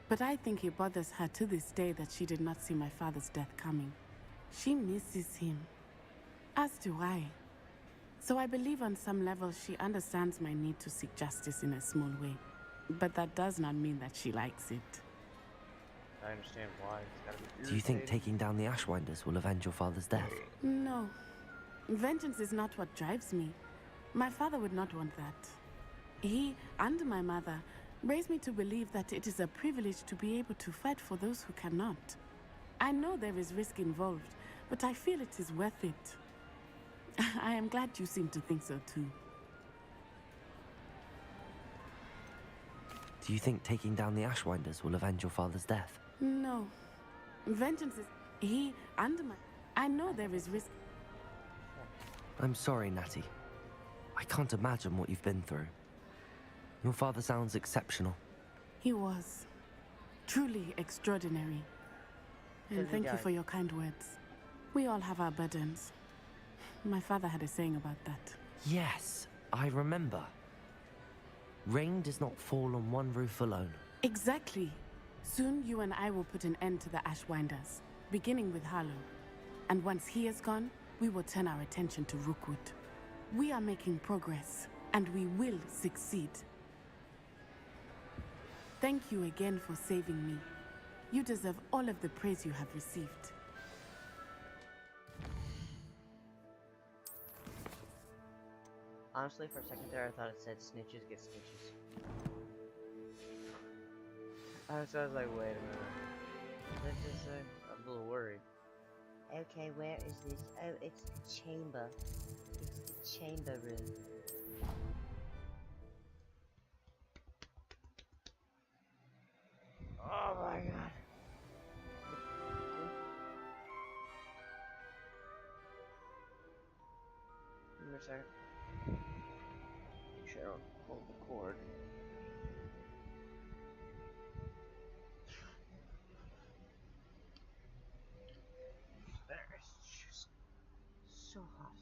but I think it bothers her to this day that she did not see my father's death coming. She misses him. As do I. So I believe on some level she understands my need to seek justice in a small way. But that does not mean that she likes it. I understand why. It's gotta be Do you think irritating. taking down the Ashwinders will avenge your father's death? No. Vengeance is not what drives me. My father would not want that. He and my mother raised me to believe that it is a privilege to be able to fight for those who cannot. I know there is risk involved, but I feel it is worth it. I am glad you seem to think so too. Do you think taking down the Ashwinders will avenge your father's death? No. Vengeance is... He and my... I know there is risk... I'm sorry, Natty. I can't imagine what you've been through. Your father sounds exceptional. He was. Truly extraordinary. And thank you for your kind words. We all have our burdens. My father had a saying about that. Yes, I remember. Rain does not fall on one roof alone. Exactly. Soon you and I will put an end to the Ashwinders, beginning with Harlow. And once he is gone, we will turn our attention to Rookwood. We are making progress, and we will succeed. Thank you again for saving me. You deserve all of the praise you have received. Honestly, for a second there, I thought it said snitches get stitches. So I was like, wait a minute. What did it just say? I'm a little worried. Okay, where is this? Oh, it's the chamber. It's the chamber room. Oh my god. Give me a second. Make sure I don't hold the cord. There, it's just so hot.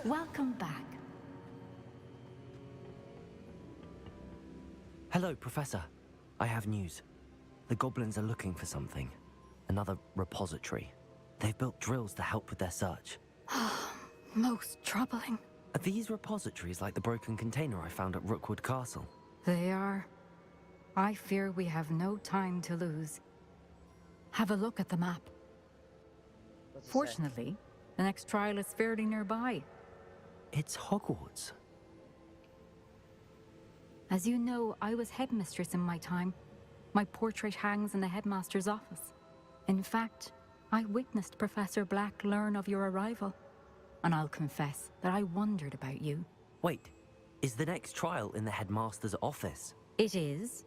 Welcome back. Hello, Professor. I have news. The goblins are looking for something. Another repository. They've built drills to help with their search. Most troubling. Are these repositories like the broken container I found at Rookwood Castle? They are. I fear we have no time to lose. Have a look at the map. Fortunately, the next trial is fairly nearby. It's Hogwarts. As you know, I was headmistress in my time. My portrait hangs in the headmaster's office. In fact, I witnessed Professor Black learn of your arrival. And I'll confess that I wondered about you. Wait, is the next trial in the headmaster's office? It is.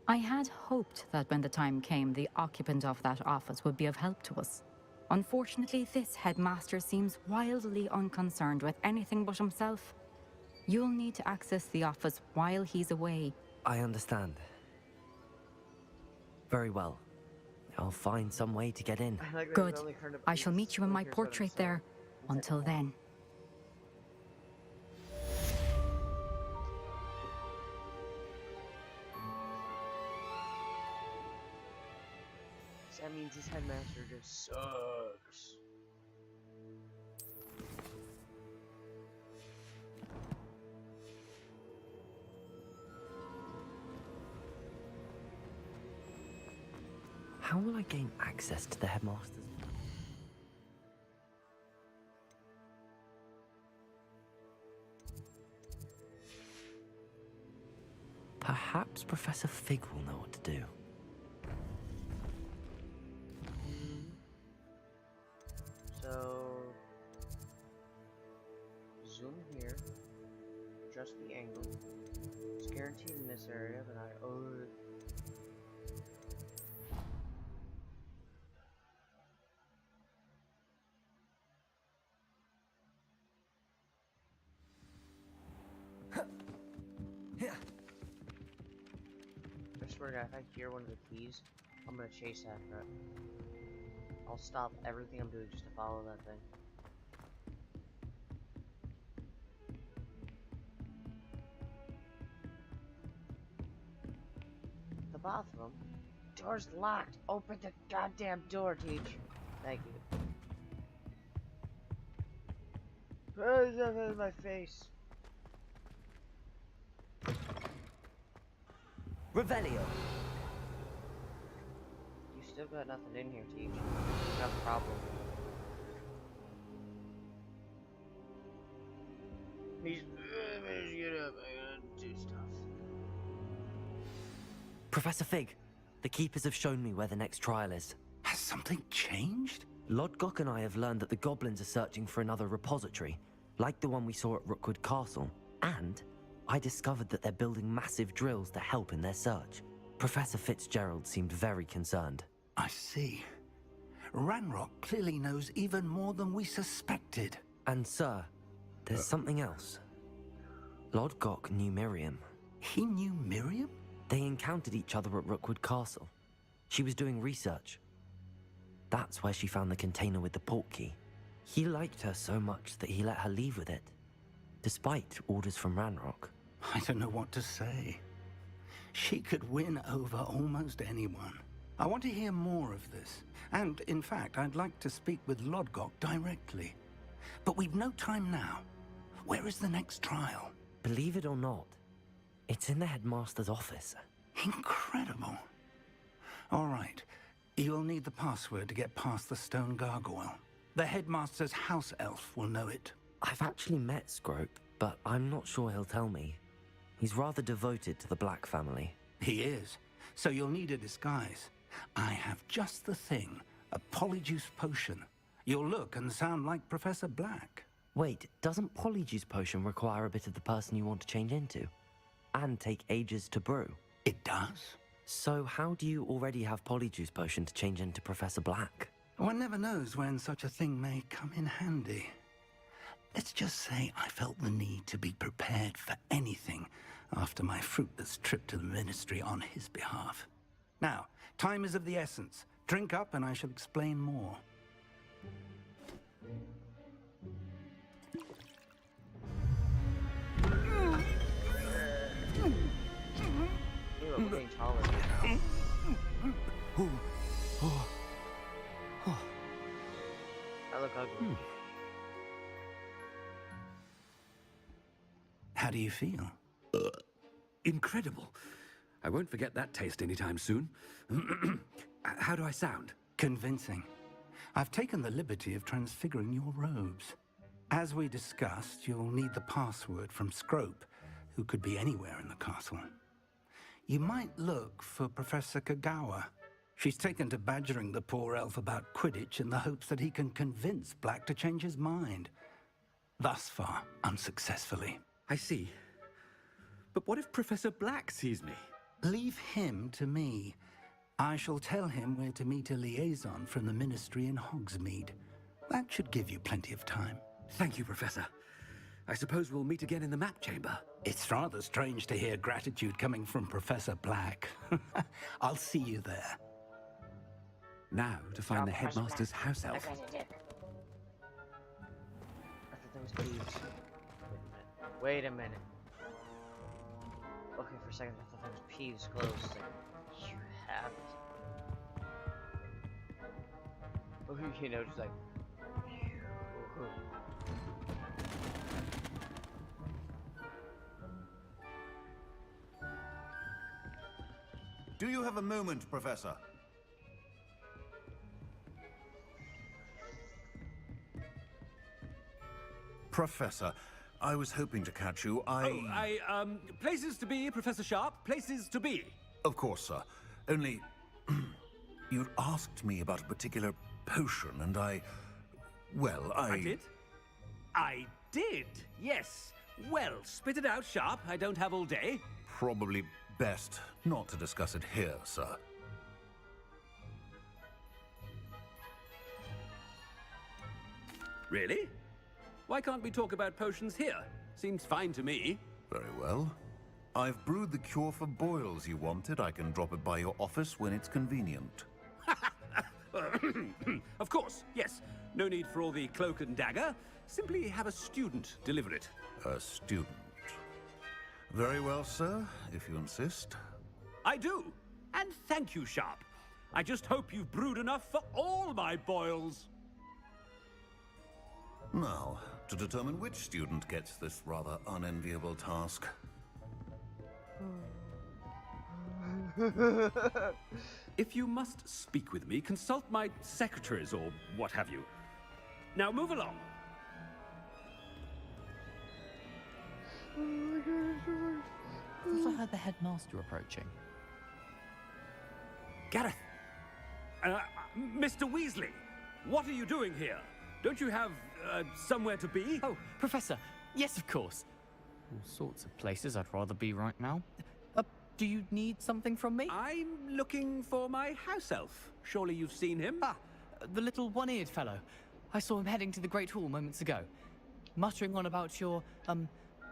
I had hoped that when the time came, the occupant of that office would be of help to us. Unfortunately, this headmaster seems wildly unconcerned with anything but himself. You'll need to access the office while he's away. I understand. Very well. I'll find some way to get in. Good. I shall meet you in my portrait there. Until then. So that means this headmaster just sucks. How will I gain access to the headmaster's? Perhaps Professor Fig will know what to do. So zoom here, adjust the angle. It's guaranteed in this area, but I owe it. I swear to God, if I hear one of the keys, I'm gonna chase after it. I'll stop everything I'm doing just to follow that thing. bathroom. Door's locked. Open the goddamn door, Teach. Thank you. Oh, in my face. Revelio. You still got nothing in here, Teach. You have a problem. He's get up. I gotta do stuff. Professor Fig, the Keepers have shown me where the next trial is. Has something changed? Lodgok and I have learned that the goblins are searching for another repository, like the one we saw at Rookwood Castle. And I discovered that they're building massive drills to help in their search. Professor Fitzgerald seemed very concerned. I see. Ranrock clearly knows even more than we suspected. And sir, there's something else. Lodgok knew Miriam. He knew Miriam? They encountered each other at Rookwood Castle. She was doing research. That's where she found the container with the port key. He liked her so much that he let her leave with it, despite orders from Ranrock. I don't know what to say. She could win over almost anyone. I want to hear more of this. And, in fact, I'd like to speak with Lodgok directly. But we've no time now. Where is the next trial? Believe it or not, it's in the headmaster's office. Incredible. All right. You'll need the password to get past the stone gargoyle. The headmaster's house elf will know it. I've actually met Scrope, but I'm not sure he'll tell me. He's rather devoted to the Black family. He is. So you'll need a disguise. I have just the thing. A polyjuice potion. You'll look and sound like Professor Black. Wait, doesn't Polyjuice Potion require a bit of the person you want to change into? And take ages to brew? It does. So how do you already have Polyjuice Potion to change into Professor Black? One never knows when such a thing may come in handy. Let's just say I felt the need to be prepared for anything after my fruitless trip to the Ministry on his behalf. Now, time is of the essence. Drink up and I shall explain more. I'm getting taller now. I look ugly. How do you feel? Incredible. I won't forget that taste anytime soon. How do I sound? Convincing. I've taken the liberty of transfiguring your robes. As we discussed, you'll need the password from Scrope, who could be anywhere in the castle. You might look for Professor Kagawa. She's taken to badgering the poor elf about Quidditch in the hopes that he can convince Black to change his mind. Thus far, unsuccessfully. I see. But what if Professor Black sees me? Leave him to me. I shall tell him where to meet a liaison from the Ministry in Hogsmeade. That should give you plenty of time. Thank you, Professor. I suppose we'll meet again in the map chamber. It's rather strange to hear gratitude coming from Professor Black. I'll see you there. Now to find the headmaster's house elf. I thought that was thieves. Wait a minute. Okay, for a second I thought that was Peeves close. Like, you have it. Oh, you know, just like. Do you have a moment, Professor? Professor, I was hoping to catch you. Places to be, Professor Sharp. Places to be. Of course, sir. Only, you'd asked me about a particular potion, and I did? I did, yes. Well, spit it out, Sharp. I don't have all day. Probably best not to discuss it here, sir. Really? Why can't we talk about potions here? Seems fine to me. Very well. I've brewed the cure for boils you wanted. I can drop it by your office when it's convenient. Of course, yes. No need for all the cloak and dagger. Simply have a student deliver it. A student. Very well, sir, if you insist. I do. And thank you, Sharp. I just hope you've brewed enough for all my boils. Now, to determine which student gets this rather unenviable task. If you must speak with me, consult my secretaries or what have you. Now move along. Oh my god, I thought I heard the headmaster approaching. Gareth! Mr. Weasley, what are you doing here? Don't you have, somewhere to be? Oh, Professor, yes, of course. All sorts of places I'd rather be right now. Do you need something from me? I'm looking for my house elf. Surely you've seen him? Ah, the little one-eared fellow. I saw him heading to the Great Hall moments ago, muttering on about your,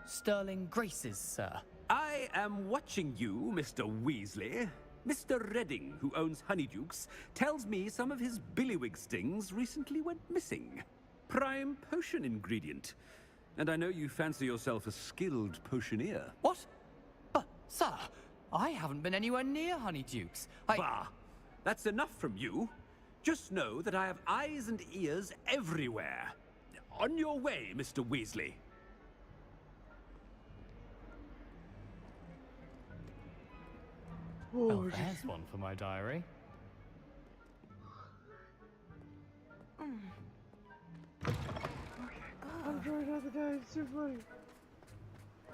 sterling graces, sir. I am watching you, Mr. Weasley. Mr. Redding, who owns Honeydukes, tells me some of his billywig stings recently went missing. Prime potion ingredient. And I know you fancy yourself a skilled potioneer. What? But, sir, I haven't been anywhere near Honeydukes. Bah! That's enough from you. Just know that I have eyes and ears everywhere. On your way, Mr. Weasley. Well, there's one for my diary. I'm trying not to die, it's too funny.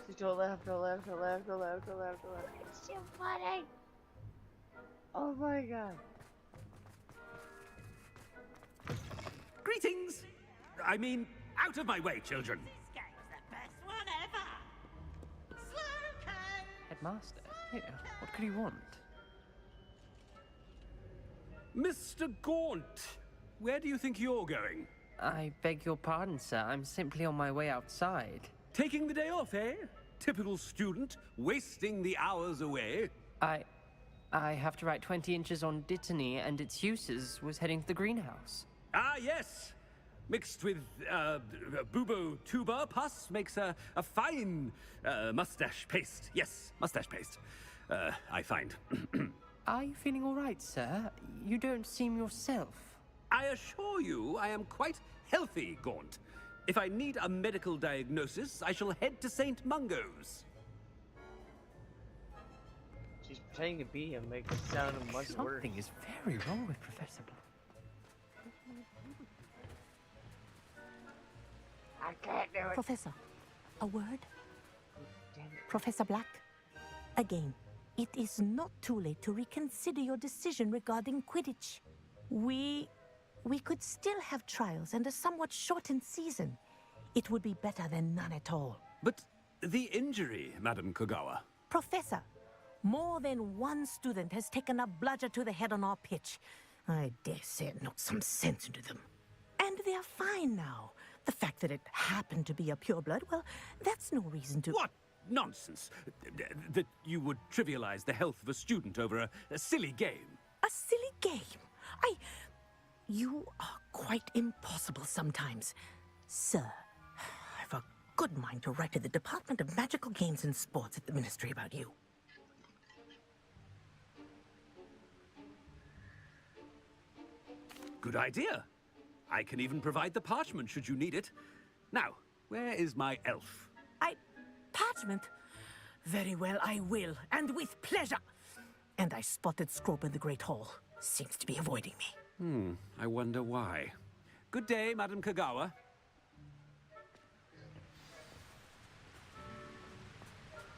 See, don't laugh, don't laugh, don't laugh, don't laugh, don't laugh, don't laugh. It's too funny! Oh my god. Greetings! I mean, out of my way, children. This game's the best one ever. Headmaster? Yeah, what could he want? Mr. Gaunt, where do you think you're going? I beg your pardon, sir. I'm simply on my way outside. Taking the day off, eh? Typical student, wasting the hours away. I have to write 20 inches on Dittany and its uses. Was heading to the greenhouse. Ah, yes! Mixed with, bubo tuber pus makes a fine, mustache paste. Yes, mustache paste. I find. Are you feeling all right, sir? You don't seem yourself. I assure you I am quite healthy, Gaunt. If I need a medical diagnosis, I shall head to St. Mungo's. She's pretending to be him, makes it sound much worse. Something is very wrong with Professor Black. I can't do it. Professor, a word? Professor Black, again, it is not too late to reconsider your decision regarding Quidditch. We could still have trials and a somewhat shortened season. It would be better than none at all. But the injury, Madam Kogawa. Professor, more than one student has taken a bludger to the head on our pitch. I dare say it knocked some sense into them. And they are fine now. The fact that it happened to be a pureblood, well, that's no reason to... What nonsense! That you would trivialize the health of a student over a silly game. A silly game? You are quite impossible sometimes. Sir, I've a good mind to write to the Department of Magical Games and Sports at the Ministry about you. Good idea. I can even provide the parchment should you need it. Now, where is my elf? Parchment? Very well, I will, and with pleasure. And I spotted Scrope in the Great Hall. Seems to be avoiding me. I wonder why. Good day, Madam Kogawa.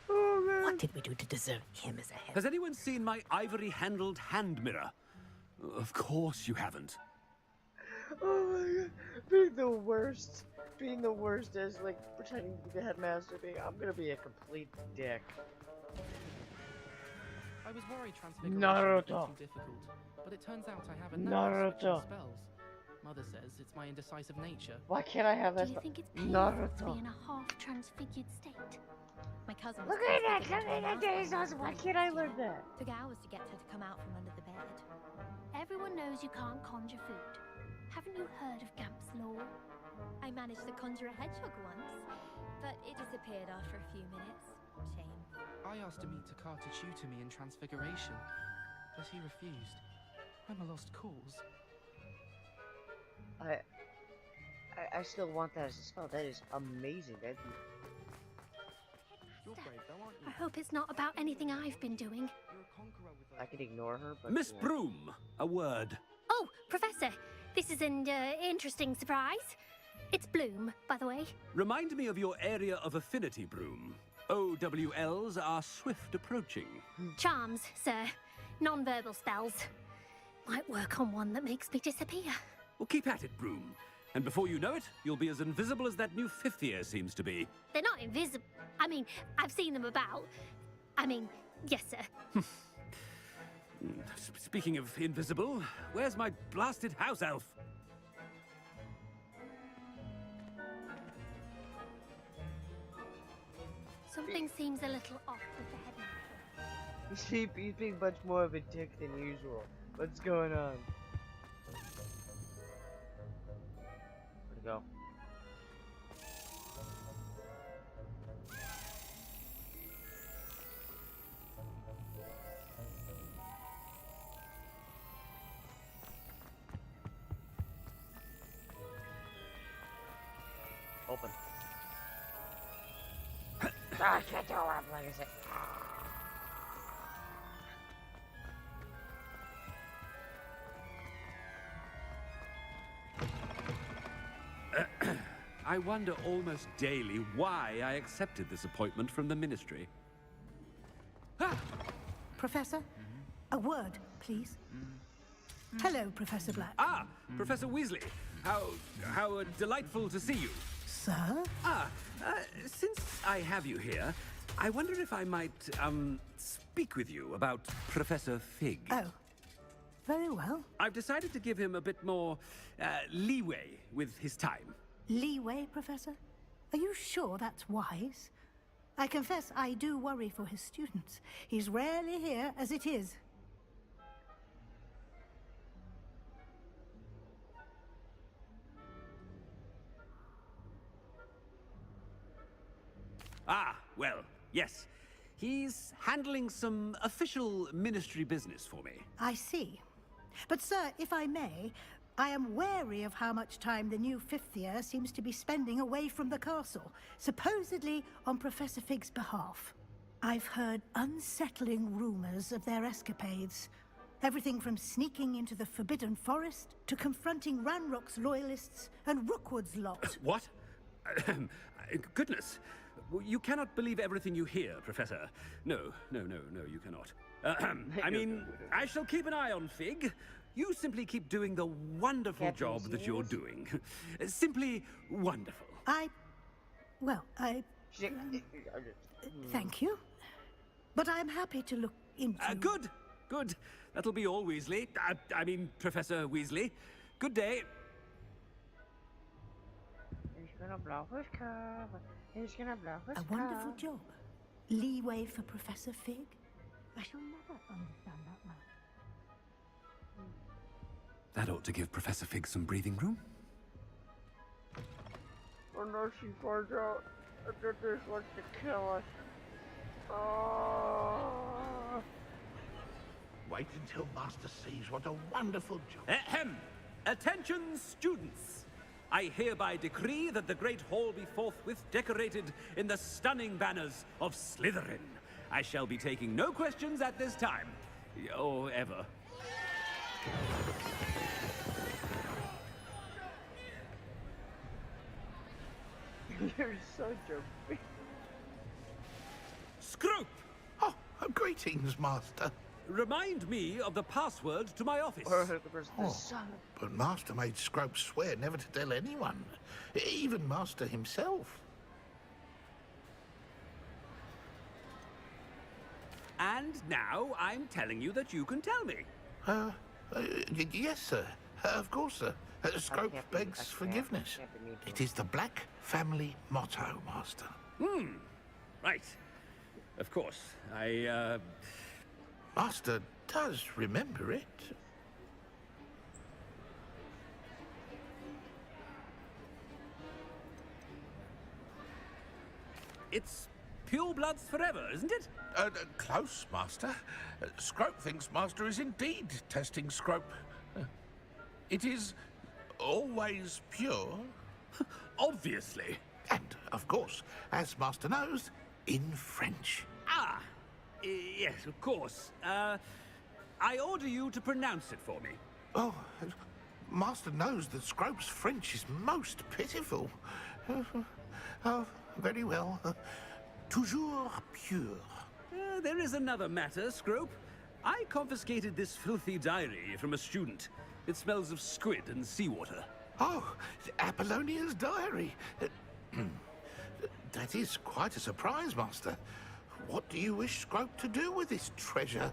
Oh, man. What did we do to deserve him as a head? Has anyone seen my ivory-handled hand mirror? Of course you haven't. Oh my god. Being the worst is like pretending to be the headmaster being, I'm gonna be a complete dick. I was worried transfiguration Naruto. would be too difficult, but it turns out I have a knack for switching spells. Mother says it's my indecisive nature. Why can't I have that? Do you think it's painful to be in a half-transfigured state? My cousin was Jesus, why can't I learn that? Took hours to get her to come out from under the bed. Everyone knows you can't conjure food. Haven't you heard of Gamp's Law? I managed to conjure a hedgehog once, but it disappeared after a few minutes. Shame. I asked Amit to tutor me in transfiguration. But he refused. I'm a lost cause. I still want that as a spell. That is amazing. That'd be... You're brave though, aren't you? I hope it's not about anything I've been doing. I could ignore her, but... Miss Broom, a word. Oh, Professor, this is an interesting surprise. It's Bloom, by the way. Remind me of your area of affinity, Broom. OWLs are swift approaching. Charms, sir. Non-verbal spells. Might work on one that makes me disappear. Well, keep at it, Broom. And before you know it, you'll be as invisible as that new fifth year seems to be. They're not invisible. I mean, I've seen them about. I mean, yes, sir. Speaking of invisible, where's my blasted house elf? Something seems a little off with the headmaster. He's being much more of a dick than usual. What's going on? Where'd it go? Open. I can't do it, like I said. I wonder almost daily why I accepted this appointment from the Ministry. Professor, a word, please. Hello, Professor Black. Ah, Professor Weasley. How delightful to see you. Sir? Since I have you here, I wonder if I might, speak with you about Professor Fig. Oh, very well. I've decided to give him a bit more, leeway with his time. Leeway, Professor? Are you sure that's wise? I confess I do worry for his students. He's rarely here as it is. Ah, well, yes. He's handling some official ministry business for me. I see. But, sir, if I may, I am wary of how much time the new fifth year seems to be spending away from the castle, supposedly on Professor Fig's behalf. I've heard unsettling rumors of their escapades. Everything from sneaking into the Forbidden Forest to confronting Ranrock's loyalists and Rookwood's lot. What? Goodness. You cannot believe everything you hear, Professor. No, you cannot. I mean, I shall keep an eye on Fig. You simply keep doing the wonderful job that you're doing. Simply wonderful. Thank you. But I'm happy to look into... Good. That'll be all, Weasley. I mean, Professor Weasley. Good day. He's gonna blow his cover. He's gonna blow his cover. A wonderful job. Leeway for Professor Fig? I shall never understand that man. That ought to give Professor Fig some breathing room. Unless she finds out that this wants to kill us. Oh. Wait until Master sees what a wonderful job. Ahem! Attention, students! I hereby decree that the Great Hall be forthwith decorated in the stunning banners of Slytherin. I shall be taking no questions at this time. Or ever. You're such a... Scrope! Oh, greetings, Master. Remind me of the password to my office. But Master made Scrope swear never to tell anyone, even Master himself. And now I'm telling you that you can tell me. Yes, sir. Of course, sir. Scrope begs forgiveness. It is the Black family motto, Master. Right. Of course. Master does remember it. It's purebloods forever, isn't it? Close, Master. Scrope thinks Master is indeed testing Scrope. It is always pure. Obviously. And, of course, as Master knows, in French. Ah, yes, of course. I order you to pronounce it for me. Oh, Master knows that Scrope's French is most pitiful. Oh, very well. Toujours pure. There is another matter, Scrope. I confiscated this filthy diary from a student. It smells of squid and seawater. Oh, Apollonia's diary. That is quite a surprise, Master. What do you wish Scrope to do with this treasure?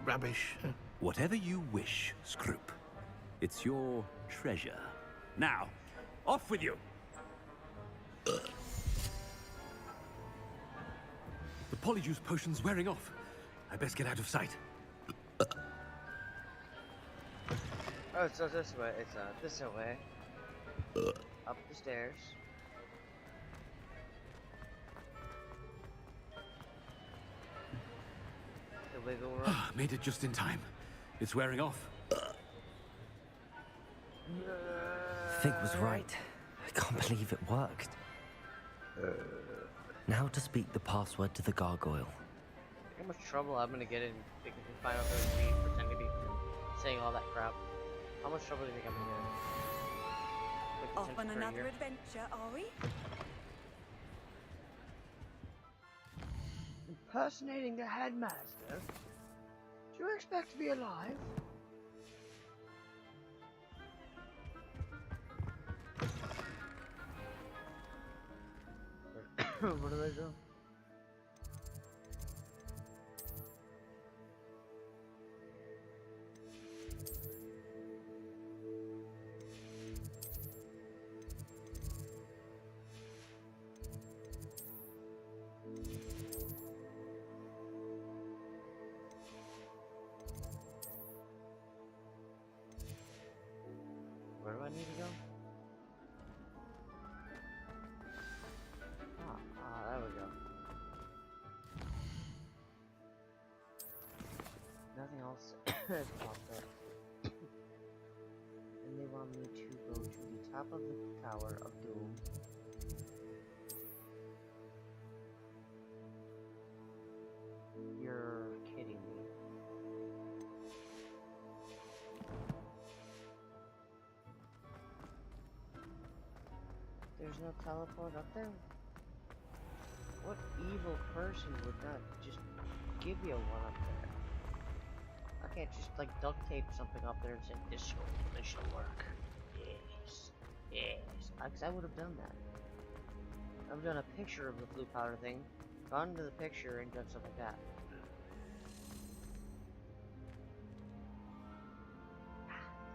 Rubbish. Whatever you wish, Scrope. It's your treasure. Now, off with you. The polyjuice potion's wearing off. I best get out of sight. Oh, it's this way. It's this way. Up the stairs. The wiggle room. Made it just in time. It's wearing off. Fig was right. I can't believe it worked. Now to speak the password to the gargoyle. Look how much trouble I'm gonna get in if we find out there's me pretending to be saying all that crap. How much trouble do you think I'm gonna get? Off on another adventure, are we? Impersonating the headmaster? Do you expect to be alive? Where do I go? Where do I need to go? There we go. Nothing else has popped up. And they want me to go to the top of the Tower of Doom. You're kidding me. There's no teleport up there? What evil person would not just give you one up there? I can't just like duct tape something up there and say this shall work. Yes, because I would have done that. I've done a picture of the blue powder thing, gone into the picture and done stuff like that.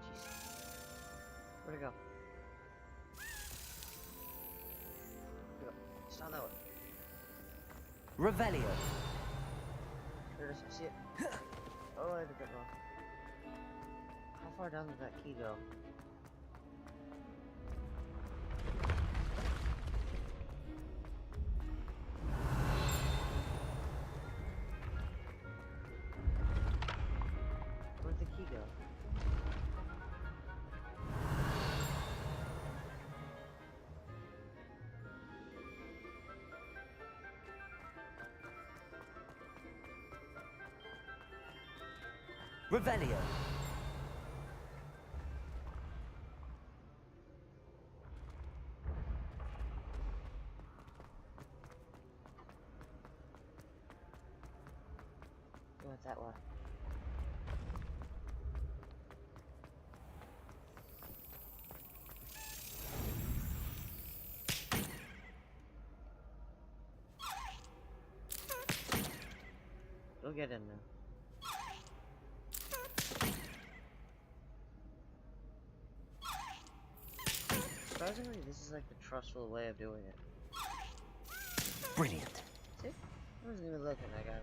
Jeez. Where'd it go? It's not that one. Revelio. There it is, I see it. Oh, I did that wrong. How far down did that key go? Where'd the key go? Revelio. Go with that one. Go get in there. Surprisingly, this is like the trustful way of doing it. Brilliant. See? I wasn't even looking, I got it.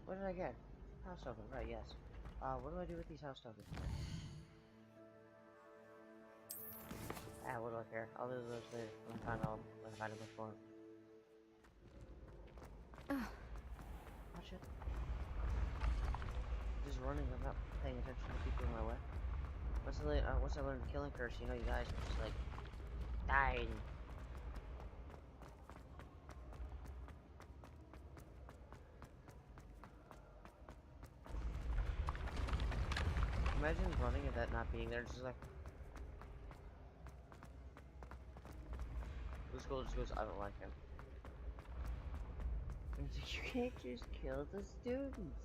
What did I get? House token, right, yes. What do I do with these house tokens? Ah, what do I care? I'll do those later when I find out when I find it before. Oh shit. Just running, I'm not paying attention to people in my way. Once I learned the killing curse, you know, you guys are just like dying. Imagine running and that not being there, it's just like this girl just goes, I don't like him. And it's like, you can't just kill the students.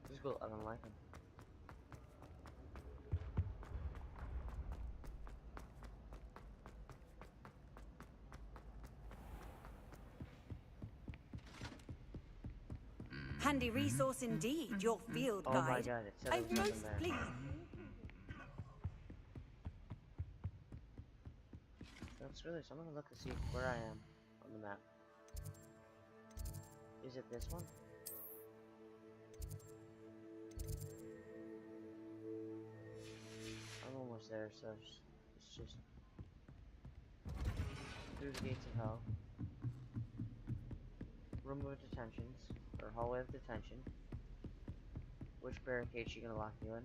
This girl, I don't like him. Handy resource indeed, your field guide. Oh my god, it said there was something there. Please. That's really, so I'm gonna look to see where I am on the map. Is it this one? I'm almost there, so it's just through the gates of hell. Room of detentions, or hallway of detention. Which barricade she gonna lock you in?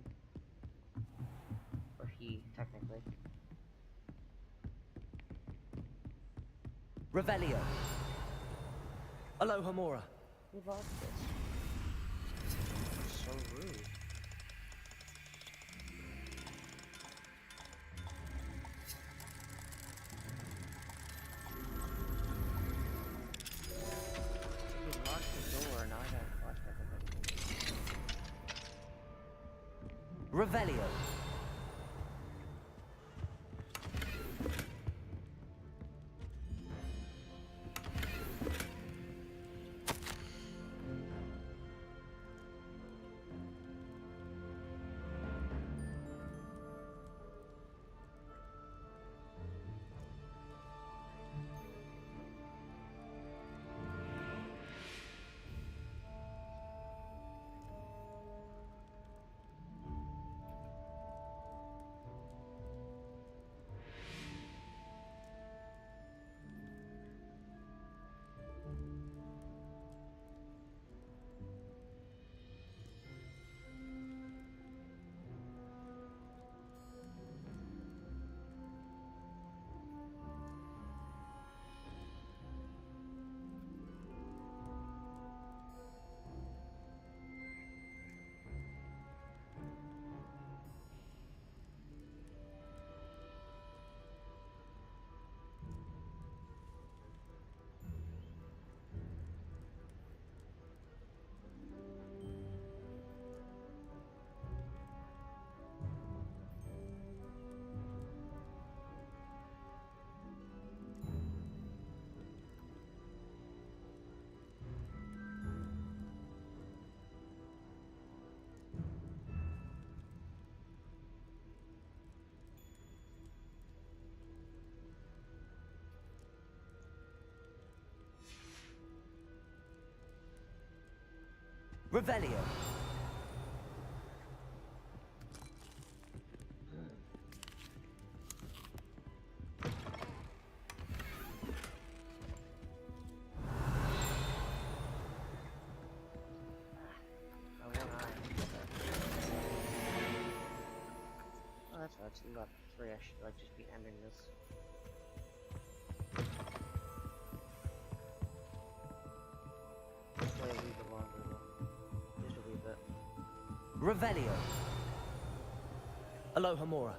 Or he, technically. Revelio. Aloha Mora. Who lost this? So rude. He locked the door, now I gotta watch everything. Revelio. Revelio. Oh, that's right, it's level 3, I should like just be ending this. Play a wee bit longer though. Just a wee bit. Revelio. Aloha Mora.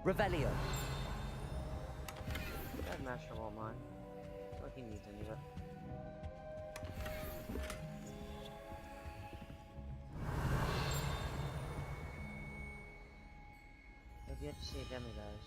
Revelio. That master won't mind. Like he needs any of it. I've yet to see a demi, guys.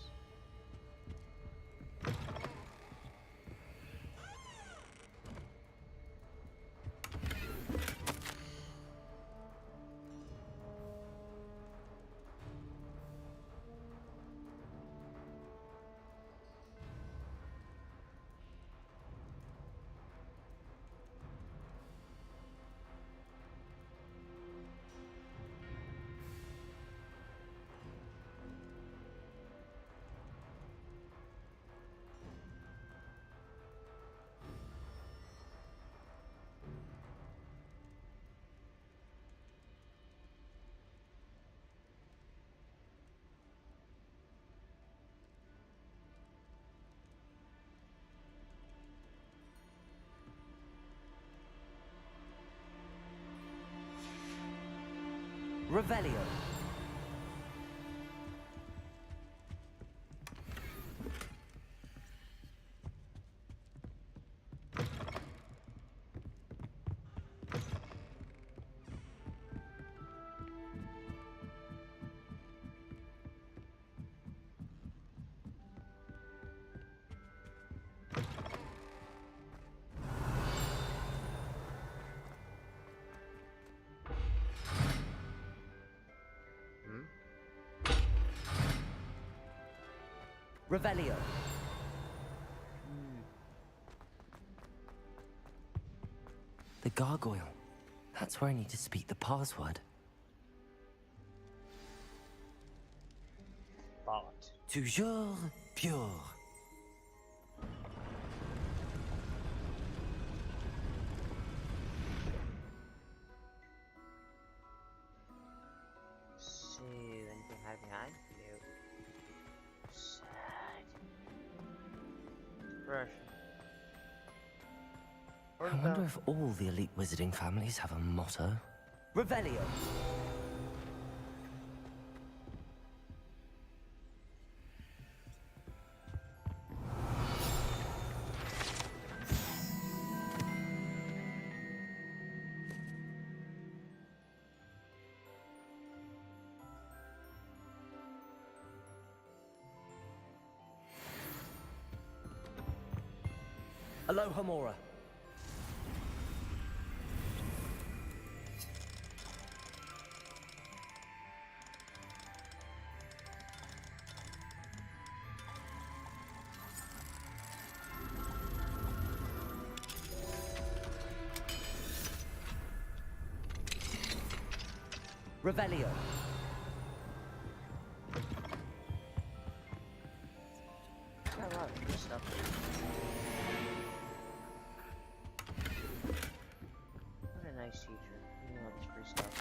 Revelio. Revelio. The gargoyle. That's where I need to speak the password. Thought. Toujours pure. See anything hide behind? Nope. Sad. Fresh. I wonder if all the elite wizarding families have a motto. Revelio. Aloha Mora. Revelio. Got a lot of free stuff. What a nice teacher. You know this free stuff.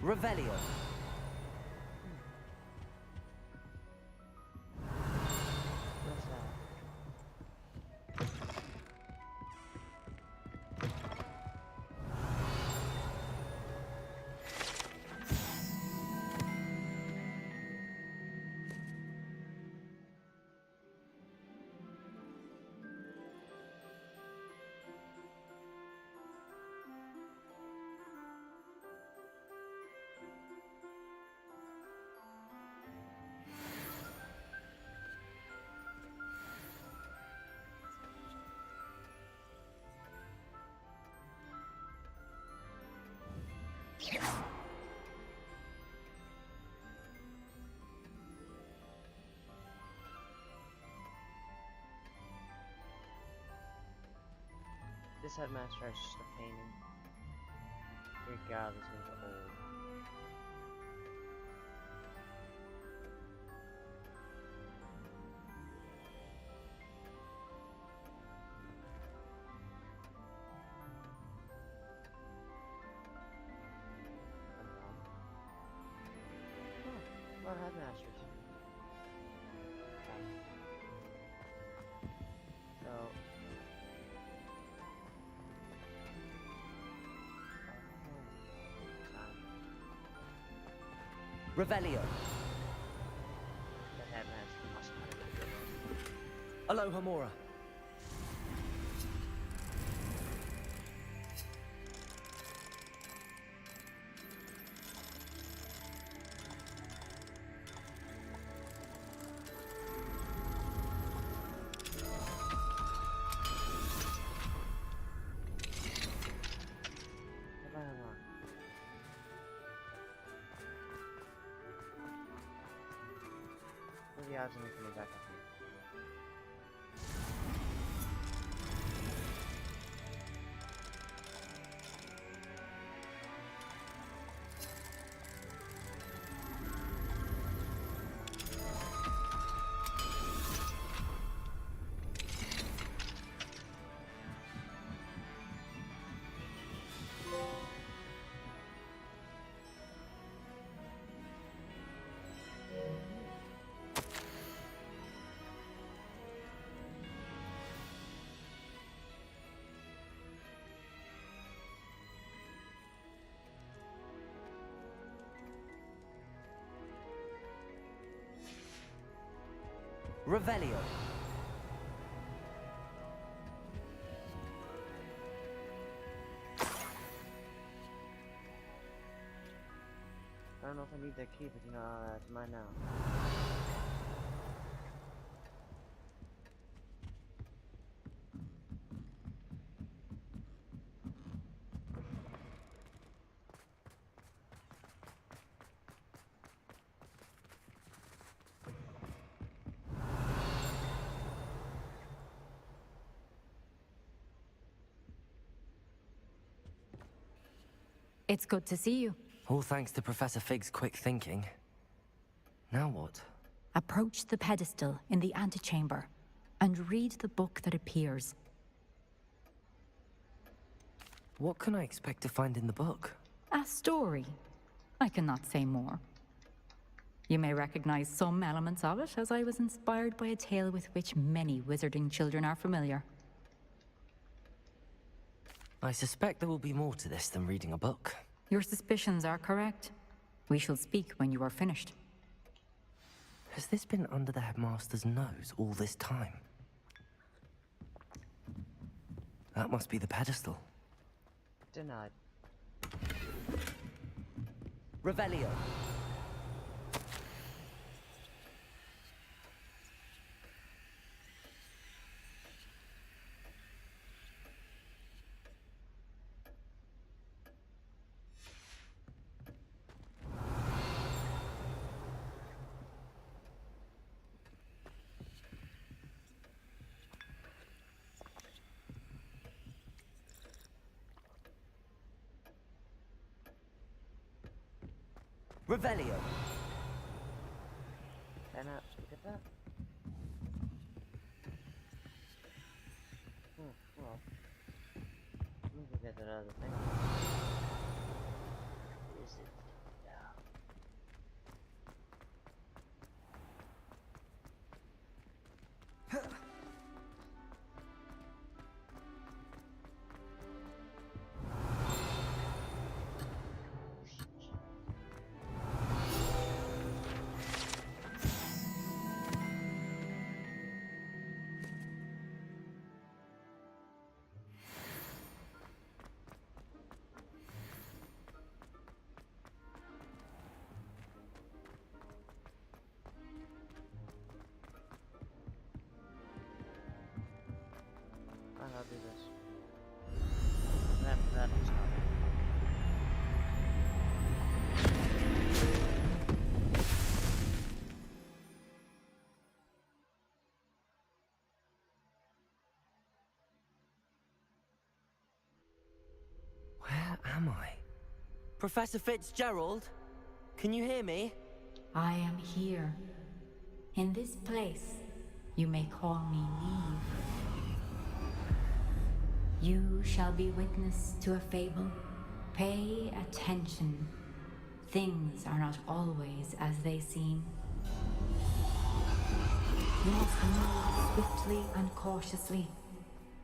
Revelio. What's that? This headmaster is just a painting. Dear God, this thing's old. about headmasters? Okay. So... Revelio. The headmaster must have been good. Aloha Mora. What are the odds of me coming back up here? Revelio. I don't know if I need that key, but you know, it's mine now. It's good to see you. All thanks to Professor Fig's quick thinking. Now what? Approach the pedestal in the antechamber and read the book that appears. What can I expect to find in the book? A story. I cannot say more. You may recognize some elements of it, as I was inspired by a tale with which many wizarding children are familiar. I suspect there will be more to this than reading a book. Your suspicions are correct. We shall speak when you are finished. Has this been under the headmaster's nose all this time? That must be the pedestal. Denied. Revelio. Revelio. Can I get that? Well. Let me go get that other thing. Is it? Yeah. I'll do this. And after that, I'll stop. Where am I? Professor Fitzgerald? Can you hear me? I am here. In this place, you may call me Neve. You shall be witness to a fable. Pay attention. things are not always as they seem. You must move swiftly and cautiously.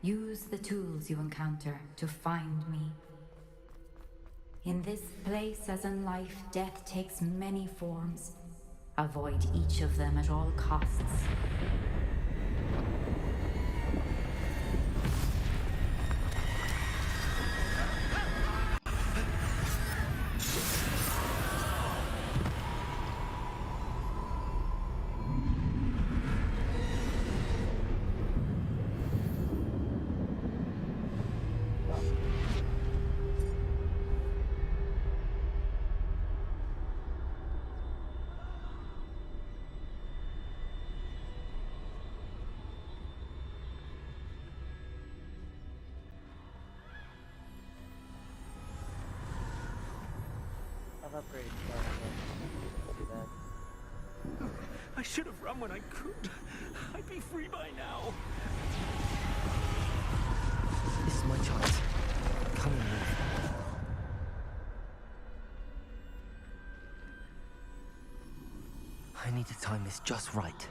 Use the tools you encounter to find me. In this place, as in life, death takes many forms. Avoid each of them at all costs. I've upgraded too bad. I should have run when I could. I'd be free by now. This is my chance. Come on, Wolf. I need to time this just right.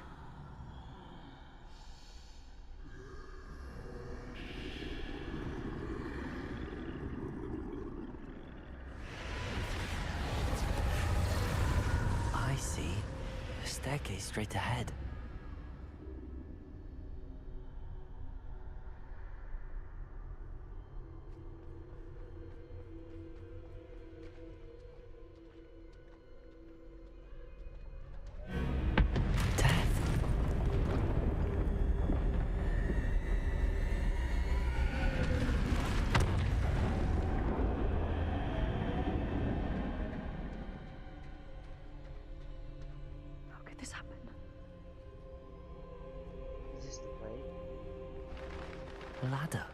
I see. A staircase straight ahead. How could this happen? Is this the plague? Ladder.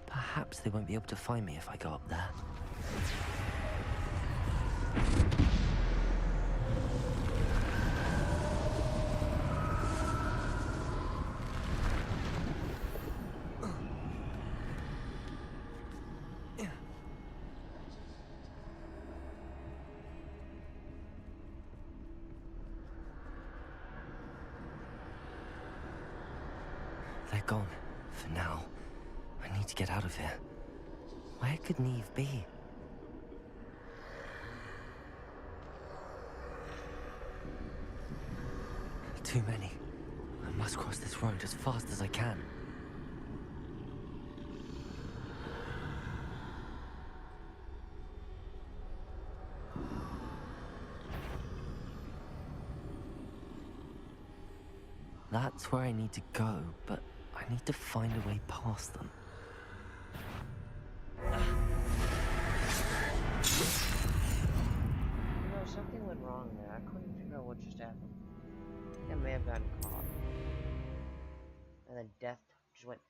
Perhaps they won't be able to find me if I go up there. They're gone. For now. I need to get out of here. Where could Neve be? Too many. I must cross this road as fast as I can. That's where I need to go, but I need to find a way past them. You know, something went wrong there. I couldn't figure out what just happened. I think I may have gotten caught. And then death just went.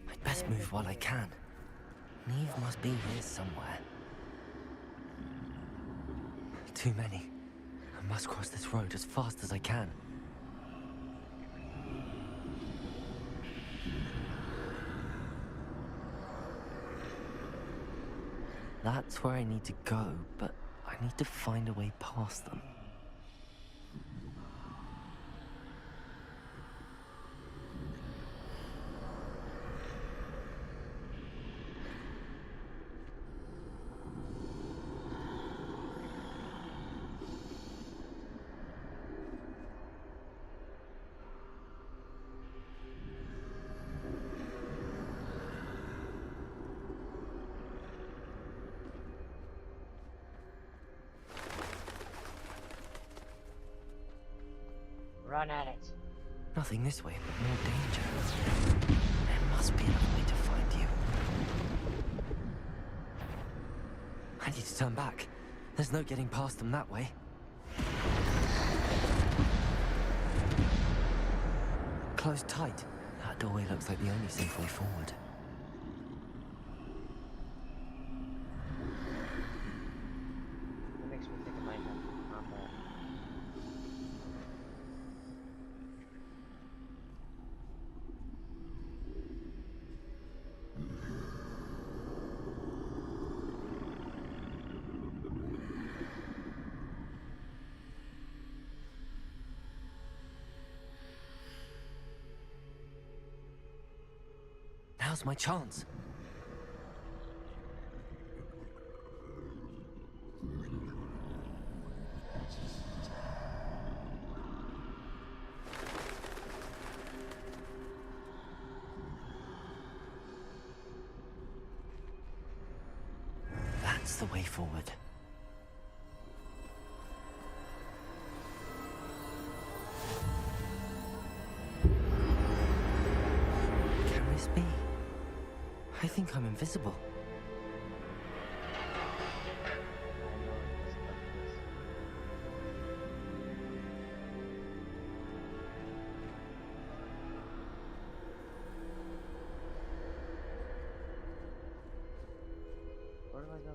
I'd best move while I can. Neve must be here somewhere. Too many. I must cross this road as fast as I can. That's where I need to go, but I need to find a way past them. Run at it. Nothing this way, but more danger. There must be another way to find you. I need to turn back. There's no getting past them that way. Closed tight. That doorway looks like the only safe way forward. That makes me think I might have combat. Now's my chance. That's the way forward. Can this be? I think I'm invisible. Where do I go?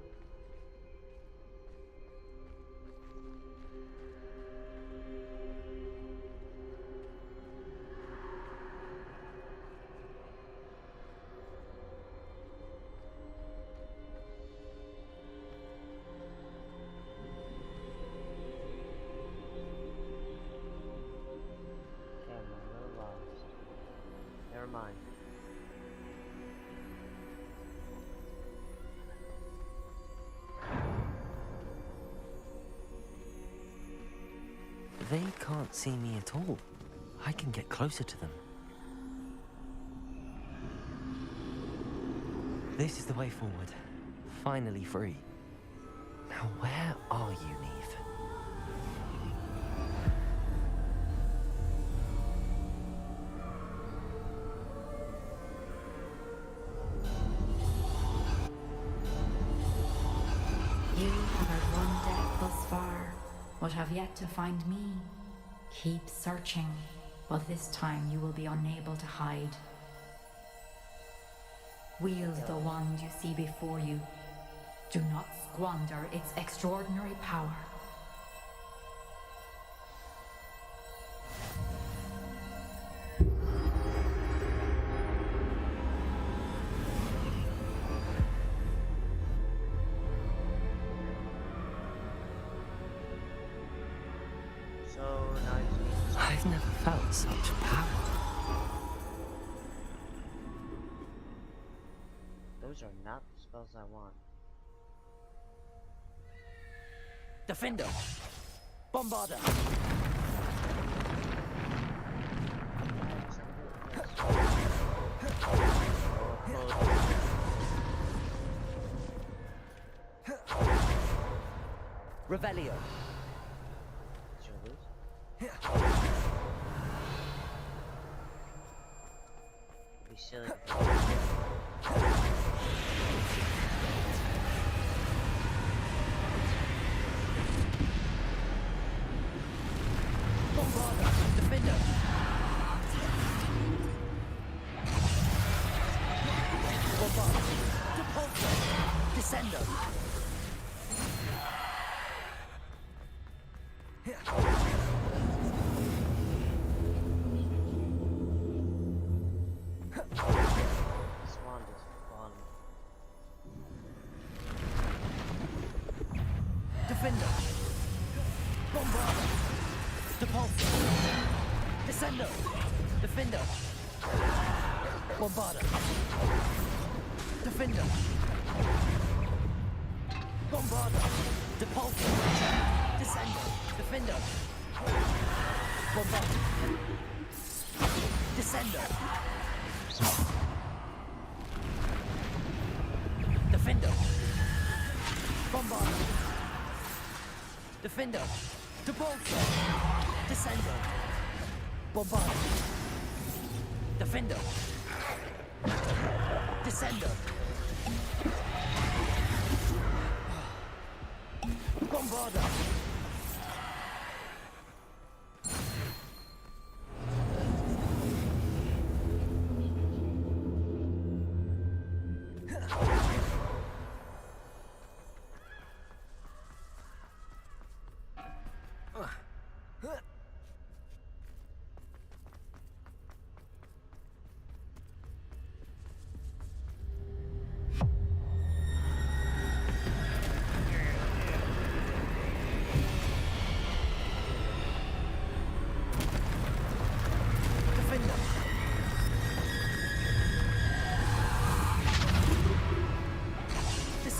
Okay, I'm a little lost. Never mind. They can't see me at all. I can get closer to them. This is the way forward. Finally free. Now where are you, Neve? You have outrun death thus far, but have yet to find me. Keep searching, but this time you will be unable to hide. Wield the wand you see before you. Do not squander its extraordinary power. So now I just need to... I've never felt such power. Those are not the spells I want. Defender! Bombarder! Revelio! Be silly. Bombarder! Defender! Bombarder! Depulso! Descendo! This wand is fun. Defender! Bombarder! Depulso! Descendo! Defender! Bombarder! Defender! Bombarder! Depulso! Descendo! Defender! Bombarder! Descendo! Defender! Bombarder! Defender! Depulso! Descendo! Bombarder! Defender! Descendo! Bombarder!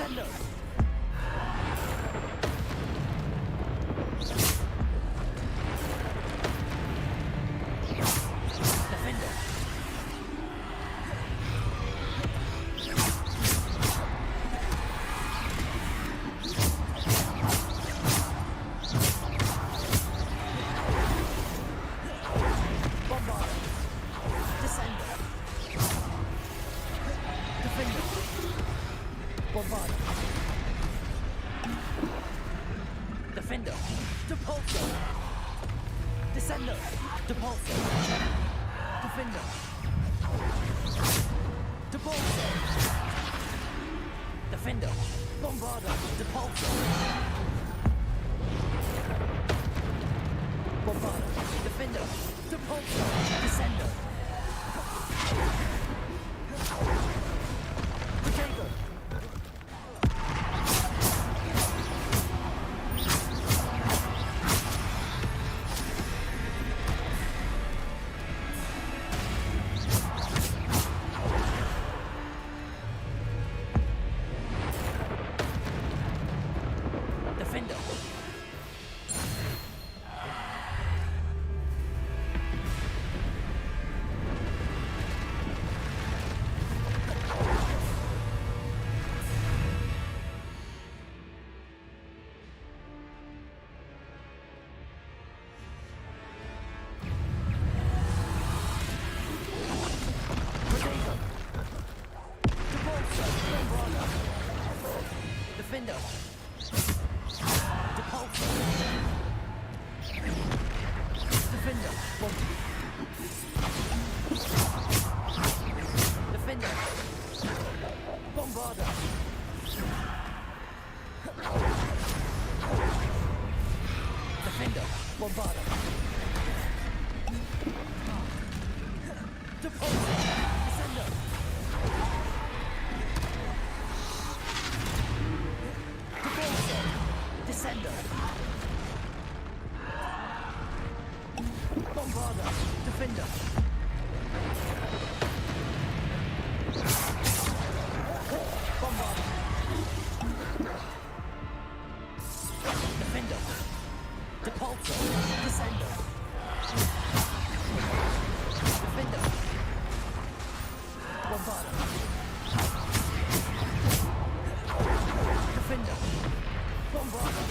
Descendo! Defender! Bombarder! Descender! Defender! Bombarder! Defender! Depulso! Descender! Depulso! Defender! Depulso! Defender! Bombarder! Depulso! Bombarder! Defender! Depulso! Descender! Protego! Defender! Protego! Depulso! Bombarder! Defender! Depulso! Defender! Defender! Bombarder! Defender! Bombarder! Depulso! Descender! Depulso! Descender! Bombarder! Defender! Bombarder! Defender! Depulso! Descender! Defender! Bombarder! Defender! Bombarder!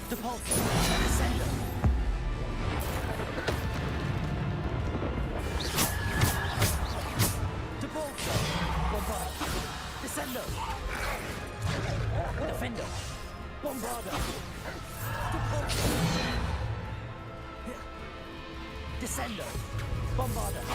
Depulso! Descender! Depulso! Bombarder! Descender! Defender! Bombarder! Depulso! Descender! Bombarder!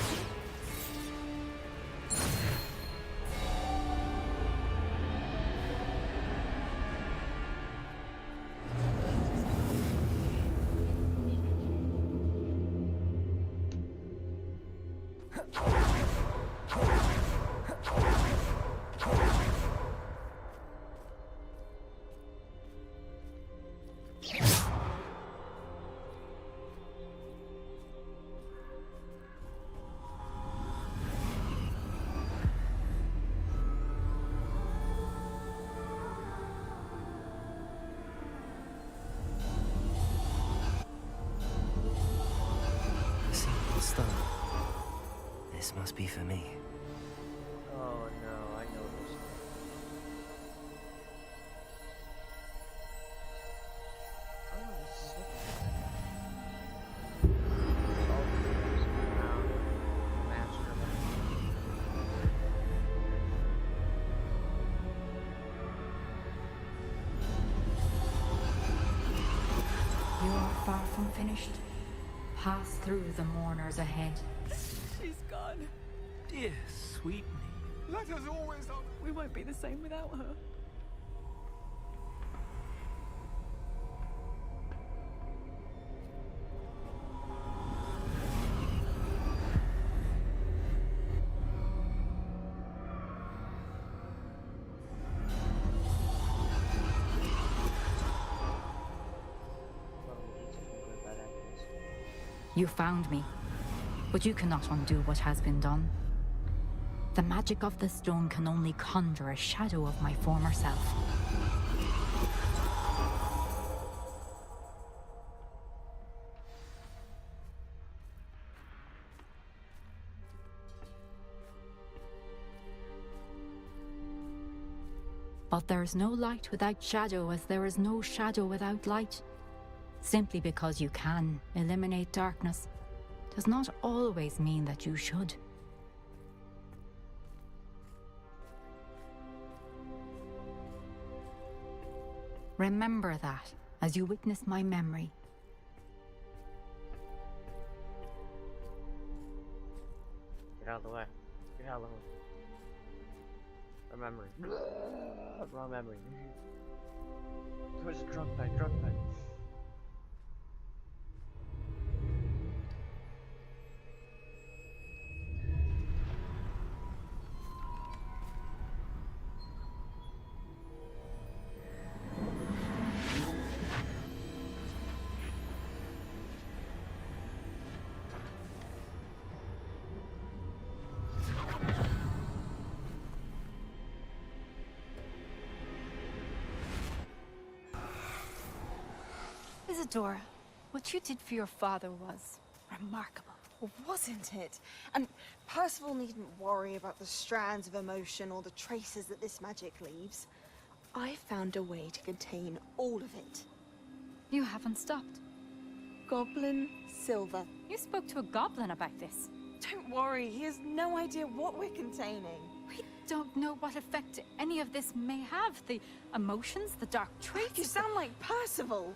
Simple stone. This must be for me. Oh no, I know this. Oh, this is You are far from finished. Pass through the mourners ahead. She's gone. Dear sweet me. Let us always on. We won't be the same without her. You found me, but you cannot undo what has been done. The magic of the stone can only conjure a shadow of my former self. But there is no light without shadow, as there is no shadow without light. Simply because you can eliminate darkness does not always mean that you should. Remember that as you witness my memory. Get out of the way. Get out of the way. Memory. Wrong memory. Where's the drug bag? Drug bag. Isadora, what you did for your father was remarkable. Well, wasn't it? And Percival needn't worry about the strands of emotion or the traces that this magic leaves. I found a way to contain all of it. You haven't stopped. Goblin silver. You spoke to a goblin about this. Don't worry, he has no idea what we're containing. We don't know what effect any of this may have. The emotions, the dark traits. You sound like Percival.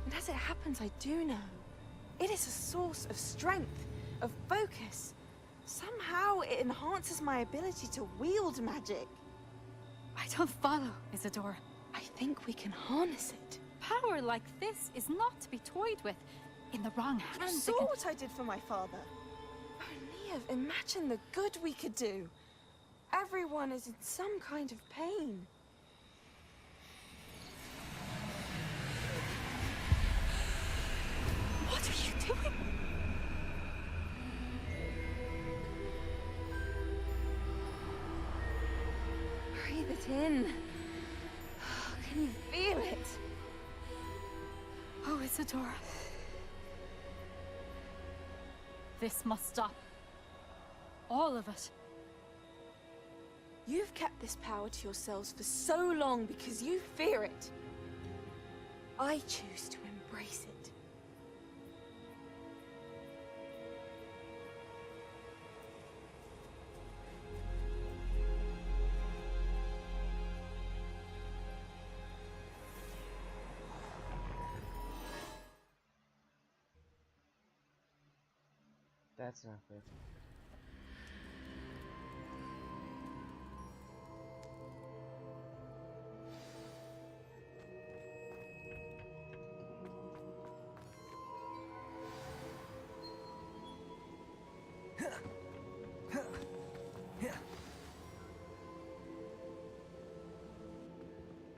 And as it happens, I do know. It is a source of strength, of focus. Somehow it enhances my ability to wield magic. I don't follow, Isadora. I think we can harness it. Power like this is not to be toyed with. In the wrong hands, You saw what I did for my father. Oh, Neve, imagine the good we could do. Everyone is in some kind of pain. What are you doing? Breathe it in. Can you feel it? Oh, Isadora. This must stop. All of it. You've kept this power to yourselves for so long because you fear it. I choose to embrace it. That's not good.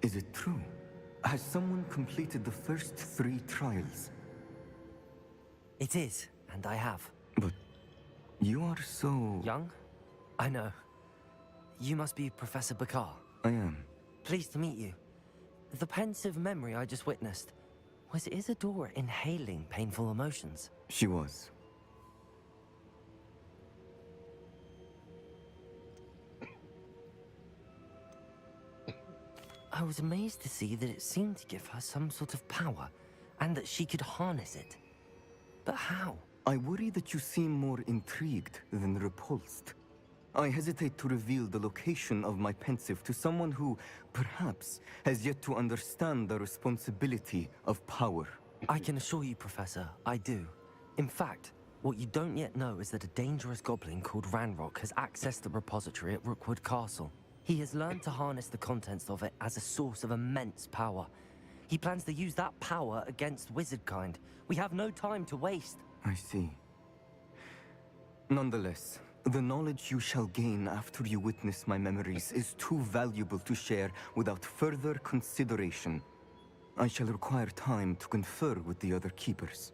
Is it true? Has someone completed the first 3 trials? It is, and I have. But you are so... Young? I know. You must be Professor Bakar. I am. Pleased to meet you. The pensive memory I just witnessed, was Isadora inhaling painful emotions? She was. I was amazed to see that it seemed to give her some sort of power, and that she could harness it. But how? I worry that you seem more intrigued than repulsed. I hesitate to reveal the location of my pensive to someone who, perhaps, has yet to understand the responsibility of power. I can assure you, Professor, I do. In fact, what you don't yet know is that a dangerous goblin called Ranrock has accessed the repository at Rookwood Castle. He has learned to harness the contents of it as a source of immense power. He plans to use that power against wizardkind. We have no time to waste. I see. Nonetheless, the knowledge you shall gain after you witness my memories is too valuable to share without further consideration. I shall require time to confer with the other keepers.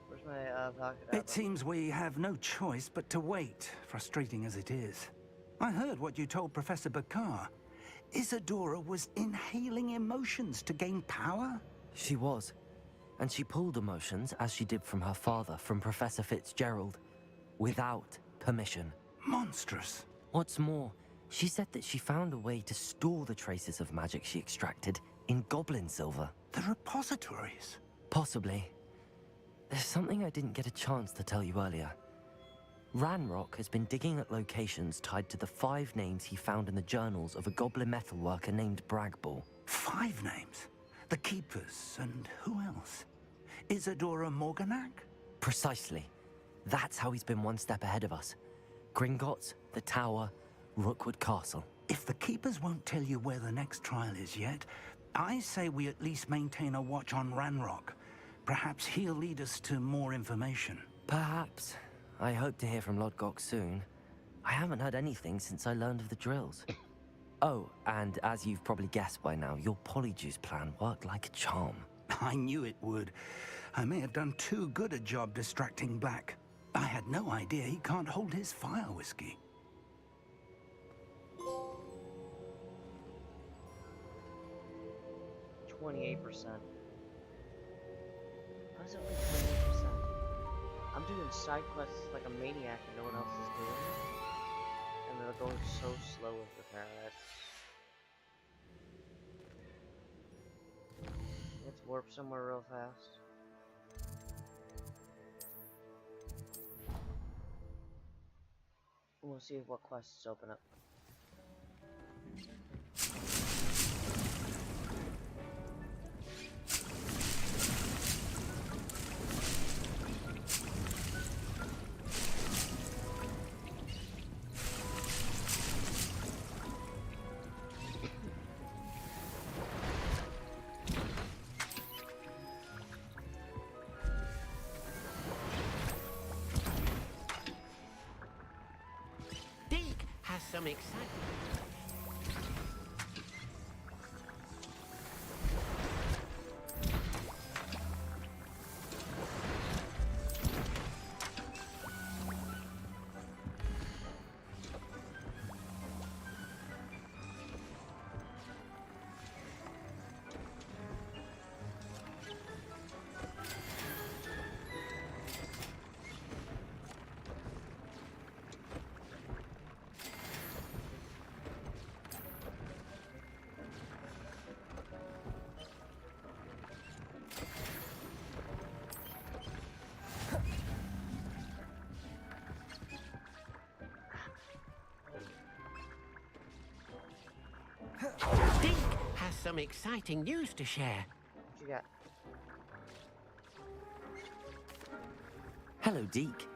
Where's my pocket It seems we have no choice but to wait, frustrating as it is. I heard what you told Professor Bakar. Isadora was inhaling emotions to gain power? She was. And she pulled emotions, as she did from her father, from Professor Fitzgerald, without permission. Monstrous. What's more, she said that she found a way to store the traces of magic she extracted in goblin silver. The repositories? Possibly. There's something I didn't get a chance to tell you earlier. Ranrock has been digging at locations tied to the 5 names he found in the journals of a goblin metalworker named Bragball. 5 names? The Keepers, and who else? Isadora Morganac? Precisely. That's how he's been one step ahead of us. Gringotts, the Tower, Rookwood Castle. If the Keepers won't tell you where the next trial is yet, I say we at least maintain a watch on Ranrock. Perhaps he'll lead us to more information. Perhaps. I hope to hear from Lodgok soon. I haven't heard anything since I learned of the drills. Oh, and as you've probably guessed by now, your Polyjuice plan worked like a charm. I knew it would. I may have done too good a job distracting Black. I had no idea he can't hold his fire whiskey. 28%. Why is it only 28%? I'm doing side quests like a maniac and no one else is doing it. And they're going so slow with the parrot. Let's warp somewhere real fast. We'll see what quests open up. Some excitement. Deke has some exciting news to share. What you got? Hello, Deke.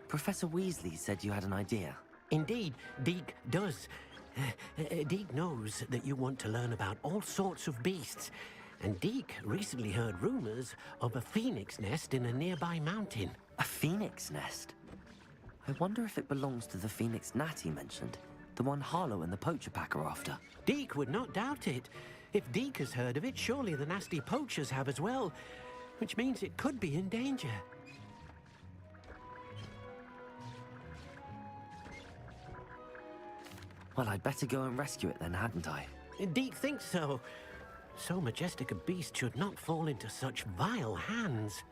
Professor Weasley said you had an idea. Indeed, Deke does. Deke knows that you want to learn about all sorts of beasts, and Deke recently heard rumors of a phoenix nest in a nearby mountain. A phoenix nest? I wonder if it belongs to the phoenix gnat he mentioned. The one Harlow and the poacher pack are after. Deke would not doubt it. If Deke has heard of it, surely the nasty poachers have as well, which means it could be in danger. Well, I'd better go and rescue it then, hadn't I? Deke thinks so. So majestic a beast should not fall into such vile hands.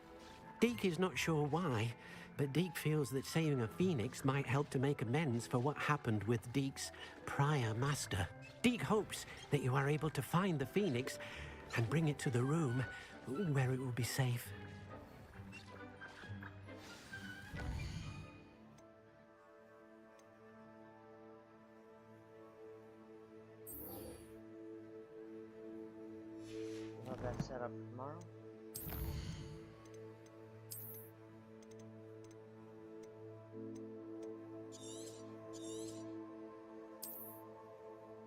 Deke is not sure why, but Deke feels that saving a phoenix might help to make amends for what happened with Deke's prior master. Deke hopes that you are able to find the phoenix and bring it to the room where it will be safe. We'll have that set up tomorrow.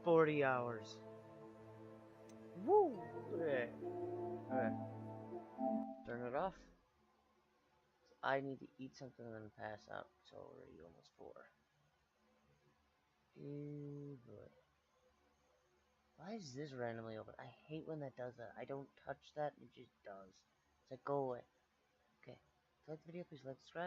$40. Woo! Okay. Alright. Turn it off. I need to eat something and then pass out. It's already almost 4. Ew, boy. Why is this randomly open? I hate when that does that. I don't touch that, it just does. It's like, go away. Okay. If you like the video, please like, subscribe.